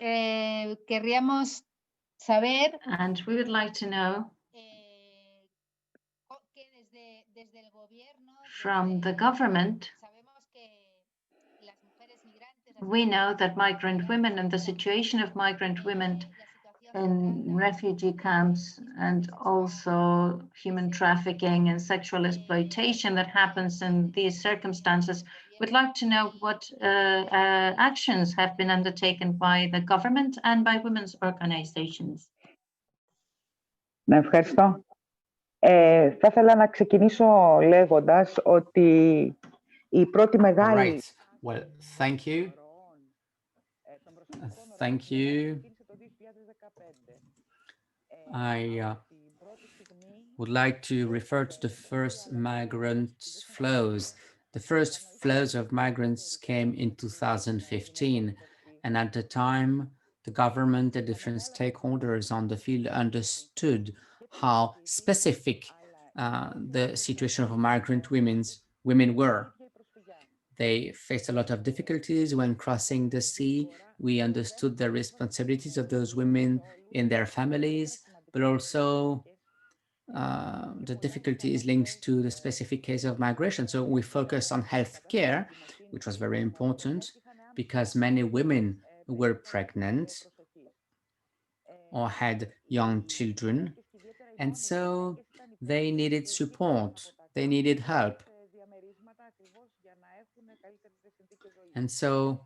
Querríamos saber, and we would like to know from the government. We know that migrant women and the situation of migrant women in refugee camps, and also human trafficking and sexual exploitation that happens in these circumstances. We'd like to know what actions have been undertaken by the government and by women's organizations. Ευχαριστώ. Θα ήθελα να ξεκινήσω λέγοντας ότι η πρώτη μεγάλη... Right. Well, thank you. Thank you. I would like to refer to the first migrant flows. The first flows of migrants came in 2015, and at the time, the government, the different stakeholders on the field understood how specific the situation of migrant women were. They faced a lot of difficulties when crossing the sea. We understood the responsibilities of those women in their families, but also the difficulty is linked to the specific case of migration. So we focus on healthcare, which was very important because many women were pregnant or had young children. And so they needed support, they needed help. And so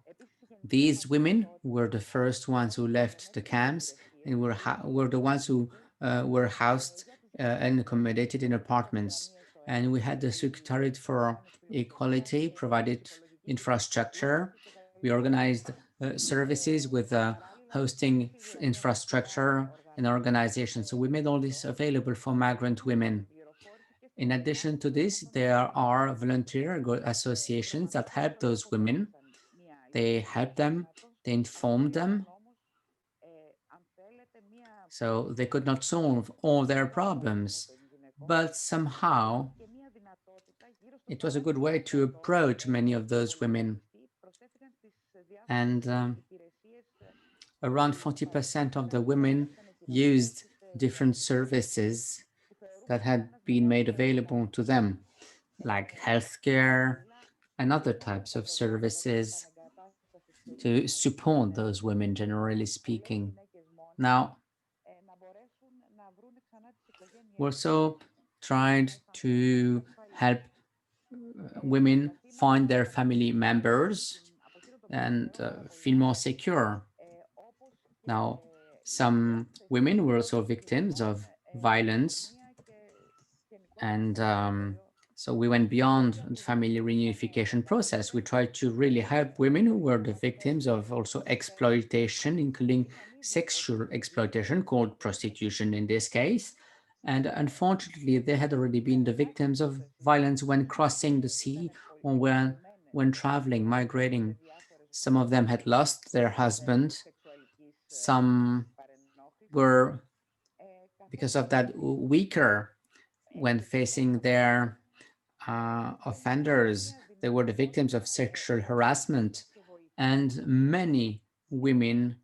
these women were the first ones who left the camps and were the ones who were housed and accommodated in apartments. And we had the Secretariat for Equality provided infrastructure. We organized services with hosting infrastructure and organization. So we made all this available for migrant women. In addition to this, there are volunteer associations that help those women. They help them, they inform them. So they could not solve all their problems, but somehow it was a good way to approach many of those women. And around 40% of the women used different services that had been made available to them, like healthcare and other types of services to support those women, generally speaking. Now, we also tried to help women find their family members and feel more secure. Now, some women were also victims of violence, and so we went beyond the family reunification process. We tried to really help women who were the victims of also exploitation, including sexual exploitation, called prostitution in this case. And unfortunately, they had already been the victims of violence when crossing the sea or when traveling, migrating. Some of them had lost their husband. Some were, because of that, weaker when facing their offenders. They were the victims of sexual harassment. And many women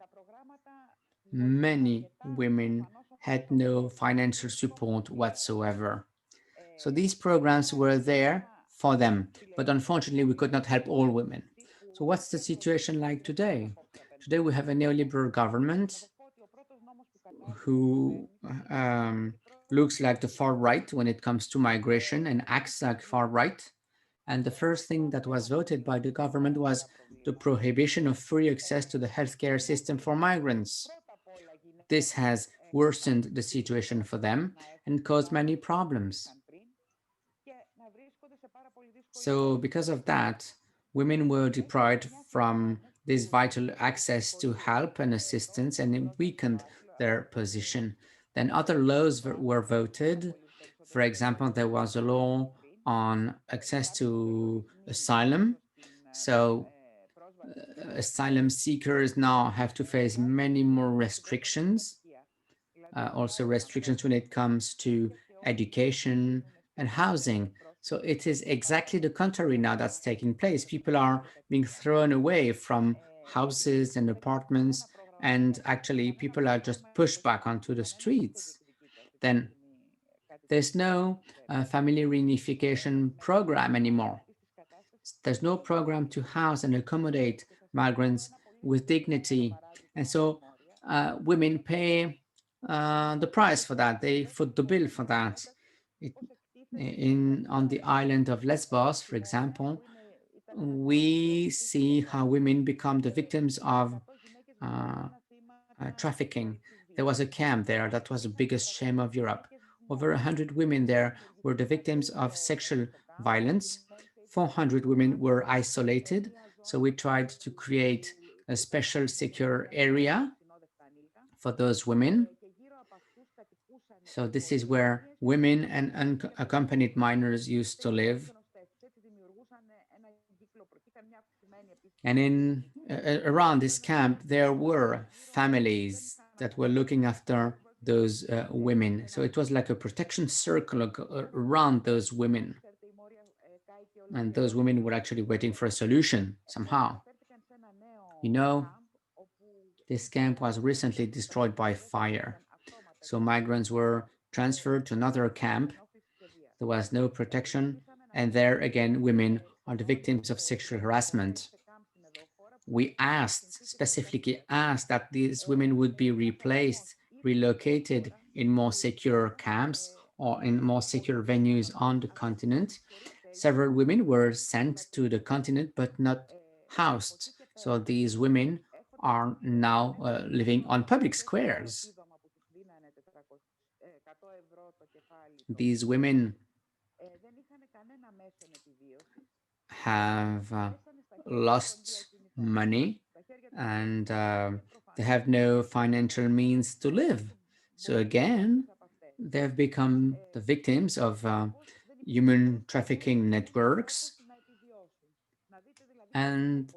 had no financial support whatsoever. So these programs were there for them, but unfortunately we could not help all women. So what's the situation like today? Today we have a neoliberal government who looks like the far right when it comes to migration and acts like far right. And the first thing that was voted by the government was the prohibition of free access to the healthcare system for migrants. This has worsened the situation for them and caused many problems. So because of that, women were deprived from this vital access to help and assistance, and it weakened their position. Then other laws were voted. For example, there was a law on access to asylum. So asylum seekers now have to face many more restrictions, also restrictions when it comes to education and housing. So it is exactly the contrary now that's taking place. People are being thrown away from houses and apartments, and actually people are just pushed back onto the streets. Then there's no family reunification program anymore. There's no program to house and accommodate migrants with dignity. And so women pay the price for that. They foot the bill for that. On the island of Lesbos, for example, we see how women become the victims of trafficking. There was a camp there that was the biggest shame of Europe. Over 100 women there were the victims of sexual violence. 400 women were isolated. So we tried to create a special secure area for those women. So this is where women and unaccompanied minors used to live. And around this camp, there were families that were looking after those women. So it was like a protection circle around those women. And those women were actually waiting for a solution somehow. You know, this camp was recently destroyed by fire. So migrants were transferred to another camp. There was no protection. And there again, women are the victims of sexual harassment. We specifically asked that these women would be replaced, relocated in more secure camps or in more secure venues on the continent. Several women were sent to the continent, but not housed. So these women are now living on public squares. These women have lost money and they have no financial means to live. So again, they've become the victims of human trafficking networks, and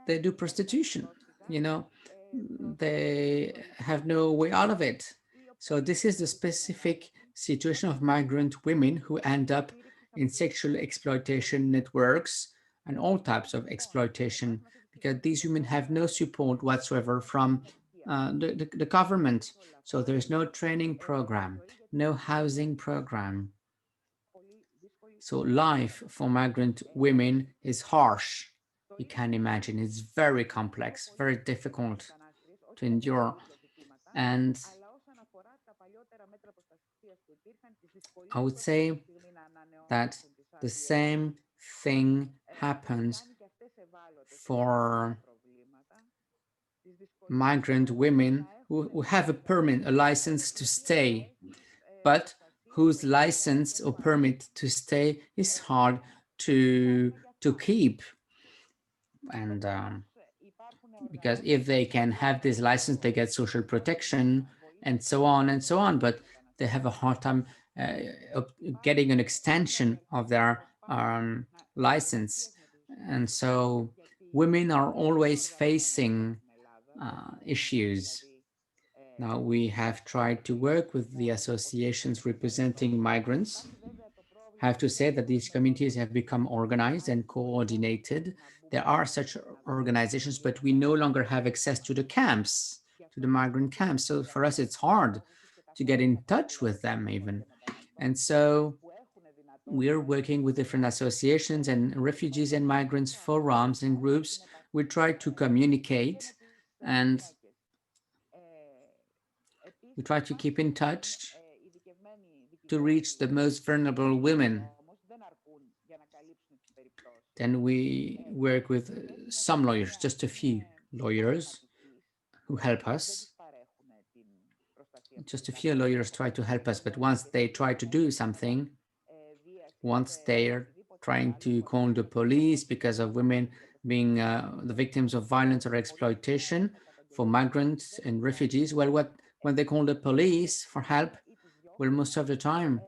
they do prostitution, you know, they have no way out of it. So this is the specific situation of migrant women who end up in sexual exploitation networks and all types of exploitation, because these women have no support whatsoever from the government. So there's no training program, no housing program. So life for migrant women is harsh. You can imagine it's very complex, very difficult to endure. And I would say that the same thing happens for migrant women who have a permit, a license to stay, but whose license or permit to stay is hard to keep. And because if they can have this license, they get social protection and so on and so on, but they have a hard time getting an extension of their license. And so women are always facing issues. Now, we have tried to work with the associations representing migrants. I have to say that these communities have become organized and coordinated. There are such organizations, but we no longer have access to the camps, to the migrant camps. So for us, it's hard to get in touch with them even. And so we're working with different associations and refugees and migrants forums and groups. We try to communicate and we try to keep in touch to reach the most vulnerable women. Then we work with some lawyers, just a few lawyers who help us. Just a few lawyers try to help us, but once they try to do something, once they're trying to call the police because of women being the victims of violence or exploitation for migrants and refugees, well, when they call the police for help, well, most of the time,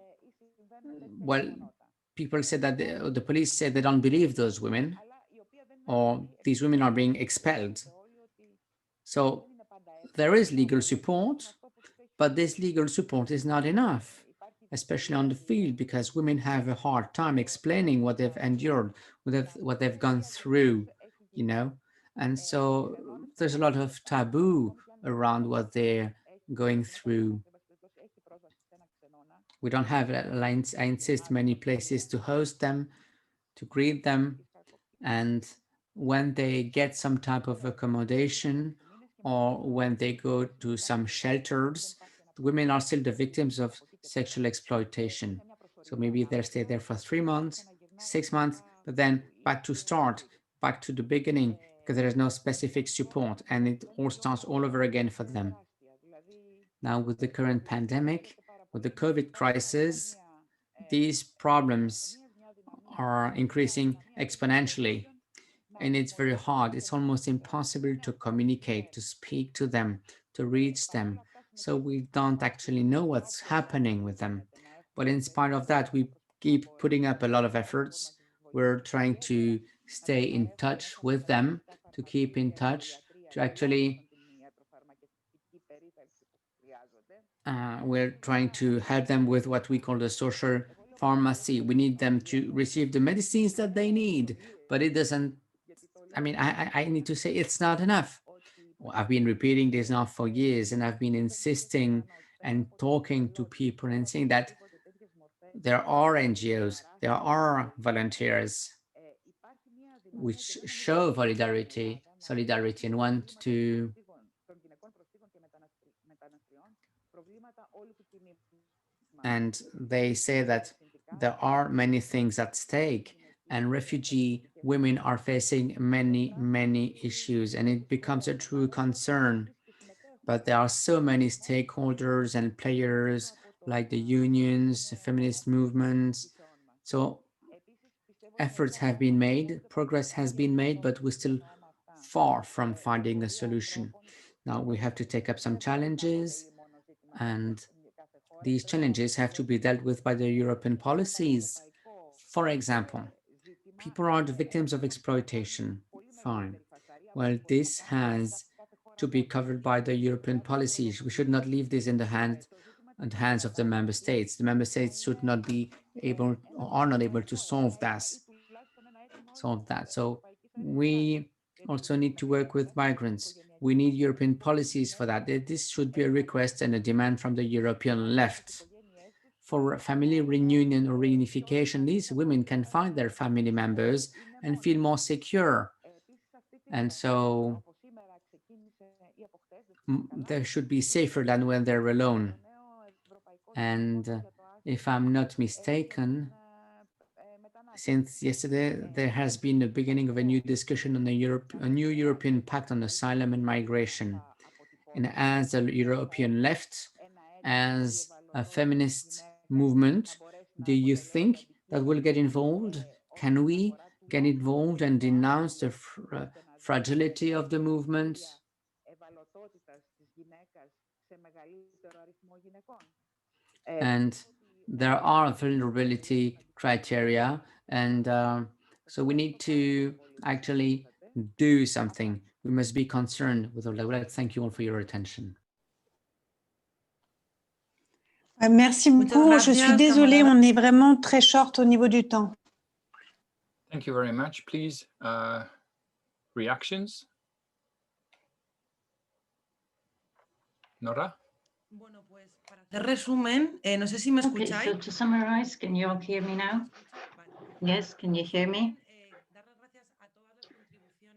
well, people say that the police say they don't believe those women, or these women are being expelled. So there is legal support, but this legal support is not enough, especially on the field, because women have a hard time explaining what they've endured, what they've gone through, you know. And so there's a lot of taboo around what they're going through. We don't have, I insist, many places to host them, to greet them. And when they get some type of accommodation or when they go to some shelters, the women are still the victims of sexual exploitation. So maybe they stay there for 3 months, 6 months, but then back to start, back to the beginning, because there is no specific support and it all starts all over again for them. Now with the current pandemic, with the COVID crisis, these problems are increasing exponentially. And it's very hard. It's almost impossible to communicate, to speak to them, to reach them. So we don't actually know what's happening with them. But in spite of that, we keep putting up a lot of efforts. We're trying to stay in touch with them, to keep in touch, to actually we're trying to help them with what we call the social pharmacy. We need them to receive the medicines that they need, but it doesn't, I mean, I need to say it's not enough. Well, I've been repeating this now for years, and I've been insisting and talking to people and saying that there are NGOs, there are volunteers which show solidarity and want to and they say that there are many things at stake, and refugee women are facing many issues, and it becomes a true concern. But there are so many stakeholders and players like the unions, the feminist movements. So efforts have been made, progress has been made, but we're still far from finding a solution. Now we have to take up some challenges, and these challenges have to be dealt with by the European policies. For example, people are the victims of exploitation. Fine. Well, this has to be covered by the European policies. We should not leave this in the hands of the member states. The member states should not be able or are not able to solve that. So we also need to work with migrants. We need European policies for that. This should be a request and a demand from the European left. For family reunion or reunification, these women can find their family members and feel more secure. And so they should be safer than when they're alone. And if I'm not mistaken, since yesterday, there has been the beginning of a new discussion on a new European Pact on Asylum and Migration. And as the European left, as a feminist movement, do you think that we'll get involved? Can we get involved and denounce the fragility of the movement? And there are vulnerability criteria, and so we need to actually do something. We must be concerned with all that. I would like to thank you all for your attention. Merci beaucoup. Je suis désolée, on est vraiment très short au niveau du temps. Thank you very much. Please, reactions? Nora? Resumen, no sé si me escucháis. Okay, so to summarize, can you all hear me now? Yes, can you hear me?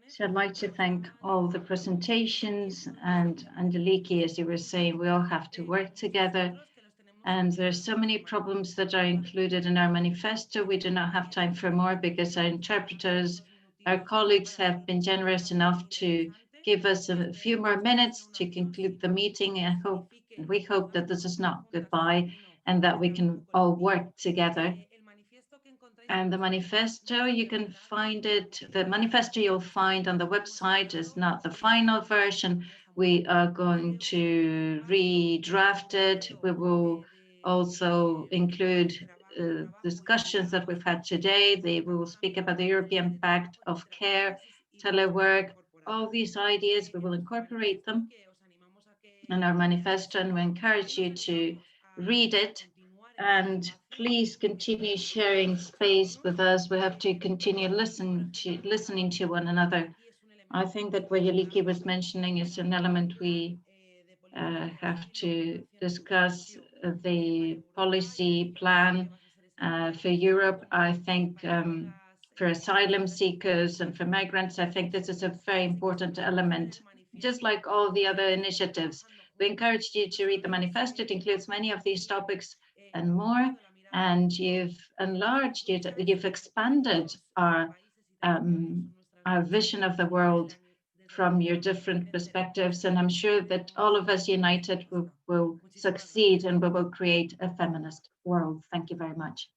So I'd like to thank all the presentations, and Angeliki, as you were saying, we all have to work together. And there's so many problems that are included in our manifesto. We do not have time for more because our interpreters, our colleagues have been generous enough to give us a few more minutes to conclude the meeting. We hope that this is not goodbye and that we can all work together. And the manifesto, you can find it, the manifesto you'll find on the website is not the final version. We are going to redraft it. We will also include discussions that we've had today. We will speak about the European Pact of Care, telework, all these ideas, we will incorporate them in our manifesto, and we encourage you to read it. And please continue sharing space with us. We have to continue listening to one another. I think that what Yaliki was mentioning is an element we have to discuss, the policy plan for Europe. I think for asylum seekers and for migrants, I think this is a very important element, just like all the other initiatives. We encourage you to read the manifesto. It includes many of these topics and more, and you've enlarged it, you've expanded our vision of the world from your different perspectives, and I'm sure that all of us united will succeed, and we will create a feminist world. Thank you very much.